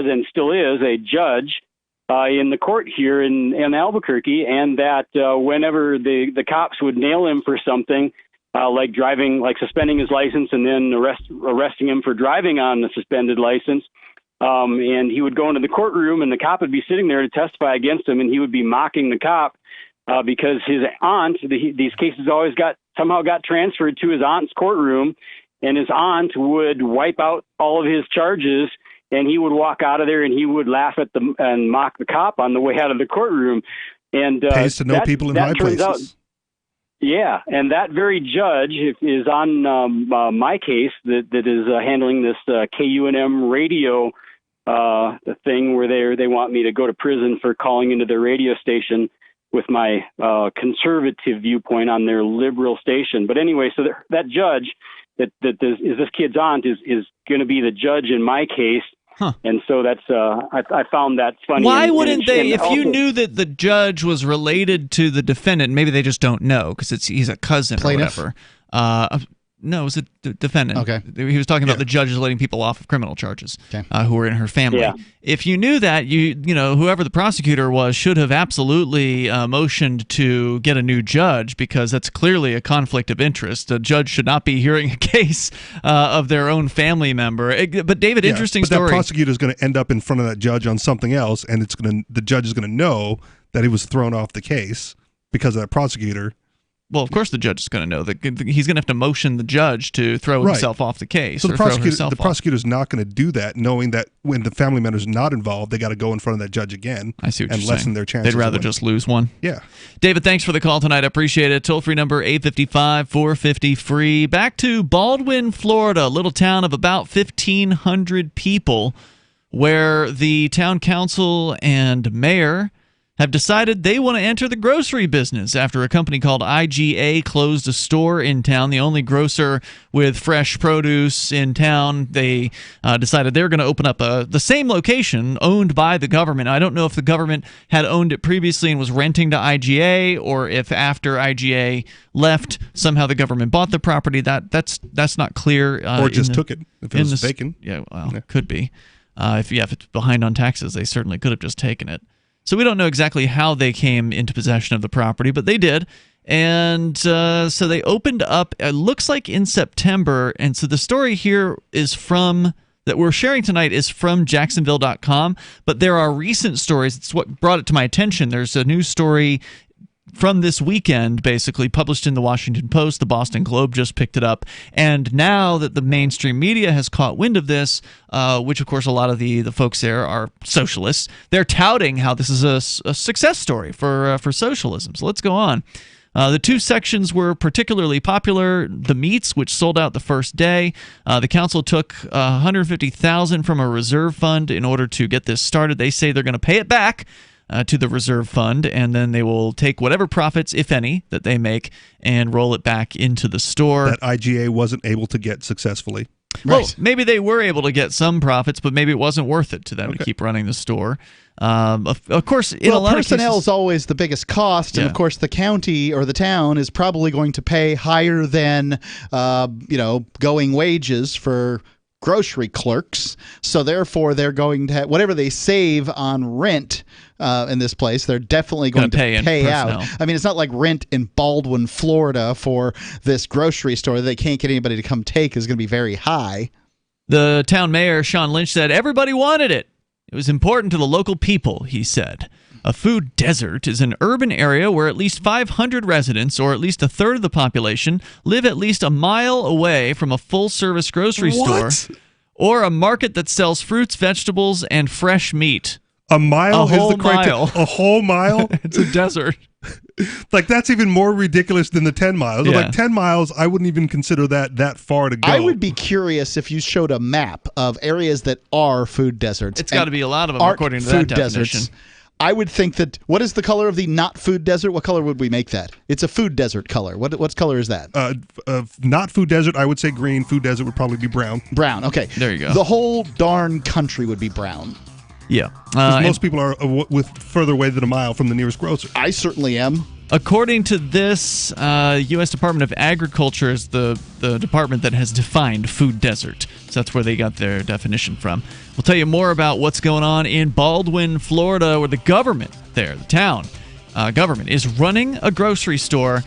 and still is a judge in the court here in Albuquerque, and that whenever the cops would nail him for something, like driving, like suspending his license and then arresting him for driving on the suspended license. And he would go into the courtroom and the cop would be sitting there to testify against him, and he would be mocking the cop because his aunt, these cases always somehow got transferred to his aunt's courtroom, and his aunt would wipe out all of his charges, and he would walk out of there and he would laugh at them and mock the cop on the way out of the courtroom. And pays to know people in high places. Yeah, and that very judge is on my case that is handling this KUNM radio thing where they want me to go to prison for calling into their radio station with my conservative viewpoint on their liberal station. But anyway, so that judge that is this kid's aunt is going to be the judge in my case. Huh. And so that's I found that funny. Why wouldn't they? If you knew that the judge was related to the defendant, maybe they just don't know because he's a cousin Plaintiff? or whatever. No, it was a defendant. Okay. He was talking about the judges letting people off of criminal charges who were in her family. Yeah. If you knew that, you know, whoever the prosecutor was should have absolutely motioned to get a new judge because that's clearly a conflict of interest. A judge should not be hearing a case of their own family member. But David, interesting story. But that prosecutor is going to end up in front of that judge on something else, and the judge is going to know that he was thrown off the case because of that prosecutor. Well, of course the judge is going to know that he's going to have to motion the judge to throw himself off the case. So the prosecutor is not going to do that, knowing that when the family member is not involved, they got to go in front of that judge again. I see what and you're lessen saying. their chances. They'd rather just lose one. Yeah. David, thanks for the call tonight. I appreciate it. Toll-free number 855-450-FREE. Back to Baldwin, Florida, a little town of about 1,500 people, where the town council and mayor have decided they want to enter the grocery business after a company called IGA closed a store in town, the only grocer with fresh produce in town. They decided they're going to open up the same location owned by the government. I don't know if the government had owned it previously and was renting to IGA, or if after IGA left, somehow the government bought the property. That's not clear. Or just took it if it was vacant. Yeah, well, it could be. If it's behind on taxes, they certainly could have just taken it. So we don't know exactly how they came into possession of the property, but they did. And so they opened up, it looks like in September. And so the story here that we're sharing tonight is from Jacksonville.com. But there are recent stories. It's what brought it to my attention. There's a news story from this weekend, basically published in the Washington Post. The Boston Globe just picked it up. And now that the mainstream media has caught wind of this, which of course a lot of the folks there are socialists, they're touting how this is a success story for socialism. So let's go on. The two sections were particularly popular. The meats, which sold out the first day. The council took $150,000 from a reserve fund in order to get this started. They say they're going to pay it back to the reserve fund, and then they will take whatever profits, if any, that they make and roll it back into the store. That IGA wasn't able to get successfully. Well, maybe they were able to get some profits, but maybe it wasn't worth it to them to keep running the store. Of course, in a lot of cases, personnel is always the biggest cost, and of course, the county or the town is probably going to pay higher than going wages for grocery clerks. So therefore, they're going to have, whatever they save on rent in this place, they're definitely going to pay out. I mean, it's not like rent in Baldwin, Florida for this grocery store that they can't get anybody to come take is going to be very high. The town mayor, Sean Lynch, said everybody wanted it. It was important to the local people, he said. A food desert is an urban area where at least 500 residents, or at least a third of the population, live at least a mile away from a full-service grocery store or a market that sells fruits, vegetables, and fresh meat. A mile is the criteria. Mile. A whole mile? It's a desert. Like, that's even more ridiculous than the 10 miles. Yeah. Like, 10 miles, I wouldn't even consider that far to go. I would be curious if you showed a map of areas that are food deserts. It's got to be a lot of them, according to that definition. I would think that, what is the color of the not food desert? What color would we make that? It's a food desert color. What color is that? Not food desert, I would say green. Food desert would probably be brown. Brown, okay. There you go. The whole darn country would be brown. Yeah. Most people are with further away than a mile from the nearest grocer. I certainly am. According to this, U.S. Department of Agriculture is the department that has defined food desert. So that's where they got their definition from. We'll tell you more about what's going on in Baldwin, Florida, where the government there, the town government, is running a grocery store.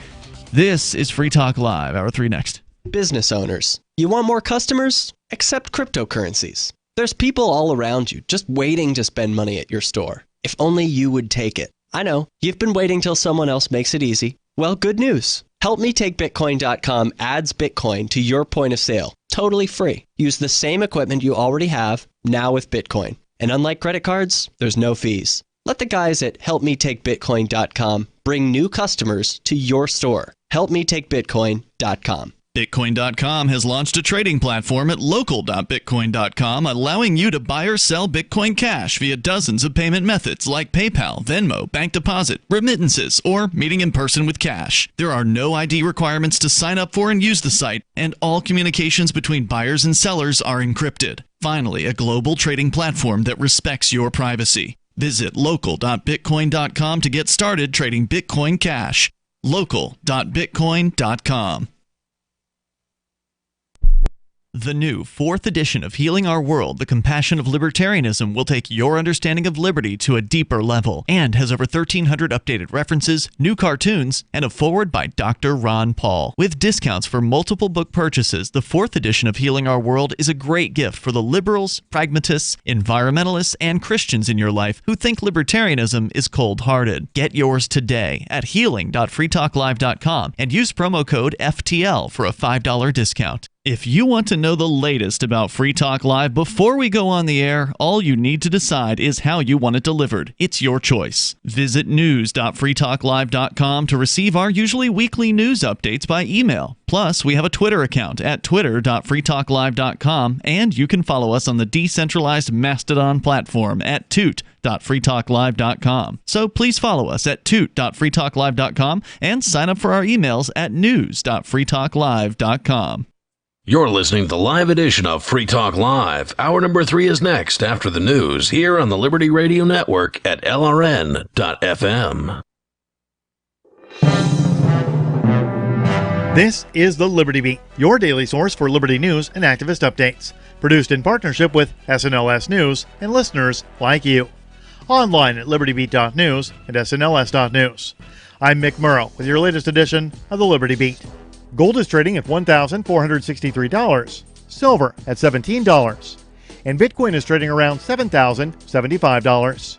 This is Free Talk Live, Hour 3 next. Business owners, you want more customers? Accept cryptocurrencies. There's people all around you just waiting to spend money at your store. If only you would take it. I know, you've been waiting till someone else makes it easy. Well, good news. HelpMeTakeBitcoin.com adds Bitcoin to your point of sale. Totally free. Use the same equipment you already have, now with Bitcoin. And unlike credit cards, there's no fees. Let the guys at HelpMeTakeBitcoin.com bring new customers to your store. HelpMeTakeBitcoin.com. Bitcoin.com has launched a trading platform at local.bitcoin.com, allowing you to buy or sell Bitcoin Cash via dozens of payment methods like PayPal, Venmo, bank deposit, remittances, or meeting in person with cash. There are no ID requirements to sign up for and use the site, and all communications between buyers and sellers are encrypted. Finally, a global trading platform that respects your privacy. Visit local.bitcoin.com to get started trading Bitcoin Cash. local.bitcoin.com. The new 4th edition of Healing Our World, The Compassion of Libertarianism, will take your understanding of liberty to a deeper level and has over 1,300 updated references, new cartoons, and a foreword by Dr. Ron Paul. With discounts for multiple book purchases, the 4th edition of Healing Our World is a great gift for the liberals, pragmatists, environmentalists, and Christians in your life who think libertarianism is cold-hearted. Get yours today at healing.freetalklive.com and use promo code FTL for a $5 discount. If you want to know the latest about Free Talk Live before we go on the air, all you need to decide is how you want it delivered. It's your choice. Visit news.freetalklive.com to receive our usually weekly news updates by email. Plus, we have a Twitter account at twitter.freetalklive.com, and you can follow us on the decentralized Mastodon platform at toot.freetalklive.com. So please follow us at toot.freetalklive.com and sign up for our emails at news.freetalklive.com. You're listening to the live edition of Free Talk Live. Hour number 3 is next after the news here on the Liberty Radio Network at LRN.FM. This is the Liberty Beat, your daily source for liberty news and activist updates. Produced in partnership with SNLS News and listeners like you. Online at libertybeat.news and snls.news. I'm Mick Murrow with your latest edition of the Liberty Beat. Gold is trading at $1,463, silver at $17, and Bitcoin is trading around $7,075.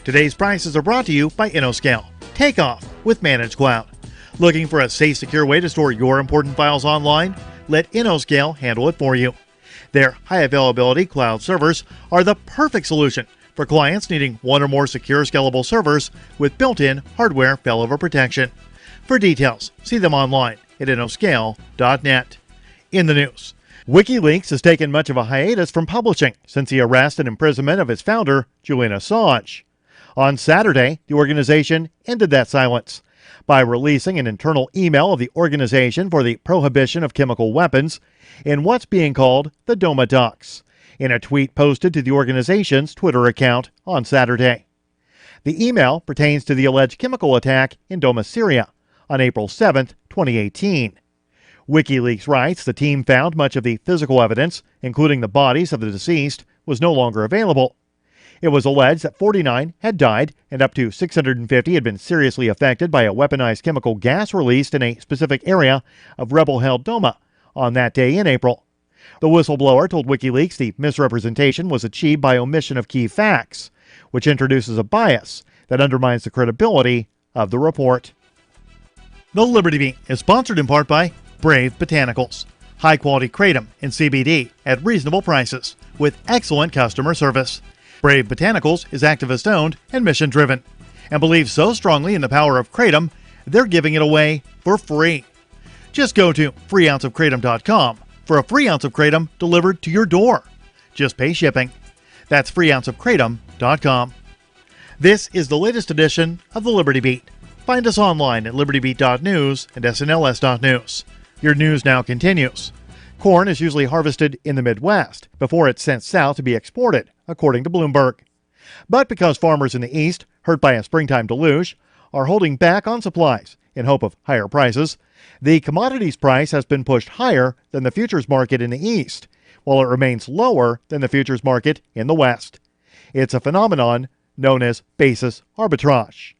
Today's prices are brought to you by InnoScale. Take off with Managed Cloud. Looking for a safe, secure way to store your important files online? Let InnoScale handle it for you. Their high availability cloud servers are the perfect solution for clients needing one or more secure, scalable servers with built-in hardware failover protection. For details, see them online at InnoScale.net. In the news, WikiLeaks has taken much of a hiatus from publishing since the arrest and imprisonment of its founder, Julian Assange. On Saturday, the organization ended that silence by releasing an internal email of the Organization for the Prohibition of Chemical Weapons in what's being called the DOMA docs, in a tweet posted to the organization's Twitter account on Saturday. The email pertains to the alleged chemical attack in Doma, Syria, on April 7, 2018. WikiLeaks writes the team found much of the physical evidence, including the bodies of the deceased, was no longer available. It was alleged that 49 had died and up to 650 had been seriously affected by a weaponized chemical gas released in a specific area of rebel-held Doma on that day in April. The whistleblower told WikiLeaks the misrepresentation was achieved by omission of key facts, which introduces a bias that undermines the credibility of the report. The Liberty Beat is sponsored in part by Brave Botanicals. High-quality kratom and CBD at reasonable prices with excellent customer service. Brave Botanicals is activist-owned and mission-driven and believes so strongly in the power of kratom, they're giving it away for free. Just go to freeounceofkratom.com for a free ounce of kratom delivered to your door. Just pay shipping. That's freeounceofkratom.com. This is the latest edition of the Liberty Beat. Find us online at libertybeat.news and snls.news. Your news now continues. Corn is usually harvested in the Midwest before it's sent south to be exported, according to Bloomberg. But because farmers in the East, hurt by a springtime deluge, are holding back on supplies in hope of higher prices, the commodities price has been pushed higher than the futures market in the East, while it remains lower than the futures market in the West. It's a phenomenon known as basis arbitrage.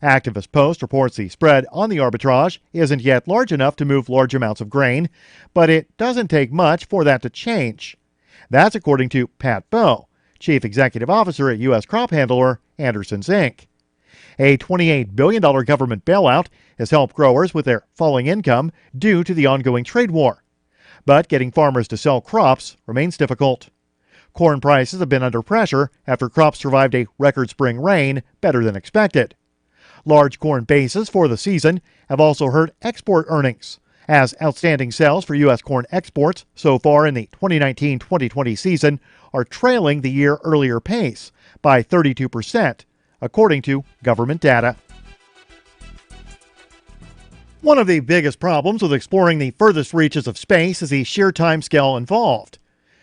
Activist Post reports the spread on the arbitrage isn't yet large enough to move large amounts of grain, but it doesn't take much for that to change. That's according to Pat Bowe, Chief Executive Officer at U.S. crop handler Andersons, Inc. A $28 billion government bailout has helped growers with their falling income due to the ongoing trade war. But getting farmers to sell crops remains difficult. Corn prices have been under pressure after crops survived a record spring rain better than expected. Large corn bases for the season have also hurt export earnings, as outstanding sales for U.S. corn exports so far in the 2019-2020 season are trailing the year earlier pace by 32%, according to government data. One of the biggest problems with exploring the furthest reaches of space is the sheer timescale involved.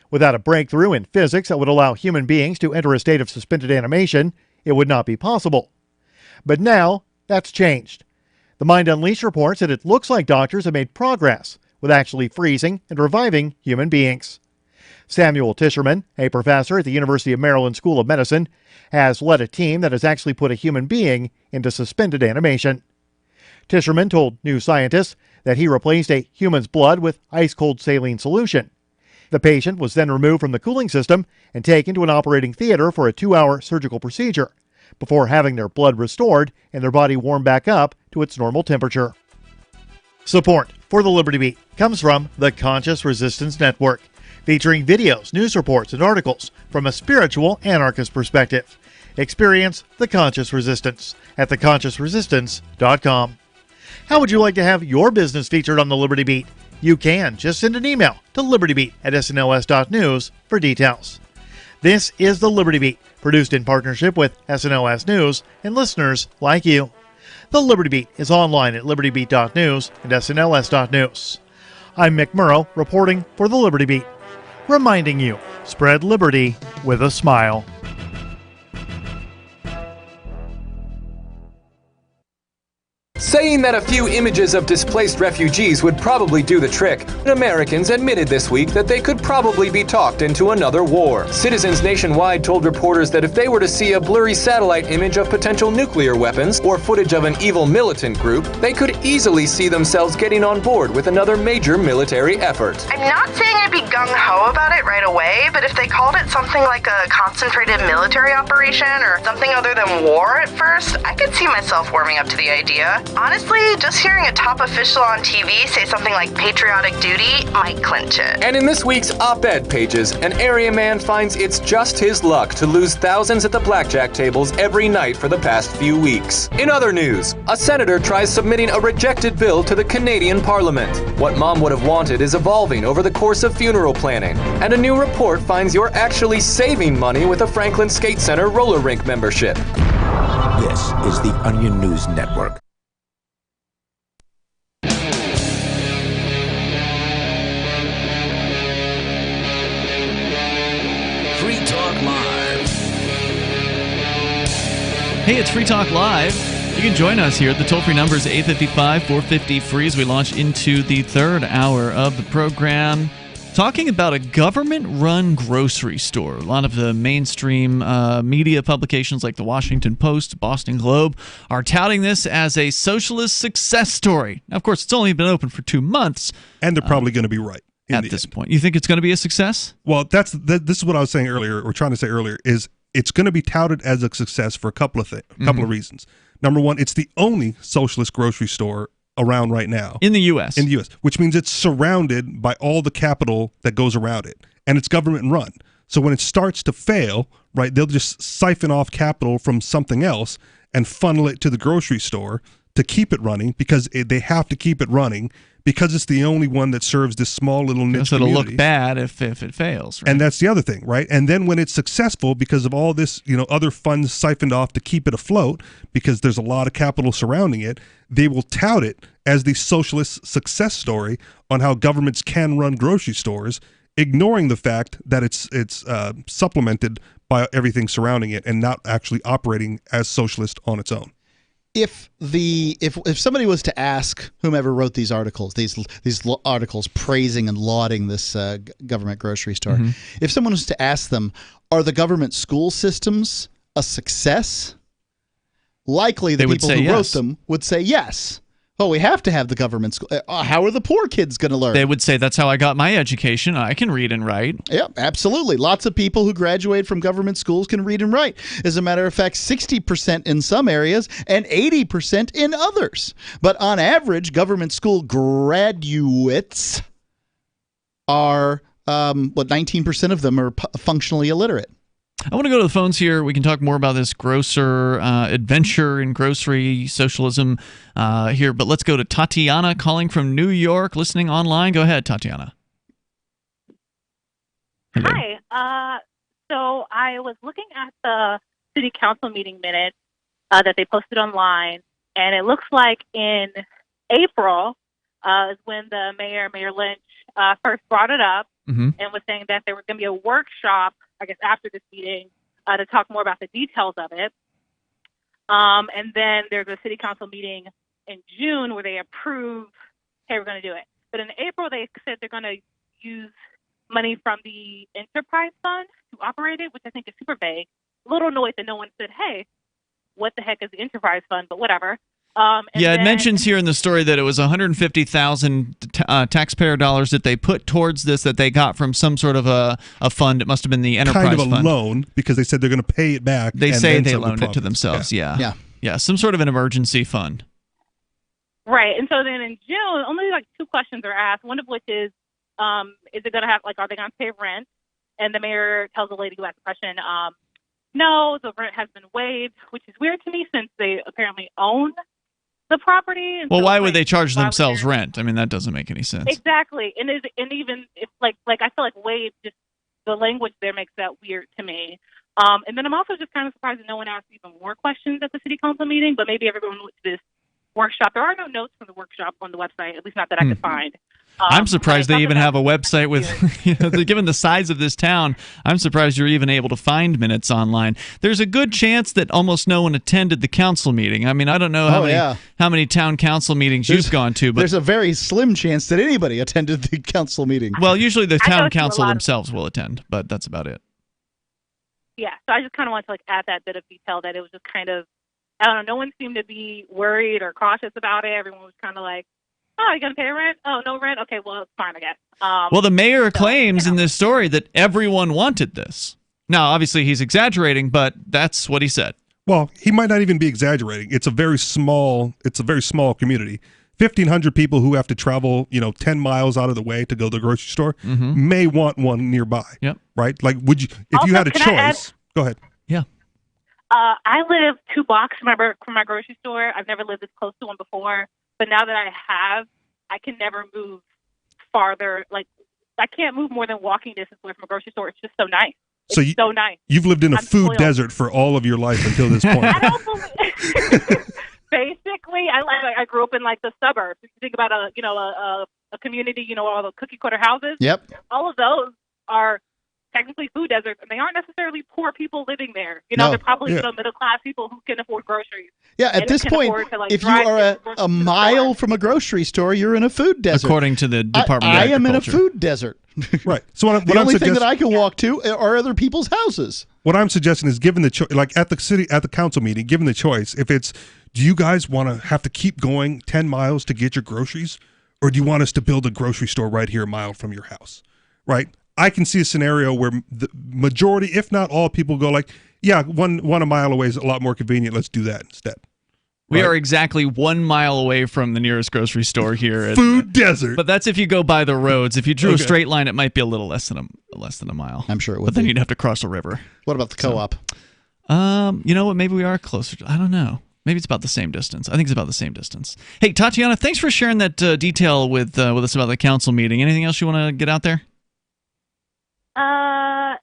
Without a breakthrough in physics that would allow human beings to enter a state of suspended animation, it would not be possible. But now, that's changed. The Mind Unleashed reports that it looks like doctors have made progress with actually freezing and reviving human beings. Samuel Tischerman, a professor at the University of Maryland School of Medicine, has led a team that has actually put a human being into suspended animation. Tischerman told New Scientist that he replaced a human's blood with ice-cold saline solution. The patient was then removed from the cooling system and taken to an operating theater for a 2-hour surgical procedure, before having their blood restored and their body warmed back up to its normal temperature. Support for the Liberty Beat comes from the Conscious Resistance Network, featuring videos, news reports, and articles from a spiritual anarchist perspective. Experience the Conscious Resistance at theconsciousresistance.com. How would you like to have your business featured on the Liberty Beat? You can just send an email to libertybeat@snls.news for details. This is the Liberty Beat, produced in partnership with SNLS News and listeners like you. The Liberty Beat is online at libertybeat.news and snls.news. I'm Mick Murrow, reporting for the Liberty Beat, reminding you, spread liberty with a smile. Saying that a few images of displaced refugees would probably do the trick, Americans admitted this week that they could probably be talked into another war. Citizens nationwide told reporters that if they were to see a blurry satellite image of potential nuclear weapons or footage of an evil militant group, they could easily see themselves getting on board with another major military effort. I'm not saying I'd be gung-ho about it right away, but if they called it something like a concentrated military operation or something other than war at first, I could see myself warming up to the idea. Honestly, just hearing a top official on TV say something like patriotic duty might clinch it. And in this week's op-ed pages, an area man finds it's just his luck to lose thousands at the blackjack tables every night for the past few weeks. In other news, a senator tries submitting a rejected bill to the Canadian Parliament. What mom would have wanted is evolving over the course of funeral planning. And a new report finds you're actually saving money with a Franklin Skate Center roller rink membership. This is the Onion News Network. Hey, it's Free Talk Live. You can join us here. The toll-free number is 855-450-FREE as we launch into the third hour of the program, talking about a government-run grocery store. A lot of the mainstream media publications like the Washington Post, Boston Globe are touting this as a socialist success story. Now, of course, it's only been open for 2 months. And they're probably going to be right. At this point. You think it's going to be a success? Well, this is what I was saying earlier, or trying to say earlier, is it's going to be touted as a success for a couple of reasons. Number one, it's the only socialist grocery store around right now. In the U.S. In the U.S., which means it's surrounded by all the capital that goes around it. And it's government run. So when it starts to fail, right, they'll just siphon off capital from something else and funnel it to the grocery store to keep it running, because they have to keep it running because it's the only one that serves this small little niche So it'll community. look bad if it fails. Right? And that's the other thing, right? And then when it's successful, because of all this, other funds siphoned off to keep it afloat, because there's a lot of capital surrounding it, they will tout it as the socialist success story on how governments can run grocery stores, ignoring the fact that it's supplemented by everything surrounding it and not actually operating as socialist on its own. If somebody was to ask whomever wrote these articles, these articles praising and lauding this government grocery store, if someone was to ask them, are the government school systems a success? Likely the people who wrote them would say yes. Oh, we have to have the government school. How are the poor kids going to learn? They would say, that's how I got my education. I can read and write. Yeah, absolutely. Lots of people who graduate from government schools can read and write. As a matter of fact, 60% in some areas and 80% in others. But on average, government school graduates are, 19% of them are functionally illiterate. I want to go to the phones here. We can talk more about this grocer adventure in grocery socialism here, but let's go to Tatiana calling from New York, listening online. Go ahead, Tatiana. Hello. Hi. So I was looking at the city council meeting minutes that they posted online, and it looks like in April is when the Mayor Lynch, first brought it up and was saying that there was going to be a workshop, I guess, after this meeting to talk more about the details of it. And then there's a city council meeting in June where they approve, hey, we're going to do it. But in April, they said they're going to use money from the enterprise fund to operate it, which I think is super vague. A little annoyed that no one said, hey, what the heck is the enterprise fund? But whatever. It mentions here in the story that it was $150,000 taxpayer dollars that they put towards this, that they got from some sort of a fund. It must have been the enterprise fund. Kind of a loan, because they said they're going to pay it back. They say they loaned it to themselves. Yeah, some sort of an emergency fund. Right. And so then in June, only like two questions are asked, one of which is it going to have, are they going to pay rent? And the mayor tells the lady who asked the question, no, the rent has been waived, which is weird to me since they apparently own the property. And well, why would they charge themselves rent? I mean, that doesn't make any sense. Exactly. And even if like I feel like waived, just the language there makes that weird to me. And then I'm also just kind of surprised that no one asked even more questions at the city council meeting, but maybe everyone went to this workshop. There are no notes from the workshop on the website, at least not that I could find. I'm surprised they even have a website with, given the size of this town, I'm surprised you're even able to find minutes online. There's a good chance that almost no one attended the council meeting. I mean, I don't know how many town council meetings you've gone to, but there's a very slim chance that anybody attended the council meeting. Well, usually the town council themselves will attend, but that's about it. Yeah, so I just kind of want to add that bit of detail that it was just kind of, I don't know, no one seemed to be worried or cautious about it. Everyone was kind of like, oh, you going to pay rent? Oh, no rent? Okay, well, it's fine, I guess. Well, the mayor claims in this story that everyone wanted this. Now, obviously, he's exaggerating, but that's what he said. Well, he might not even be exaggerating. It's a very small community. 1,500 people who have to travel, 10 miles out of the way to go to the grocery store may want one nearby. Yep. Right? Like, would you, if also, you had a choice, go ahead. Yeah. I live 2 blocks from my grocery store. I've never lived this close to one before. But now that I have, I can never move farther. Like, I can't move more than walking distance away from a grocery store. It's just so nice. It's so nice. You've lived in a food desert for all of your life until this point. Basically, I grew up in the suburbs. If you think about a community, all the cookie cutter houses. Yep. All of those are technically food deserts, and they aren't necessarily poor people living there. They're probably middle class people who can afford groceries. Yeah, at this point, if you are a mile from a grocery store, you're in a food desert. According to the Department of Agriculture. I am in a food desert. Right. So the only thing that I can walk to are other people's houses. What I'm suggesting is, given the choice, like at the council meeting, given the choice, if it's, do you guys want to have to keep going 10 miles to get your groceries, or do you want us to build a grocery store right here a mile from your house? Right. I can see a scenario where the majority, if not all, people go like, yeah, one a mile away is a lot more convenient. Let's do that instead. We are exactly 1 mile away from the nearest grocery store here. Food desert. But that's if you go by the roads. If you drew a straight line, it might be a little less than a mile. I'm sure it would. But then you'd have to cross a river. What about the co-op? You know what? Maybe we are closer. I don't know. Maybe it's about the same distance. I think it's about the same distance. Hey, Tatiana, thanks for sharing that detail with us about the council meeting. Anything else you want to get out there?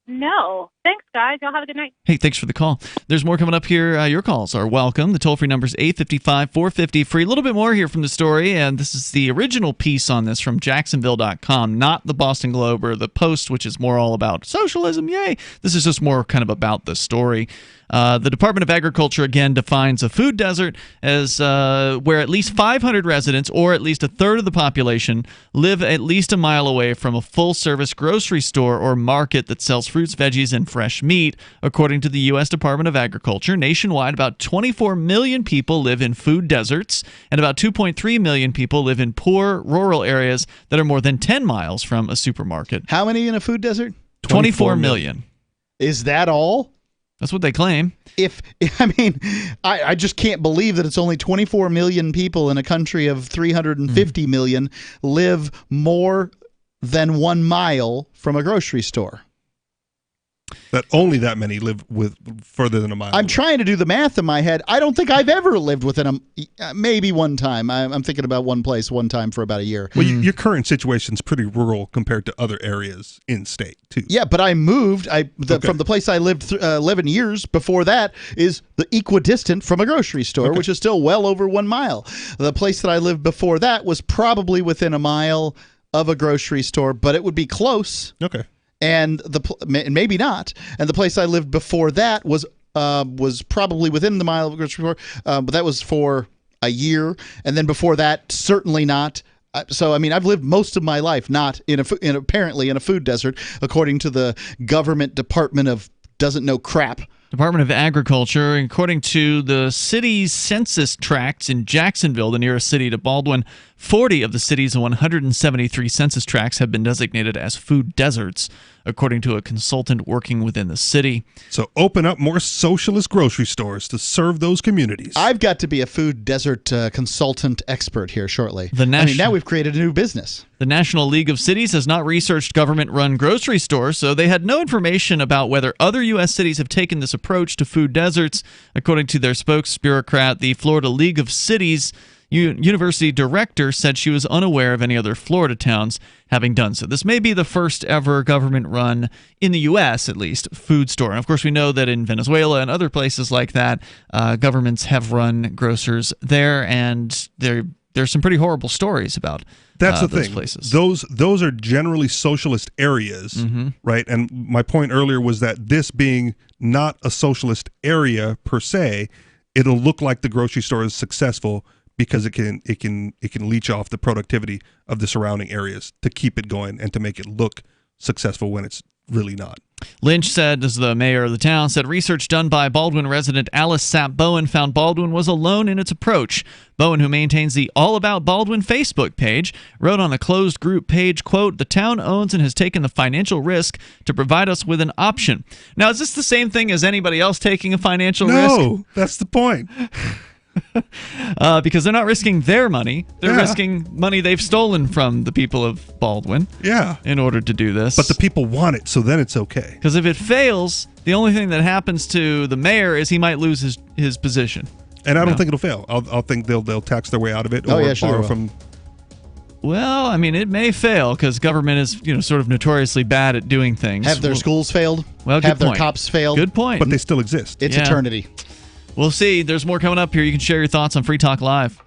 No. Thanks, guys. Y'all have a good night. Hey, thanks for the call. There's more coming up here. Your calls are welcome. The toll-free number is 855-450-FREE. A little bit more here from the story, and this is the original piece on this from Jacksonville.com, not the Boston Globe or the Post, which is more all about socialism. Yay! This is just more kind of about the story. The Department of Agriculture, again, defines a food desert as where at least 500 residents, or at least a third of the population, live at least a mile away from a full-service grocery store or market that sells fruits, veggies, and fresh meat. According to the U.S. Department of Agriculture, nationwide, about 24 million people live in food deserts, and about 2.3 million people live in poor rural areas that are more than 10 miles from a supermarket. How many in a food desert? 24 million. Is that all? That's what they claim. I just can't believe that it's only 24 million people in a country of 350 million live more than 1 mile from a grocery store. That only that many live with further than a mile. I'm trying to do the math in my head. I don't think I've ever lived within maybe one time. I'm thinking about one place one time for about a year. Well, your current situation's pretty rural compared to other areas in state, too. Yeah, but I moved. From the place I lived 11 years before that is the equidistant from a grocery store, which is still well over 1 mile. The place that I lived before that was probably within a mile of a grocery store, but it would be close. Okay. And maybe not. And the place I lived before that was probably within the mile of a grocery store, but that was for a year. And then before that, certainly not. So, I mean, I've lived most of my life not apparently in a food desert, according to the government department of doesn't know crap. Department of Agriculture, according to the city's census tracts in Jacksonville, the nearest city to Baldwin, 40 of the city's 173 census tracts have been designated as food deserts, according to a consultant working within the city. So open up more socialist grocery stores to serve those communities. I've got to be a food desert consultant expert here shortly. Now we've created a new business. The National League of Cities has not researched government-run grocery stores, so they had no information about whether other U.S. cities have taken this approach to food deserts. According to their spokesbureaucrat, the Florida League of Cities University director said she was unaware of any other Florida towns having done so. This may be the first ever government-run, in the U.S. at least, food store. And of course, we know that in Venezuela and other places like that, governments have run grocers there, and there's some pretty horrible stories about That's the those thing. places. Those are generally socialist areas, right? And my point earlier was that this being not a socialist area per se, it'll look like the grocery store is successful because it can leech off the productivity of the surrounding areas to keep it going and to make it look successful when it's really not. Lynch said, as the mayor of the town, said research done by Baldwin resident Alice Sapp Bowen found Baldwin was alone in its approach. Bowen, who maintains the All About Baldwin Facebook page, wrote on a closed group page, quote, "The town owns and has taken the financial risk to provide us with an option." Now, is this the same thing as anybody else taking a financial risk? No, that's the point. Because they're not risking their money. They're risking money they've stolen from the people of Baldwin. Yeah. In order to do this. But the people want it, so then it's okay. Because if it fails, the only thing that happens to the mayor is he might lose his position. And I don't think it'll fail. I'll think they'll tax their way out of it or borrow from. Well, I mean, it may fail because government is, sort of notoriously bad at doing things. Have their schools failed? Well, have good their point. cops failed? Good point. But they still exist. It's eternity. We'll see. There's more coming up here. You can share your thoughts on Free Talk Live.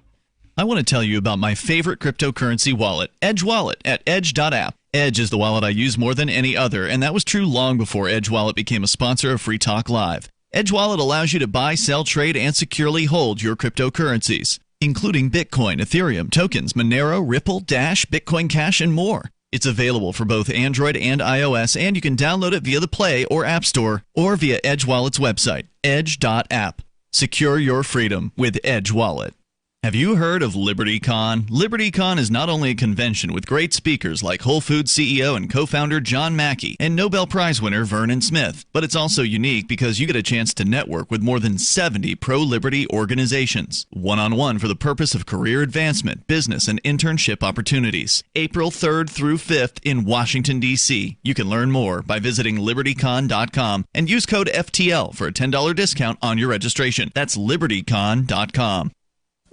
I want to tell you about my favorite cryptocurrency wallet, Edge Wallet, at edge.app. Edge is the wallet I use more than any other, and that was true long before Edge Wallet became a sponsor of Free Talk Live. Edge Wallet allows you to buy, sell, trade, and securely hold your cryptocurrencies, including Bitcoin, Ethereum, tokens, Monero, Ripple, Dash, Bitcoin Cash, and more. It's available for both Android and iOS, and you can download it via the Play or App Store or via Edge Wallet's website, edge.app. Secure your freedom with Edge Wallet. Have you heard of LibertyCon? LibertyCon is not only a convention with great speakers like Whole Foods CEO and co-founder John Mackey and Nobel Prize winner Vernon Smith, but it's also unique because you get a chance to network with more than 70 pro-liberty organizations, one-on-one for the purpose of career advancement, business, and internship opportunities. April 3rd through 5th in Washington, D.C. You can learn more by visiting libertycon.com and use code FTL for a $10 discount on your registration. That's libertycon.com.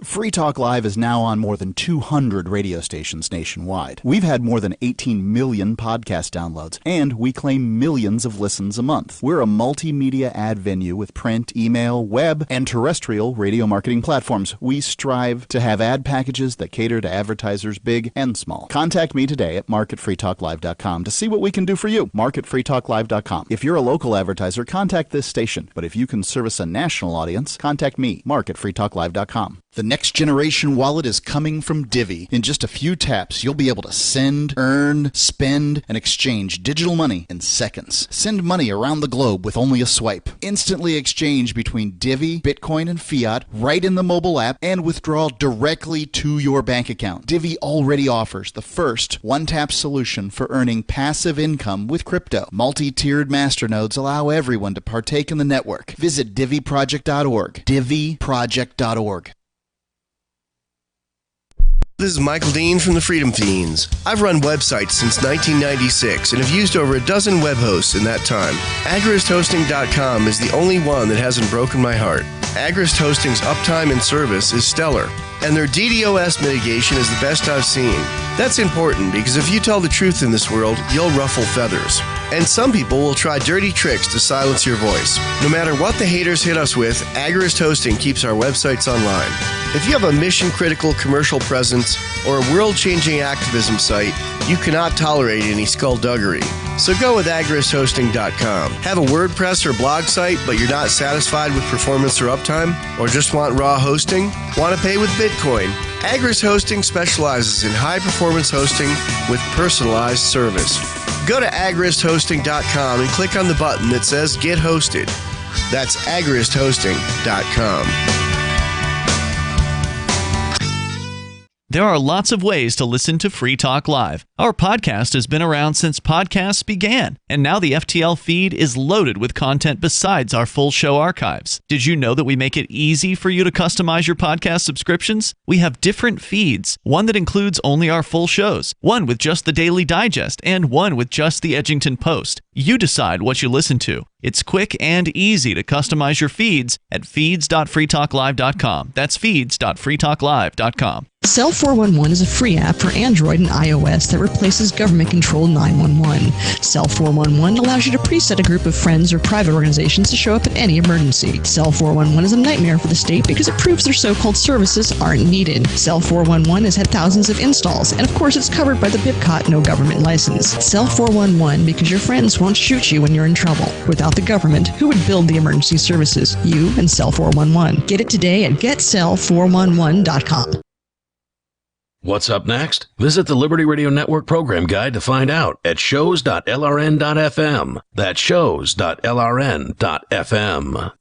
Free Talk Live is now on more than 200 radio stations nationwide. We've had more than 18 million podcast downloads, and we claim millions of listens a month. We're a multimedia ad venue with print, email, web, and terrestrial radio marketing platforms. We strive to have ad packages that cater to advertisers big and small. Contact me today at marketfreetalklive.com to see what we can do for you. Marketfreetalklive.com. If you're a local advertiser, contact this station. But if you can service a national audience, contact me, marketfreetalklive.com. The next generation wallet is coming from Divvy. In just a few taps, you'll be able to send, earn, spend, and exchange digital money in seconds. Send money around the globe with only a swipe. Instantly exchange between Divvy, Bitcoin, and fiat right in the mobile app and withdraw directly to your bank account. Divvy already offers the first one-tap solution for earning passive income with crypto. Multi-tiered masternodes allow everyone to partake in the network. Visit DivvyProject.org. DivvyProject.org. This is Michael Dean from the Freedom Fiends. I've run websites since 1996 and have used over a dozen web hosts in that time. AgristHosting.com is the only one that hasn't broken my heart. Agrist Hosting's uptime and service is stellar, and their DDoS mitigation is the best I've seen. That's important because if you tell the truth in this world, you'll ruffle feathers. And some people will try dirty tricks to silence your voice. No matter what the haters hit us with, Agrist Hosting keeps our websites online. If you have a mission-critical commercial presence or a world-changing activism site, you cannot tolerate any skullduggery. So go with agristhosting.com. Have a WordPress or blog site, but you're not satisfied with performance or uptime? Or just want raw hosting? Want to pay with Bitcoin? Agrist Hosting specializes in high-performance hosting with personalized service. Go to agristhosting.com and click on the button that says Get Hosted. That's agristhosting.com. There are lots of ways to listen to Free Talk Live. Our podcast has been around since podcasts began, and now the FTL feed is loaded with content besides our full show archives. Did you know that we make it easy for you to customize your podcast subscriptions? We have different feeds, one that includes only our full shows, one with just the Daily Digest, and one with just the Edgington Post. You decide what you listen to. It's quick and easy to customize your feeds at feeds.freetalklive.com. That's feeds.freetalklive.com. Cell 411 is a free app for Android and iOS that replaces government-controlled 911. Cell 411 allows you to preset a group of friends or private organizations to show up in any emergency. Cell 411 is a nightmare for the state because it proves their so-called services aren't needed. Cell 411 has had thousands of installs, and of course it's covered by the BIPCOT no government license. Cell 411 because your friends won't shoot you when you're in trouble. Without the government, who would build the emergency services? You and Cell 411. Get it today at getcell411.com. What's up next? Visit the Liberty Radio Network program guide to find out at shows.lrn.fm. That's shows.lrn.fm.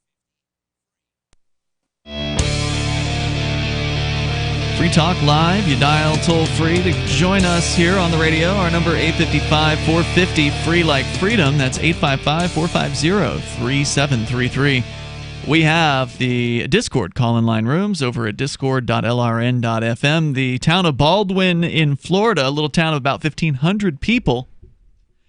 Free Talk Live. You dial toll free to join us here on the radio. Our number 855-450 free like freedom. That's 855-450-3733. We have the Discord call-in line rooms over at discord.lrn.fm. The town of Baldwin in Florida, a little town of about 1,500 people.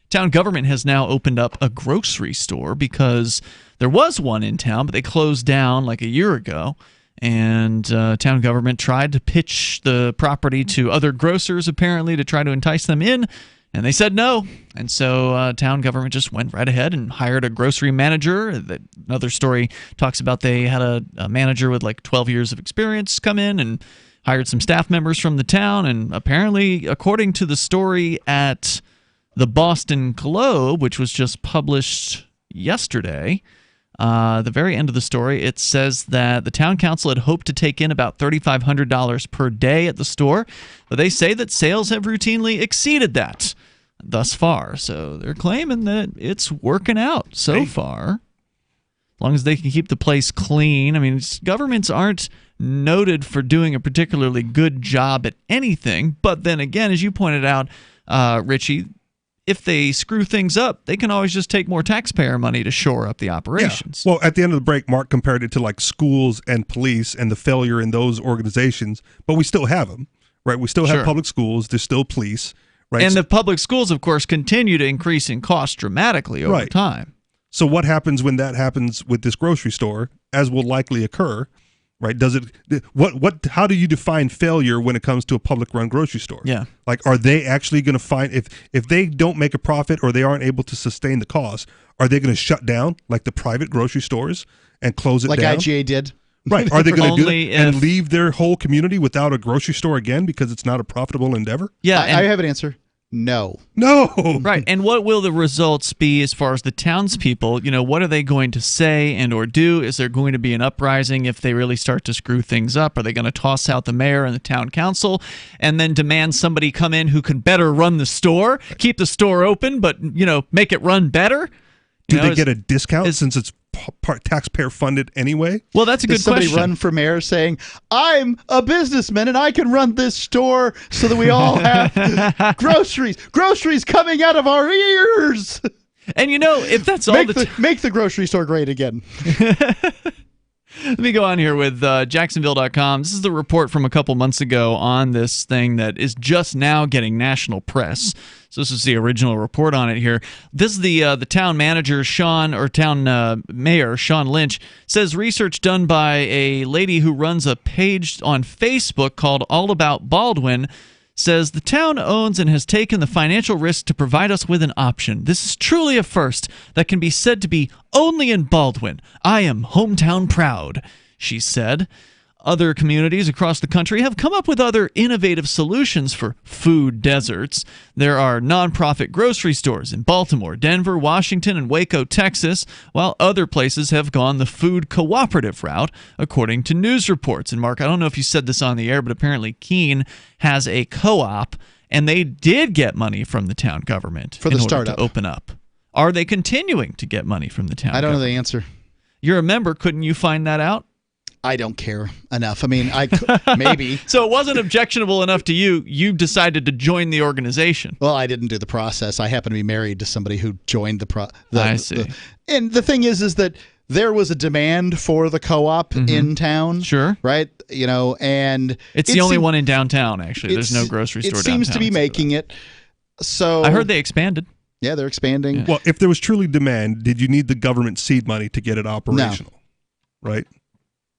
Town government has now opened up a grocery store because there was one in town, but they closed down like a year ago. And town government tried to pitch the property to other grocers, apparently, to try to entice them in. And they said no. And so town government just went right ahead and hired a grocery manager. Another story talks about they had a manager with like 12 years of experience come in and hired some staff members from the town. And apparently, according to the story at the Boston Globe, which was just published yesterday, the very end of the story, it says that the town council had hoped to take in about $3,500 per day at the store, but they say that sales have routinely exceeded that thus far. So they're claiming that it's working out so far. long as they can keep the place clean. I mean, governments aren't noted for doing a particularly good job at anything. But then again, as you pointed out, Richie, if they screw things up, they can always just take more taxpayer money to shore up the operations. Yeah. Well, at the end of the break, Mark compared it to like schools and police and the failure in those organizations, but we still have them, right? We still have public schools. There's still police, right? And the public schools, of course, continue to increase in cost dramatically over time. So what happens when that happens with this grocery store, as will likely occur? Right? Does it? How do you define failure when it comes to a public-run grocery store? Yeah. Like, are they actually going to find if they don't make a profit or they aren't able to sustain the cost? Are they going to shut down like the private grocery stores and close it down? Like IGA did. Right? Are they going to do that and leave their whole community without a grocery store again because it's not a profitable endeavor? Yeah, I have an answer. No. Right. And what will the results be as far as the townspeople? What are they going to say and or do? Is there going to be an uprising if they really start to screw things up? Are they going to toss out the mayor and the town council and then demand somebody come in who can better run the store, keep the store open, but, make it run better? Do they get a discount since it's taxpayer funded anyway? Well, that's a good question. Does somebody run for mayor saying, I'm a businessman and I can run this store so that we all have groceries coming out of our ears? And if that's all make the grocery store great again. Let me go on here with Jacksonville.com. This is the report from a couple months ago on this thing that is just now getting national press. So this is the original report on it here. This is the town manager, town mayor, Sean Lynch, says research done by a lady who runs a page on Facebook called All About Baldwin says the town owns and has taken the financial risk to provide us with an option. This is truly a first that can be said to be only in Baldwin. I am hometown proud, she said. Other communities across the country have come up with other innovative solutions for food deserts. There are nonprofit grocery stores in Baltimore, Denver, Washington, and Waco, Texas, while other places have gone the food cooperative route, according to news reports. And Mark, I don't know if you said this on the air, but apparently Keene has a co-op, and they did get money from the town government for the startup to open up. Are they continuing to get money from the town I don't government? know the answer. You're a member. Couldn't you find that out? I don't care enough. I mean, maybe. So it wasn't objectionable enough to you. You decided to join the organization. Well, I didn't do the process. I happen to be married to somebody who joined I see. And the thing is that there was a demand for the co-op in town. Sure. Right? And it's the only one in downtown, actually. There's no grocery store downtown. It seems to be making it. So I heard they expanded. Yeah, they're expanding. Yeah. Well, if there was truly demand, did you need the government seed money to get it operational? No. Right?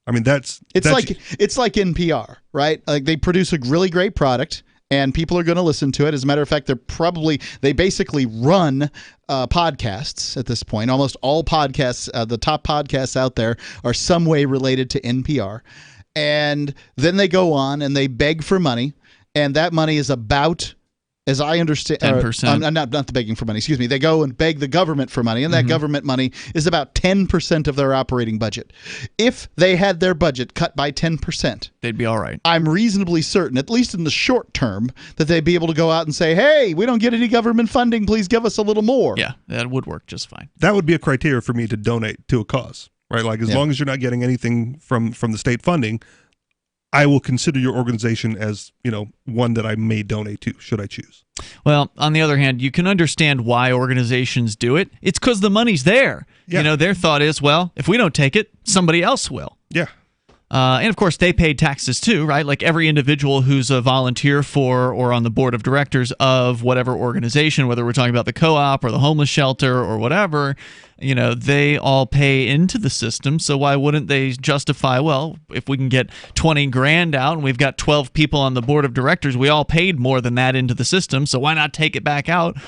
I mean, it's like NPR, right? Like they produce a really great product, and people are going to listen to it. As a matter of fact, they basically run podcasts at this point. Almost all podcasts, the top podcasts out there, are some way related to NPR. And then they go on and they beg for money, and that money is about, as I understand, 10%. Not the begging for money. Excuse me. They go and beg the government for money, and that government money is about 10% of their operating budget. If they had their budget cut by 10%, they'd be all right. I'm reasonably certain, at least in the short term, that they'd be able to go out and say, "Hey, we don't get any government funding. Please give us a little more." Yeah, that would work just fine. That would be a criteria for me to donate to a cause, right? Like as long as you're not getting anything from the state funding, I will consider your organization as, one that I may donate to, should I choose. Well, on the other hand, you can understand why organizations do it. It's because the money's there. Yeah. Their thought is, well, if we don't take it, somebody else will. Yeah. And of course, they pay taxes too, right? Like every individual who's a volunteer for or on the board of directors of whatever organization, whether we're talking about the co-op or the homeless shelter or whatever, they all pay into the system. So why wouldn't they justify, well, if we can get 20 grand out and we've got 12 people on the board of directors, we all paid more than that into the system. So why not take it back out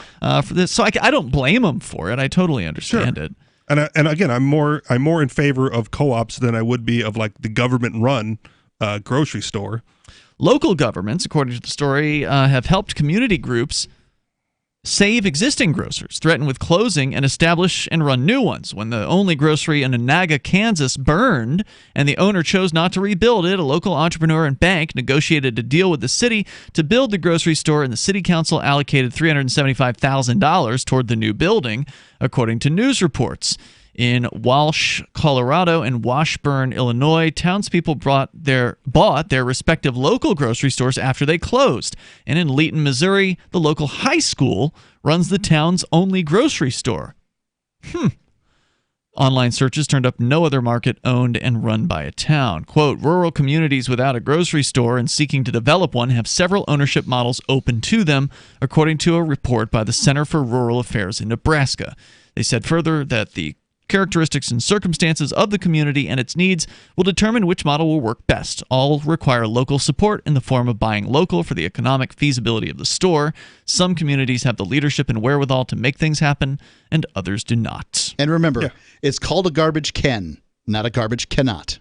for this? So I don't blame them for it. I totally understand it. And again, I'm more in favor of co-ops than I would be of like the government-run grocery store. Local governments, according to the story, have helped community groups save existing grocers, threaten with closing, and establish and run new ones. When the only grocery in Onaga, Kansas burned and the owner chose not to rebuild it, a local entrepreneur and bank negotiated a deal with the city to build the grocery store, and the city council allocated $375,000 toward the new building, according to news reports. In Walsh, Colorado, and Washburn, Illinois, townspeople bought their respective local grocery stores after they closed. And in Leeton, Missouri, the local high school runs the town's only grocery store. Online searches turned up no other market owned and run by a town. Quote, rural communities without a grocery store and seeking to develop one have several ownership models open to them, according to a report by the Center for Rural Affairs in Nebraska. They said further that the characteristics and circumstances of the community and its needs will determine which model will work best. All require local support in the form of buying local for the economic feasibility of the store. Some communities have the leadership and wherewithal to make things happen, and others do not. And remember, it's called a garbage can, not a garbage cannot.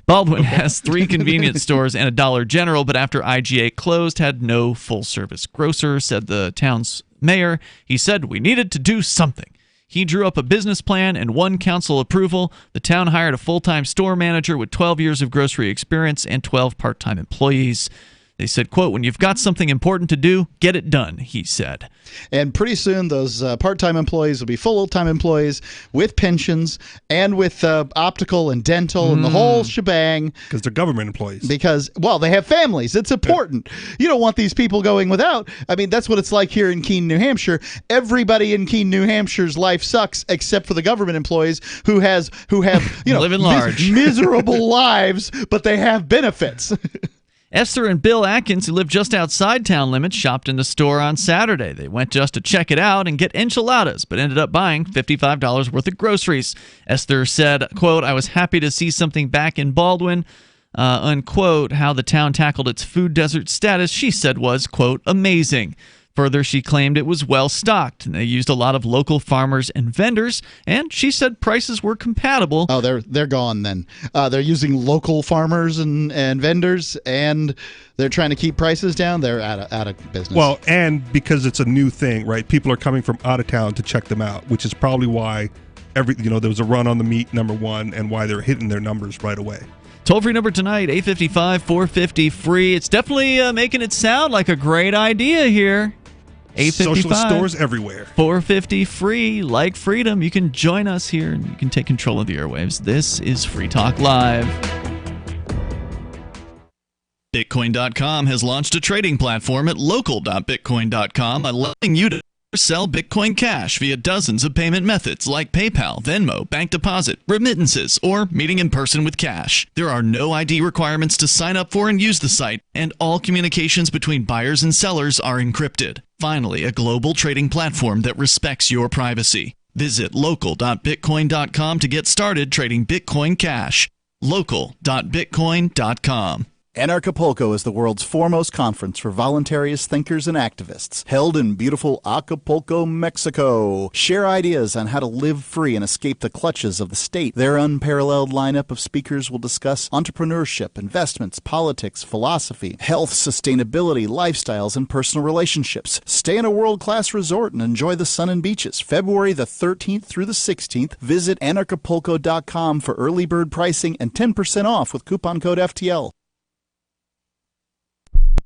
Baldwin has 3 convenience stores and a Dollar General, but after IGA closed, had no full-service grocer, said the town's mayor. He said, we needed to do something. He drew up a business plan and won council approval. The town hired a full-time store manager with 12 years of grocery experience and 12 part-time employees. They said, quote, when you've got something important to do, get it done, he said. And pretty soon those part-time employees will be full-time employees with pensions and with optical and dental and the whole shebang. Because they're government employees. Because, well, they have families. It's important. You don't want these people going without. I mean, that's what it's like here in Keene, New Hampshire. Everybody in Keene, New Hampshire's life sucks except for the government employees who have living large. Miserable lives, but they have benefits. Esther and Bill Atkins, who live just outside town limits, shopped in the store on Saturday. They went just to check it out and get enchiladas, but ended up buying $55 worth of groceries. Esther said, quote, I was happy to see something back in Baldwin, unquote. How the town tackled its food desert status, she said, was, quote, amazing. Further, she claimed it was well-stocked, and they used a lot of local farmers and vendors, and she said prices were compatible. Oh, they're gone then. They're using local farmers and vendors, and they're trying to keep prices down. They're out of business. Well, and because it's a new thing, right? People are coming from out of town to check them out, which is probably why there was a run on the meat, number one, and why they're hitting their numbers right away. Toll-free number tonight, 855-450-FREE. It's definitely making it sound like a great idea here. 855, socialist stores everywhere. 450-FREE, like freedom. You can join us here and you can take control of the airwaves. This is Free Talk Live. Bitcoin.com has launched a trading platform at local.bitcoin.com, allowing you to sell Bitcoin Cash via dozens of payment methods like PayPal, Venmo, bank deposit, remittances, or meeting in person with cash. There are no ID requirements to sign up for and use the site, and all communications between buyers and sellers are encrypted. Finally, a global trading platform that respects your privacy. Visit local.bitcoin.com to get started trading Bitcoin Cash. local.bitcoin.com. Anarchapulco is the world's foremost conference for voluntarist thinkers and activists, held in beautiful Acapulco, Mexico. Share ideas on how to live free and escape the clutches of the state. Their unparalleled lineup of speakers will discuss entrepreneurship, investments, politics, philosophy, health, sustainability, lifestyles, and personal relationships. Stay in a world-class resort and enjoy the sun and beaches. February the 13th through the 16th, visit anarchapulco.com for early bird pricing and 10% off with coupon code FTL.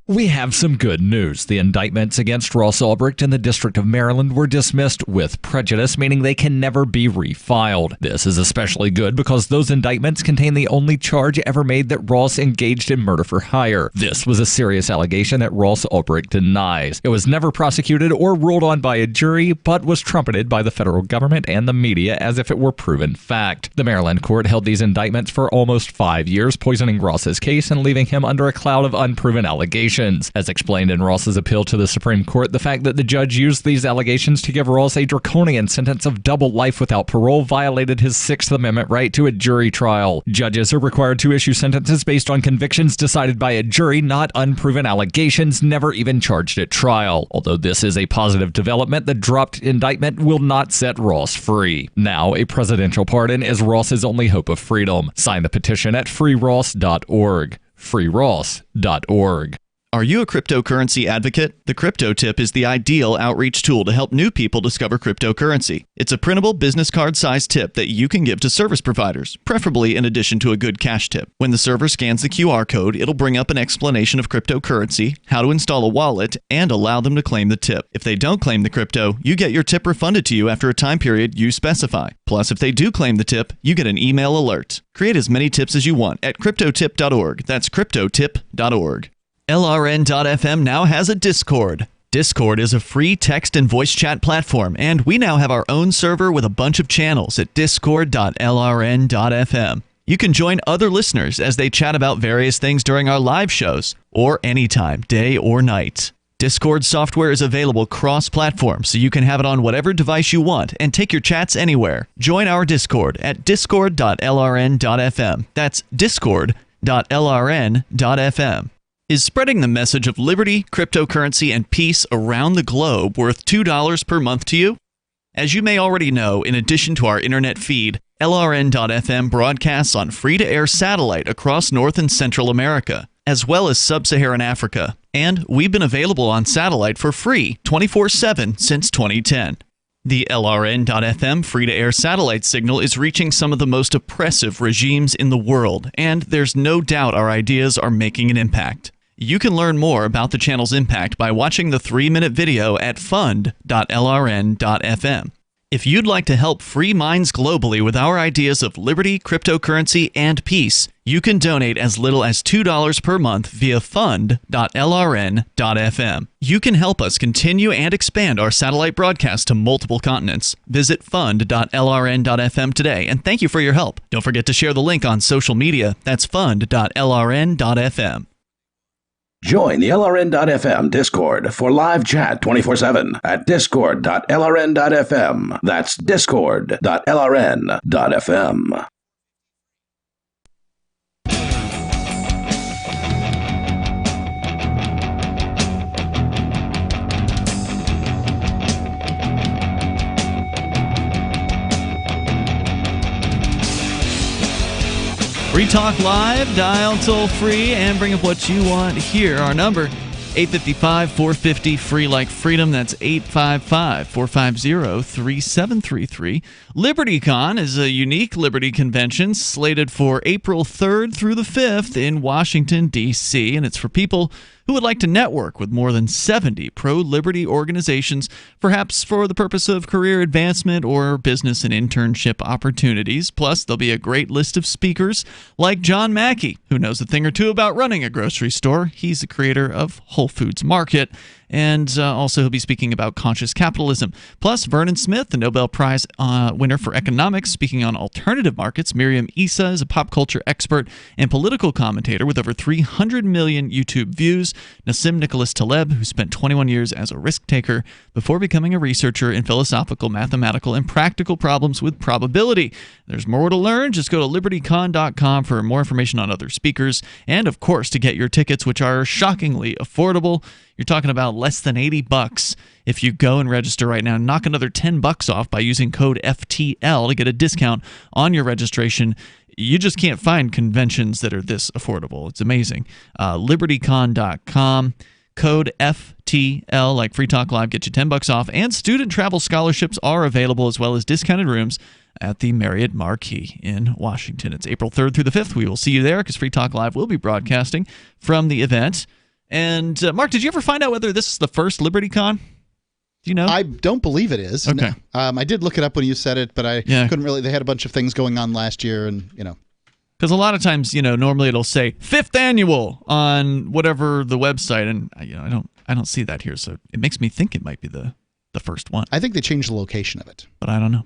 We have some good news. The indictments against Ross Ulbricht in the District of Maryland were dismissed with prejudice, meaning they can never be refiled. This is especially good because those indictments contain the only charge ever made that Ross engaged in murder for hire. This was a serious allegation that Ross Ulbricht denies. It was never prosecuted or ruled on by a jury, but was trumpeted by the federal government and the media as if it were proven fact. The Maryland court held these indictments for almost 5 years, poisoning Ross's case and leaving him under a cloud of unproven allegations. As explained in Ross's appeal to the Supreme Court, the fact that the judge used these allegations to give Ross a draconian sentence of double life without parole violated his Sixth Amendment right to a jury trial. Judges are required to issue sentences based on convictions decided by a jury, not unproven allegations never even charged at trial. Although this is a positive development, the dropped indictment will not set Ross free. Now, a presidential pardon is Ross's only hope of freedom. Sign the petition at freeross.org. freeross.org. Are you a cryptocurrency advocate? The Crypto Tip is the ideal outreach tool to help new people discover cryptocurrency. It's a printable business card-sized tip that you can give to service providers, preferably in addition to a good cash tip. When the server scans the QR code, it'll bring up an explanation of cryptocurrency, how to install a wallet, and allow them to claim the tip. If they don't claim the crypto, you get your tip refunded to you after a time period you specify. Plus, if they do claim the tip, you get an email alert. Create as many tips as you want at cryptotip.org. That's cryptotip.org. LRN.FM now has a Discord. Discord is a free text and voice chat platform, and we now have our own server with a bunch of channels at discord.lrn.fm. You can join other listeners as they chat about various things during our live shows, or anytime, day or night. Discord software is available cross-platform, so you can have it on whatever device you want and take your chats anywhere. Join our Discord at discord.lrn.fm. That's discord.lrn.fm. Is spreading the message of liberty, cryptocurrency, and peace around the globe worth $2 per month to you? As you may already know, in addition to our internet feed, LRN.FM broadcasts on free-to-air satellite across North and Central America, as well as Sub-Saharan Africa. And we've been available on satellite for free 24/7 since 2010. The LRN.FM free-to-air satellite signal is reaching some of the most oppressive regimes in the world, and there's no doubt our ideas are making an impact. You can learn more about the channel's impact by watching the 3-minute video at fund.lrn.fm. If you'd like to help free minds globally with our ideas of liberty, cryptocurrency, and peace, you can donate as little as $2 per month via fund.lrn.fm. You can help us continue and expand our satellite broadcast to multiple continents. Visit fund.lrn.fm today, and thank you for your help. Don't forget to share the link on social media. That's fund.lrn.fm. Join the LRN.FM Discord for live chat 24/7 at discord.lrn.fm. That's discord.lrn.fm. Free Talk Live, dial toll free, and bring up what you want here. Our number, 855-450, free like freedom. That's 855-450-3733. LibertyCon is a unique Liberty convention slated for April 3rd through the 5th in Washington, D.C., and it's for people who would like to network with more than 70 pro-liberty organizations, perhaps for the purpose of career advancement or business and internship opportunities. Plus, there'll be a great list of speakers like John Mackey, who knows a thing or two about running a grocery store. He's the creator of Whole Foods Market. And also he'll be speaking about conscious capitalism. Plus, Vernon Smith, the Nobel Prize winner for economics, speaking on alternative markets. Miriam Issa is a pop culture expert and political commentator with over 300 million YouTube views. Nassim Nicholas Taleb, who spent 21 years as a risk taker before becoming a researcher in philosophical, mathematical, and practical problems with probability. There's more to learn. Just go to libertycon.com for more information on other speakers. And, of course, to get your tickets, which are shockingly affordable. You're talking about less than $80 if you go and register right now. Knock another $10 off by using code FTL to get a discount on your registration. You just can't find conventions that are this affordable. It's amazing. LibertyCon.com. Code FTL, like Free Talk Live, gets you $10 off. And student travel scholarships are available, as well as discounted rooms at the Marriott Marquis in Washington. It's April 3rd through the 5th. We will see you there because Free Talk Live will be broadcasting from the event. And, Mark, did you ever find out whether this is the first LibertyCon? Do you know? I don't believe it is. Okay. No. I did look it up when you said it, but I couldn't really. They had a bunch of things going on last year, and, Because a lot of times, normally it'll say 5th annual on whatever the website, and, I don't see that here, so it makes me think it might be the first one. I think they changed the location of it. But I don't know.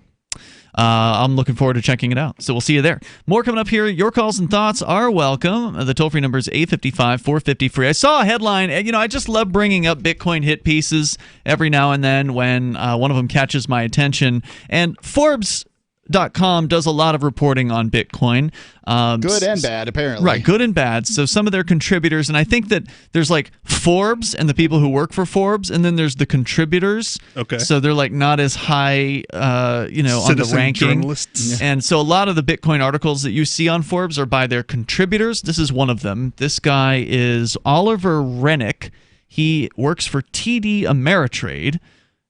I'm looking forward to checking it out. So we'll see you there. More coming up here. Your calls and thoughts are welcome. The toll-free number is 855-450-FREE. I saw a headline. I just love bringing up Bitcoin hit pieces every now and then when one of them catches my attention. And Forbes Forbes.com does a lot of reporting on Bitcoin. Good and bad, apparently. Right, good and bad. So some of their contributors, and I think that there's like Forbes and the people who work for Forbes, and then there's the contributors. Okay. So they're like not as high, on the ranking. Journalists. And so a lot of the Bitcoin articles that you see on Forbes are by their contributors. This is one of them. This guy is Oliver Rennick. He works for TD Ameritrade,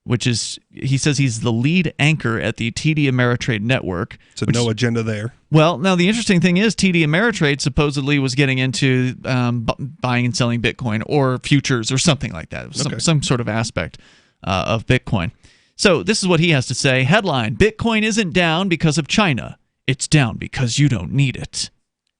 which is, he says he's the lead anchor at the TD Ameritrade network. So no agenda there. Well, now the interesting thing is TD Ameritrade supposedly was getting into buying and selling Bitcoin or futures or something like that. Some sort of aspect of Bitcoin. So this is what he has to say. Headline, Bitcoin isn't down because of China. It's down because you don't need it.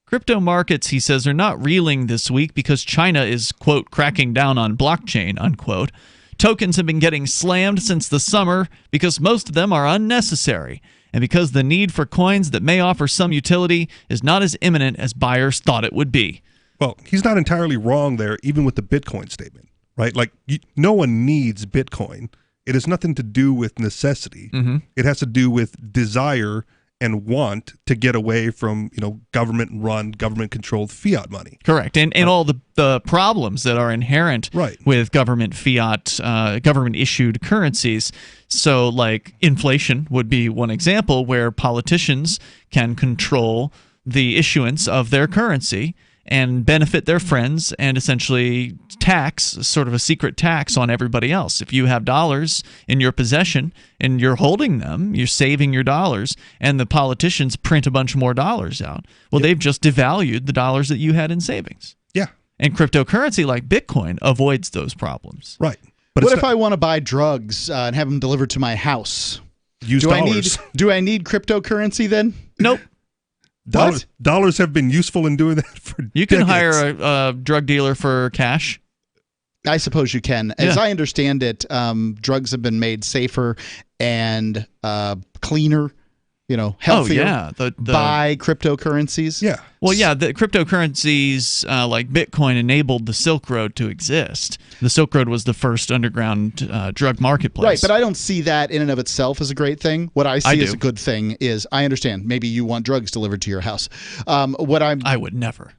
Crypto markets, he says, are not reeling this week because China is, quote, cracking down on blockchain, unquote. Tokens have been getting slammed since the summer because most of them are unnecessary, and because the need for coins that may offer some utility is not as imminent as buyers thought it would be. Well, he's not entirely wrong there, even with the Bitcoin statement, right? Like, no one needs Bitcoin. It has nothing to do with necessity. Mm-hmm. It has to do with desire and want to get away from, government-run, government-controlled fiat money. Correct. And all the problems that are inherent with government fiat, government-issued currencies. So, like, inflation would be one example where politicians can control the issuance of their currency and benefit their friends and essentially tax, sort of a secret tax on everybody else. If you have dollars in your possession and you're holding them, you're saving your dollars, and the politicians print a bunch more dollars out, well, they've just devalued the dollars that you had in savings. Yeah. And cryptocurrency like Bitcoin avoids those problems. Right. But what if I want to buy drugs and have them delivered to my house? Use dollars. Do I need cryptocurrency then? Nope. Dollars have been useful in doing that for You can decades. hire a drug dealer for cash. I suppose you can. As I understand it, drugs have been made safer and cleaner, healthier by cryptocurrencies. Yeah. Well, yeah, the cryptocurrencies like Bitcoin enabled the Silk Road to exist. The Silk Road was the first underground drug marketplace. Right, but I don't see that in and of itself as a great thing. What I see as a good thing is, I understand, maybe you want drugs delivered to your house. I would never.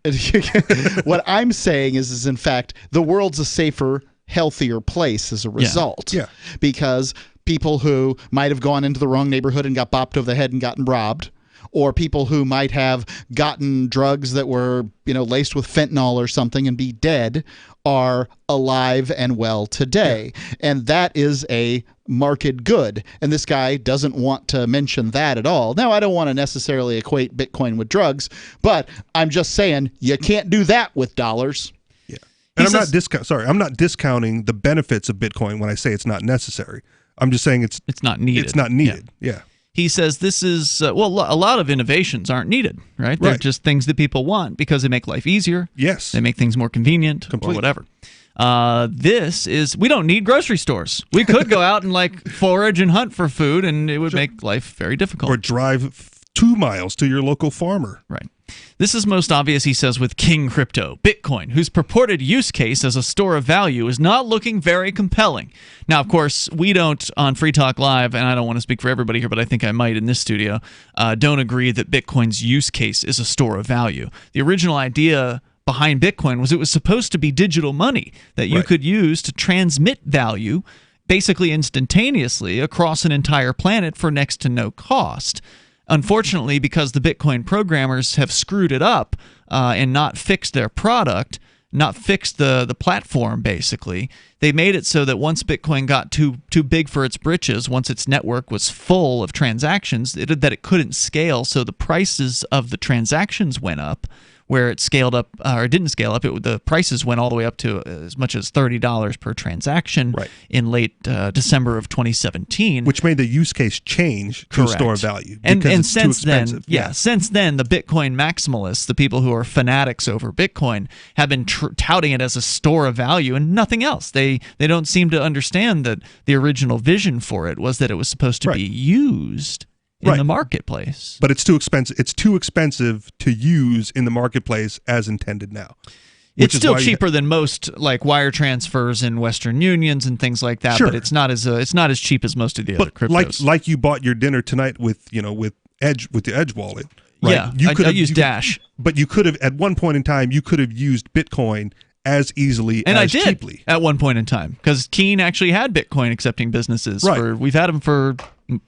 What I'm saying is in fact, the world's a safer, healthier place as a result. Yeah. Because people who might have gone into the wrong neighborhood and got bopped over the head and gotten robbed, or people who might have gotten drugs that were, laced with fentanyl or something and be dead, are alive and well today. Yeah. And that is a market good. And this guy doesn't want to mention that at all. Now, I don't want to necessarily equate Bitcoin with drugs, but I'm just saying you can't do that with dollars. Yeah. And I'm not discounting the benefits of Bitcoin when I say it's not necessary. I'm just saying it's not needed. It's not needed. Yeah. He says this is, a lot of innovations aren't needed, right? They're just things that people want because they make life easier. Yes. They make things more convenient or whatever. We don't need grocery stores. We could go out and forage and hunt for food, and it would make life very difficult. Or drive 2 miles to your local farmer. Right. This is most obvious, he says, with King Crypto, Bitcoin, whose purported use case as a store of value is not looking very compelling. Now, of course, we don't, on Free Talk Live, and I don't want to speak for everybody here, but I think I might in this studio, don't agree that Bitcoin's use case is a store of value. The original idea behind Bitcoin was it was supposed to be digital money that you could use to transmit value basically instantaneously across an entire planet for next to no cost. Unfortunately, because the Bitcoin programmers have screwed it up and not fixed their product, not fixed the platform, basically, they made it so that once Bitcoin got too big for its britches, once its network was full of transactions, that it couldn't scale, so the prices of the transactions went up. Where it scaled up, or didn't scale up, the prices went all the way up to as much as $30 per transaction in late December of 2017. Which made the use case change to a store of value. And since then, since then, the Bitcoin maximalists, the people who are fanatics over Bitcoin, have been touting it as a store of value and nothing else. They don't seem to understand that the original vision for it was that it was supposed to be used in the marketplace. But it's too expensive. It's too expensive to use in the marketplace as intended now. It's still cheaper than most wire transfers in Western Unions and things like that. Sure. But it's not as cheap as most of the other cryptos. Like you bought your dinner tonight with Edge wallet. Right? Yeah, I use Dash. But you could have, at one point in time, you could have used Bitcoin as easily and as I did cheaply. At one point in time, because Keen actually had Bitcoin accepting businesses. Right. We've had them for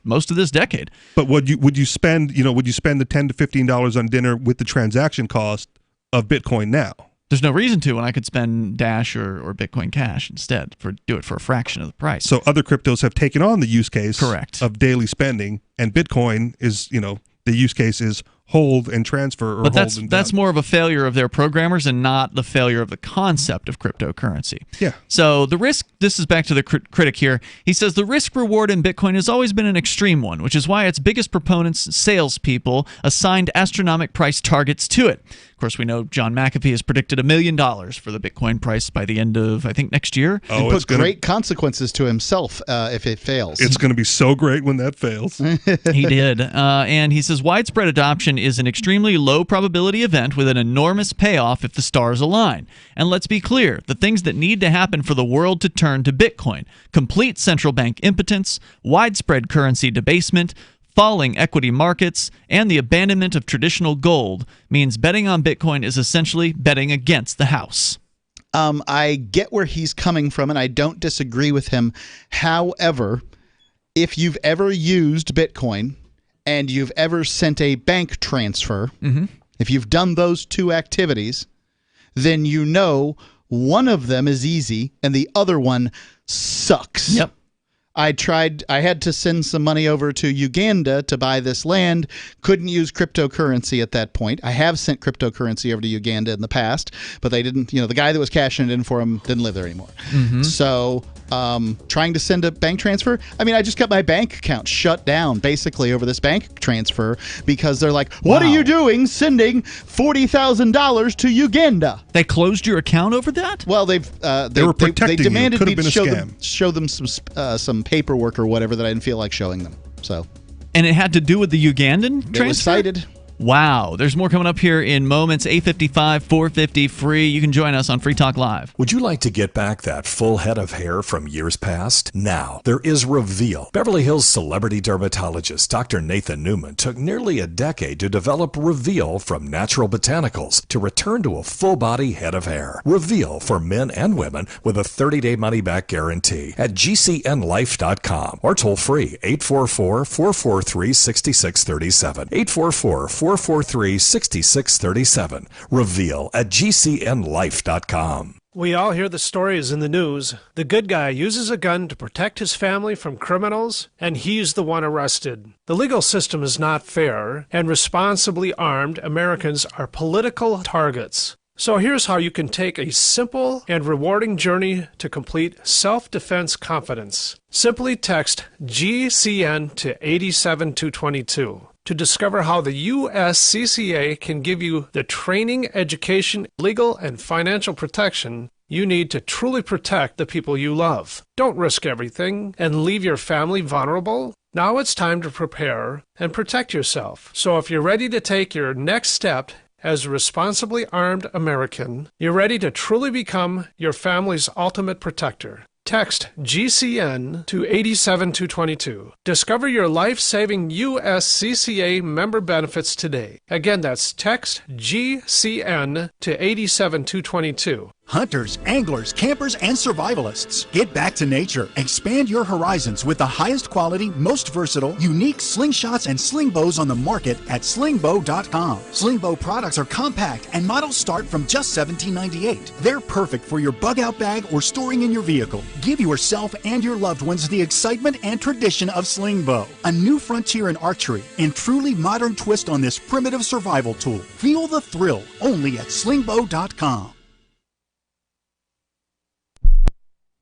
most of this decade. But would you spend the $10 to $15 on dinner with the transaction cost of Bitcoin now? There's no reason to when I could spend Dash or Bitcoin Cash instead do it for a fraction of the price. So other cryptos have taken on the use case Correct. of daily spending, and Bitcoin is, the use case is hold and transfer or but hold and that's value. more of a failure of their programmers and not the failure of the concept of cryptocurrency. Yeah. So the risk, this is back to the critic here. He says the risk reward in Bitcoin has always been an extreme one, which is why its biggest proponents, salespeople, assigned astronomical price targets to it. Of course, we know John McAfee has predicted $1 million for the Bitcoin price by the end of, I think, next year. And put great consequences to himself if it fails. It's going to be so great when that fails. He did. And he says widespread adoption is an extremely low probability event with an enormous payoff if the stars align. And let's be clear, the things that need to happen for the world to turn to Bitcoin: complete central bank impotence, widespread currency debasement, falling equity markets, and the abandonment of traditional gold means betting on Bitcoin is essentially betting against the house. I get where he's coming from, and I don't disagree with him. However, if you've ever used Bitcoin and you've ever sent a bank transfer, if you've done those two activities, then you know one of them is easy and the other one sucks. Yep. I had to send some money over to Uganda to buy this land. Couldn't use cryptocurrency at that point. I have sent cryptocurrency over to Uganda in the past, but they didn't, the guy that was cashing it in for him didn't live there anymore. So trying to send a bank transfer, I just got my bank account shut down basically over this bank transfer because they're like, what are you doing sending $40,000 to Uganda? They closed your account over that? Well, they were protecting they demanded you. Could have me been a show them some paperwork or whatever that I didn't feel like showing them. So, and it had to do with the Ugandan transfer? It was cited. Wow. There's more coming up here in moments. 8:55, 450 free. You can join us on Free Talk Live. Would you like to get back that full head of hair from years past? Now, there is Reveal. Beverly Hills celebrity dermatologist Dr. Nathan Newman took nearly a decade to develop Reveal from natural botanicals to return to a full-body head of hair. Reveal for men and women with a 30-day money-back guarantee at gcnlife.com or toll free 844-443-6637. 844-443-6637. Reveal at gcnlife.com. We all hear the stories in the news. The good guy uses a gun to protect his family from criminals, and he's the one arrested. The legal system is not fair, and responsibly armed Americans are political targets. So here's how you can take a simple and rewarding journey to complete self-defense confidence. Simply text GCN to 87222. To discover how the USCCA can give you the training, education, legal, and financial protection you need to truly protect the people you love. Don't risk everything and leave your family vulnerable. Now it's time to prepare and protect yourself. So if you're ready to take your next step as a responsibly armed American, you're ready to truly become your family's ultimate protector. Text GCN to 87222. Discover your life-saving USCCA member benefits today. Again, that's text GCN to 87222. Hunters, anglers, campers, and survivalists. Get back to nature. Expand your horizons with the highest quality, most versatile, unique slingshots and sling bows on the market at slingbow.com. Slingbow products are compact and models start from just $17.98. They're perfect for your bug-out bag or storing in your vehicle. Give yourself and your loved ones the excitement and tradition of Slingbow, a new frontier in archery and truly modern twist on this primitive survival tool. Feel the thrill only at slingbow.com.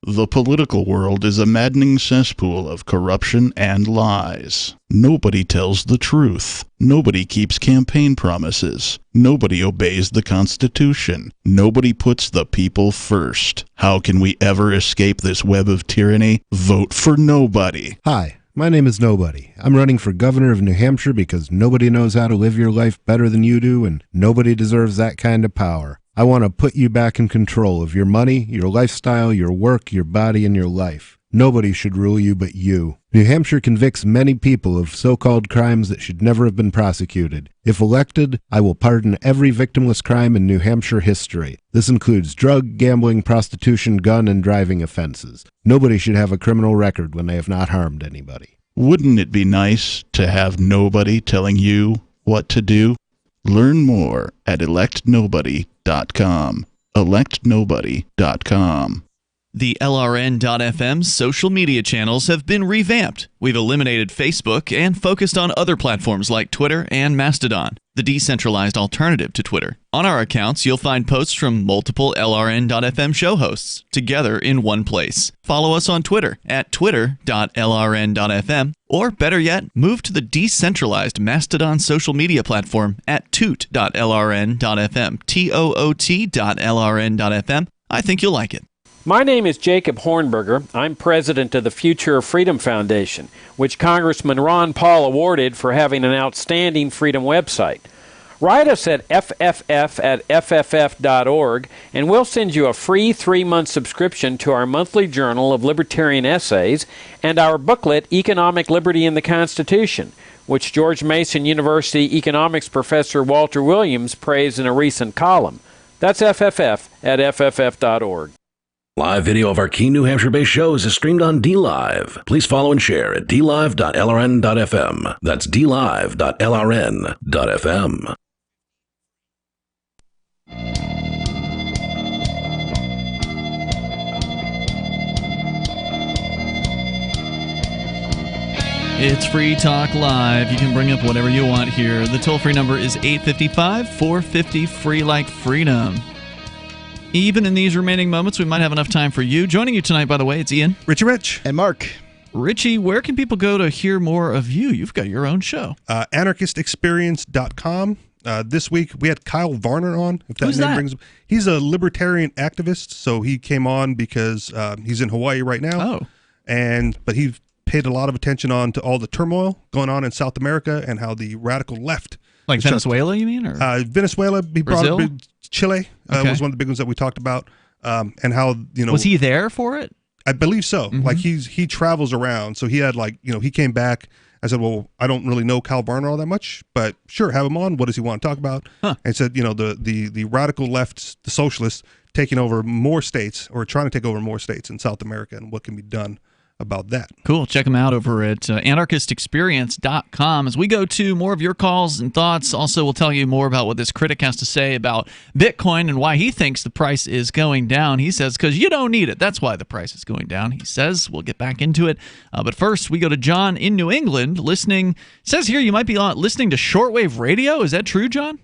The political world is a maddening cesspool of corruption and lies. Nobody tells the truth. Nobody keeps campaign promises. Nobody obeys the Constitution. Nobody puts the people first. How can we ever escape this web of tyranny? Vote for nobody. Hi. My name is Nobody. I'm running for governor of New Hampshire because nobody knows how to live your life better than you do, and nobody deserves that kind of power. I want to put you back in control of your money, your lifestyle, your work, your body, and your life. Nobody should rule you but you. New Hampshire convicts many people of so-called crimes that should never have been prosecuted. If elected, I will pardon every victimless crime in New Hampshire history. This includes drug, gambling, prostitution, gun, and driving offenses. Nobody should have a criminal record when they have not harmed anybody. Wouldn't it be nice to have nobody telling you what to do? Learn more at electnobody.com. electnobody.com. The LRN.FM social media channels have been revamped. We've eliminated Facebook and focused on other platforms like Twitter and Mastodon, the decentralized alternative to Twitter. On our accounts, you'll find posts from multiple LRN.FM show hosts together in one place. Follow us on Twitter at twitter.lrn.fm, or better yet, move to the decentralized Mastodon social media platform at toot.lrn.fm, toot.lrn.fm. I think you'll like it. My name is Jacob Hornberger. I'm president of the Future of Freedom Foundation, which Congressman Ron Paul awarded for having an outstanding freedom website. Write us at fff@fff.org, and we'll send you a free 3-month subscription to our monthly journal of libertarian essays and our booklet, Economic Liberty in the Constitution, which George Mason University economics professor Walter Williams praised in a recent column. That's fff@fff.org. Live video of our key New Hampshire-based shows is streamed on DLive. Please follow and share at dlive.lrn.fm. That's dlive.lrn.fm. It's Free Talk Live. You can bring up whatever you want here. The toll-free number is 855-450-FREE like freedom. Even in these remaining moments, we might have enough time for you. Joining you tonight, by the way, it's Ian. Richie Rich. And Mark. Richie, where can people go to hear more of you? You've got your own show. Anarchistexperience.com. This week, we had Kyle Varner on. If that Who's name that? brings. He's a libertarian activist, so he came on because he's in Hawaii right now. Oh. But he paid a lot of attention on to all the turmoil going on in South America and how the radical left. Like Venezuela, you mean? Or? Venezuela. He Brazil? brought up Chile Okay. was one of the big ones that we talked about, and how Was he there for it? I believe so. Mm-hmm. Like he travels around, so he had he came back. I said, well, I don't really know Kyle Varner all that much, but sure, have him on. What does he want to talk about? And said, the radical left, the socialists, taking over more states or trying to take over more states in South America, and what can be done about that. Cool. Check them out over at anarchistexperience.com. As we go to more of your calls and thoughts, also we'll tell you more about what this critic has to say about Bitcoin and why he thinks the price is going down. He says, because you don't need it. That's why the price is going down. He says, we'll get back into it. But first, we go to John in New England listening. It says here you might be listening to shortwave radio. Is that true, John?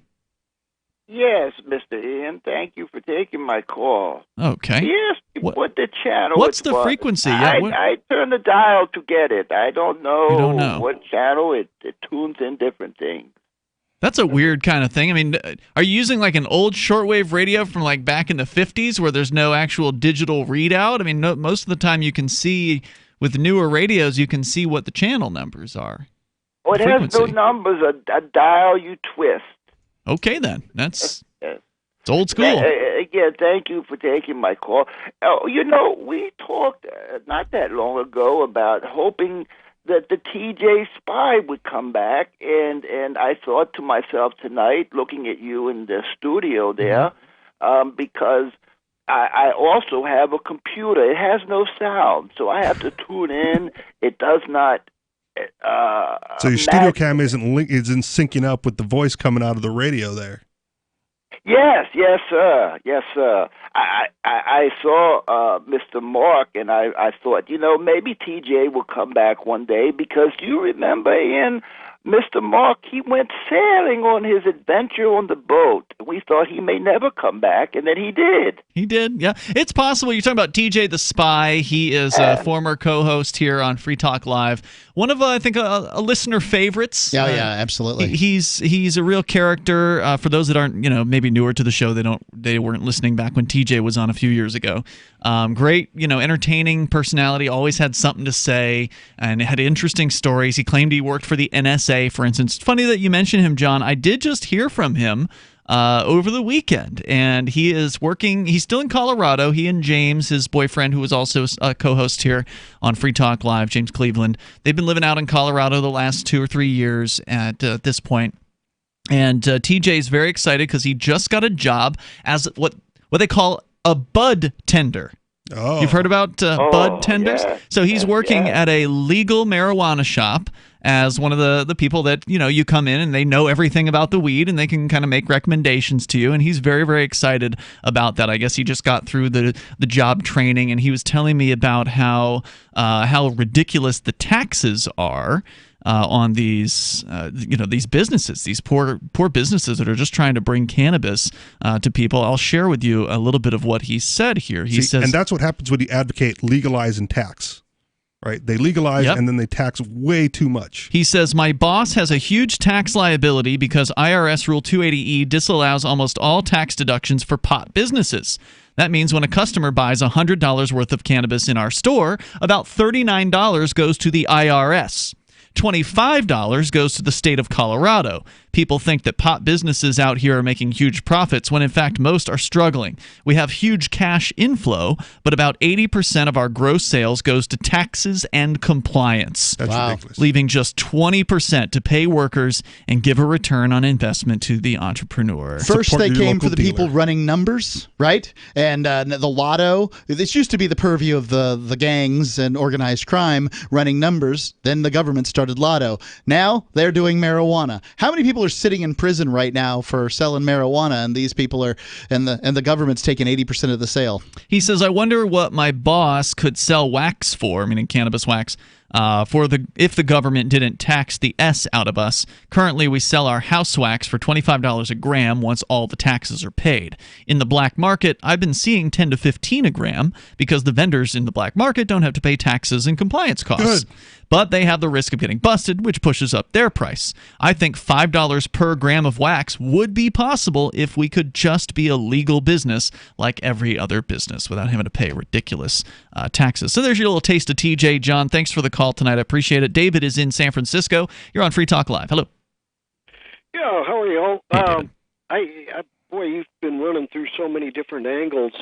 Yes, Mr. Ian. Thank you for taking my call. Okay. Yes, what the channel What's it the was. frequency? I turned the dial to get it. I don't know, You don't know. what channel. It tunes in different things. That's a weird kind of thing. I mean, are you using like an old shortwave radio from like back in the 50s where there's no actual digital readout? I mean, most of the time you can see with newer radios, you can see what the channel numbers are. Oh, it has no numbers. A dial you twist. Okay, then. It's old school. Yeah, thank you for taking my call. Oh, we talked not that long ago about hoping that the TJ Spy would come back, and I thought to myself tonight, looking at you in the studio there, because I also have a computer. It has no sound, so I have to tune in. It does not. So your studio cam isn't syncing up with the voice coming out of the radio there. Yes, sir. Yes, sir. I saw Mr. Mark, and I thought, maybe TJ will come back one day, because do you remember, Ian, Mr. Mark, he went sailing on his adventure on the boat. We thought he may never come back, and then he did. He did, yeah. It's possible. You're talking about TJ the Spy. He is a former co-host here on Free Talk Live. One of, I think, a listener favorites. Yeah, absolutely. He's a real character. For those that aren't, maybe newer to the show, they weren't listening back when TJ was on a few years ago. Great, entertaining personality. Always had something to say, and had interesting stories. He claimed he worked for the NSA, for instance. It's funny that you mentioned him, John. I did just hear from him over the weekend, and he is working. He's still in Colorado. He and James, his boyfriend, who was also a co-host here on Free Talk Live, James Cleveland, they've been living out in Colorado the last 2 or 3 years at this point. And TJ is very excited because he just got a job as what they call a Budtender. Oh. You've heard about Budtenders? Yeah. So he's working at a legal marijuana shop as one of the people that, you come in and they know everything about the weed and they can kind of make recommendations to you. And he's very, very excited about that. I guess he just got through the job training, and he was telling me about how ridiculous the taxes are on these these businesses, these poor businesses that are just trying to bring cannabis to people. I'll share with you a little bit of what he said here. He says, and that's what happens when you advocate legalize and tax. Right? They legalize and then they tax way too much. He says, my boss has a huge tax liability because IRS Rule 280E disallows almost all tax deductions for pot businesses. That means when a customer buys $100 worth of cannabis in our store, about $39 goes to the IRS. $25 goes to the state of Colorado. People think that pot businesses out here are making huge profits when in fact most are struggling. We have huge cash inflow, but about 80% of our gross sales goes to taxes and compliance. That's ridiculous. Leaving just 20% to pay workers and give a return on investment to the entrepreneur. First, they came for the people running numbers, right? And the lotto. This used to be the purview of the gangs and organized crime running numbers. Then the government started lotto. Now they're doing marijuana. How many people are sitting in prison right now for selling marijuana, and these people are, and the government's taking 80% of the sale? He says, I wonder what my boss could sell wax for, meaning cannabis wax, if the government didn't tax the S out of us. Currently, we sell our house wax for $25 a gram once all the taxes are paid. In the black market, I've been seeing $10 to $15 a gram because the vendors in the black market don't have to pay taxes and compliance costs. Good. But they have the risk of getting busted, which pushes up their price. I think $5 per gram of wax would be possible if we could just be a legal business like every other business without having to pay ridiculous taxes. So there's your little taste of TJ. John, thanks for the call tonight. I appreciate it. David is in San Francisco. You're on Free Talk Live. Hello. Yeah, how are you all? Hey, Boy, you've been running through so many different angles.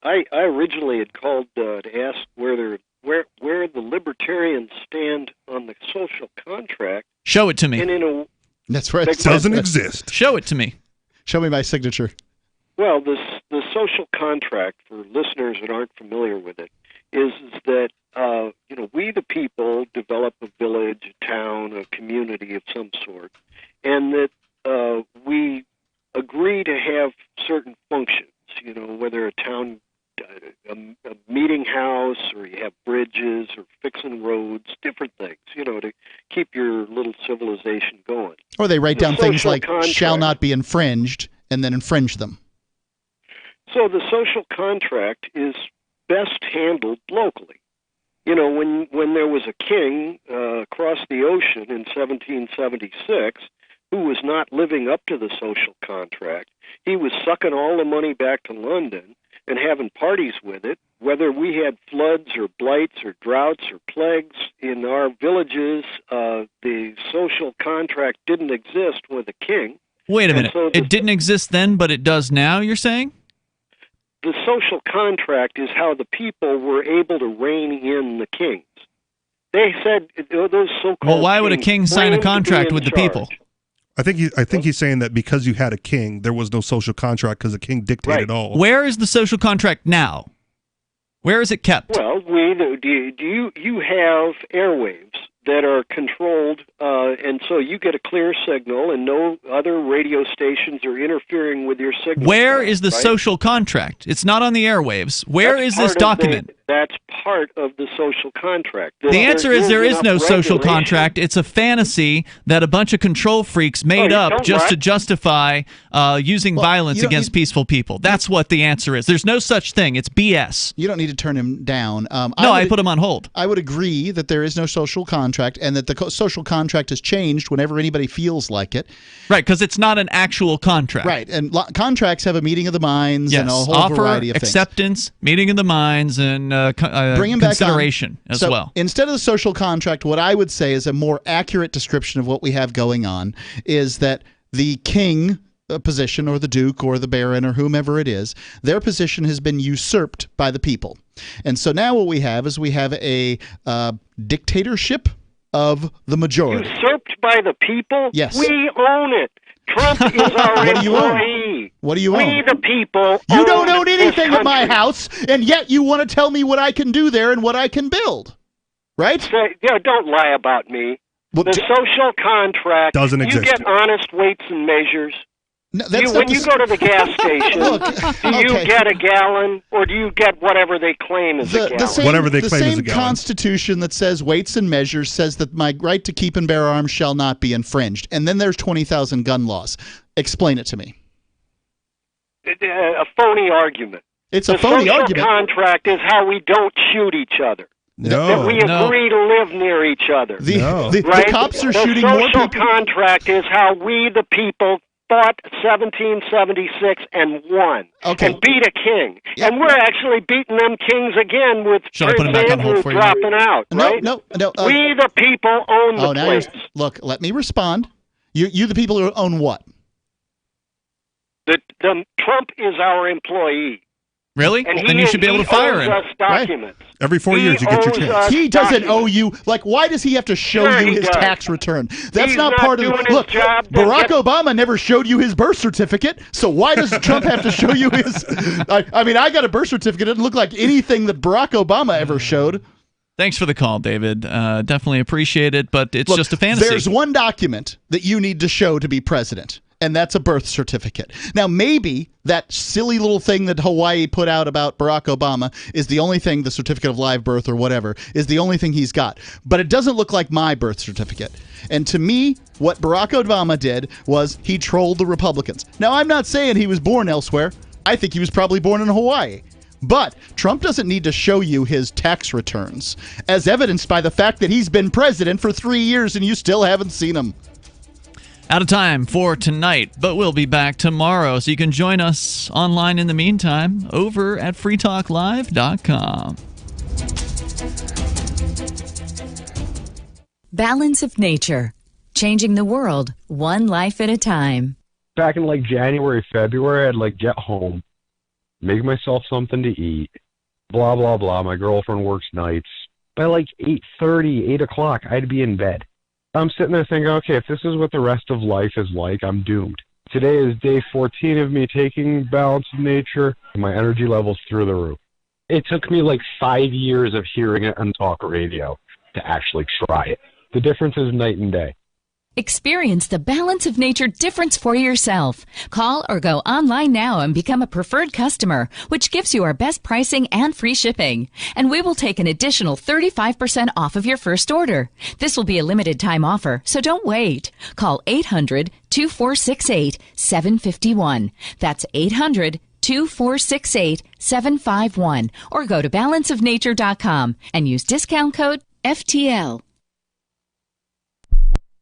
I originally had called to ask where the libertarians stand on the social contract. Show it to me. And That's right. It doesn't exist. Show it to me. Show me my signature. Well, the social contract, for listeners that aren't familiar with it, is that we the people develop a village, a town, a community of some sort, and that we agree to have certain functions. Whether a town, a meeting house, or you have bridges, or fixing roads, different things, to keep your little civilization going. Or they write down things like contract shall not be infringed and then infringe them. So the social contract is best handled locally. When there was a king across the ocean in 1776 who was not living up to the social contract, he was sucking all the money back to London and having parties with it. Whether we had floods or blights or droughts or plagues in our villages, the social contract didn't exist with the king. Wait a minute. So It didn't exist then, but it does now, you're saying? The social contract is how the people were able to rein in the kings. They said those so-called. Well, why would a king sign a contract with the people? I think he's saying that because you had a king, there was no social contract because the king dictated all. Where is the social contract now? Where is it kept? Well, you have airwaves that are controlled, and so you get a clear signal, and no other radio stations are interfering with your signal. Where is the social contract? It's not on the airwaves. Where is this document? That's part of the social contract. The answer is there is no social contract. It's a fantasy that a bunch of control freaks made up just to justify using violence against peaceful people. That's what the answer is. There's no such thing. It's BS. You don't need to turn him down. I put him on hold. I would agree that there is no social contract and that the social contract has changed whenever anybody feels like it. Right, because it's not an actual contract. Right, and contracts have a meeting of the minds and a whole offer, variety of things. acceptance, meeting of the minds, and Bring him consideration back on. as well. Instead of the social contract, what I would say is a more accurate description of what we have going on is that the king position, or the Duke or the Baron or whomever it is, their position has been usurped by the people. And so now what we have is a dictatorship of the majority. Usurped by the people? Yes. We own it. Trump is our What do you own? employee. What do you own? We, the people, You don't own this anything at my country. house, and yet you want to tell me what I can do there and what I can build. Right? Don't lie about me. The social contract doesn't exist. You get honest weights and measures. No, When you go to the gas station, do you get a gallon or do you get whatever they claim is a gallon? The same Constitution that says weights and measures says that my right to keep and bear arms shall not be infringed. And then there's 20,000 gun laws. Explain it to me. A phony argument. It's a phony argument. The social contract is how we don't shoot each other. That we agree to live near each other. The cops are shooting more people. The social contract is how we, the people, fought 1776 and won and beat a king. And we're actually beating them kings again with Prince Andrew dropping out, right? No. We, the people, own the place. Look, let me respond. You the people who own what? Trump is our employee. Really? And then you should be able to fire him. Us documents. Every 4 years you get your chance. He doesn't owe you. Like, why does he have to show you his tax return? That's not part of the look. Barack Obama never showed you his birth certificate, so why does Trump have to show you his? I mean, I got a birth certificate. It didn't look like anything that Barack Obama ever showed. Thanks for the call, David. Definitely appreciate it, but it's just a fantasy. There's one document that you need to show to be president, and that's a birth certificate. Now, maybe that silly little thing that Hawaii put out about Barack Obama is the only thing, the certificate of live birth or whatever, is the only thing he's got. But it doesn't look like my birth certificate. And to me, what Barack Obama did was he trolled the Republicans. Now, I'm not saying he was born elsewhere. I think he was probably born in Hawaii. But Trump doesn't need to show you his tax returns, as evidenced by the fact that he's been president for 3 years and you still haven't seen him. Out of time for tonight, but we'll be back tomorrow, so you can join us online in the meantime over at freetalklive.com. Balance of Nature. Changing the world, one life at a time. Back in January, February, I'd get home, make myself something to eat, blah, blah, blah. My girlfriend works nights. By 8:30, 8 o'clock, I'd be in bed. I'm sitting there thinking, okay, if this is what the rest of life is like, I'm doomed. Today is day 14 of me taking Balance of Nature, and my energy level's through the roof. It took me 5 years of hearing it on talk radio to actually try it. The difference is night and day. Experience the Balance of Nature difference for yourself. Call or go online now and become a preferred customer, which gives you our best pricing and free shipping. And we will take an additional 35% off of your first order. This will be a limited time offer, so don't wait. Call 800-2468-751. That's 800-2468-751. Or go to balanceofnature.com and use discount code FTL.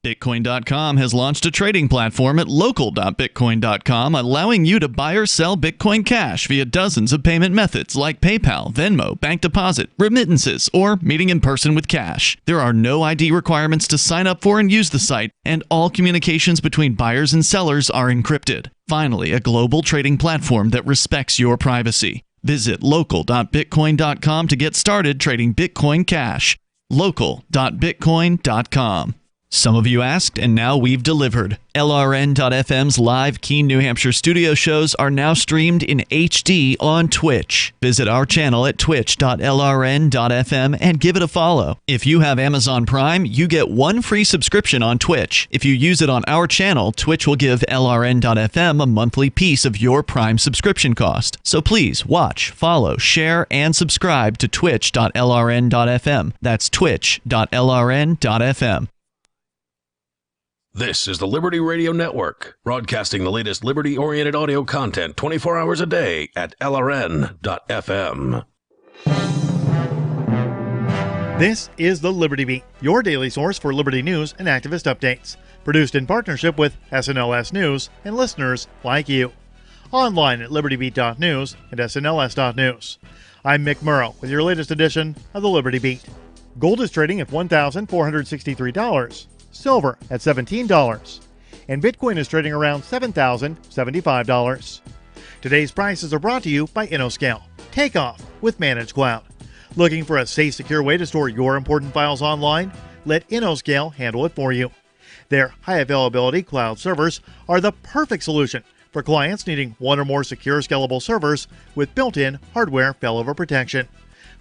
Bitcoin.com has launched a trading platform at local.bitcoin.com, allowing you to buy or sell Bitcoin Cash via dozens of payment methods like PayPal, Venmo, bank deposit, remittances, or meeting in person with cash. There are no ID requirements to sign up for and use the site, and all communications between buyers and sellers are encrypted. Finally, a global trading platform that respects your privacy. Visit local.bitcoin.com to get started trading Bitcoin Cash. local.bitcoin.com. Some of you asked, and now we've delivered. LRN.FM's live Keene, New Hampshire studio shows are now streamed in HD on Twitch. Visit our channel at twitch.lrn.fm and give it a follow. If you have Amazon Prime, you get one free subscription on Twitch. If you use it on our channel, Twitch will give LRN.FM a monthly piece of your Prime subscription cost. So please watch, follow, share, and subscribe to twitch.lrn.fm. That's twitch.lrn.fm. This is the Liberty Radio Network, broadcasting the latest liberty-oriented audio content 24 hours a day at LRN.FM. This is the Liberty Beat, your daily source for liberty news and activist updates. Produced in partnership with SNLS News and listeners like you. Online at libertybeat.news and snls.news. I'm Mick Murrow with your latest edition of the Liberty Beat. Gold is trading at $1,463. Silver at $17. and Bitcoin is trading around $7,075. Today's prices are brought to you by InnoScale. Take off with Managed Cloud. Looking for a safe, secure way to store your important files online? Let InnoScale handle it for you. Their high-availability cloud servers are the perfect solution for clients needing one or more secure, scalable servers with built-in hardware failover protection.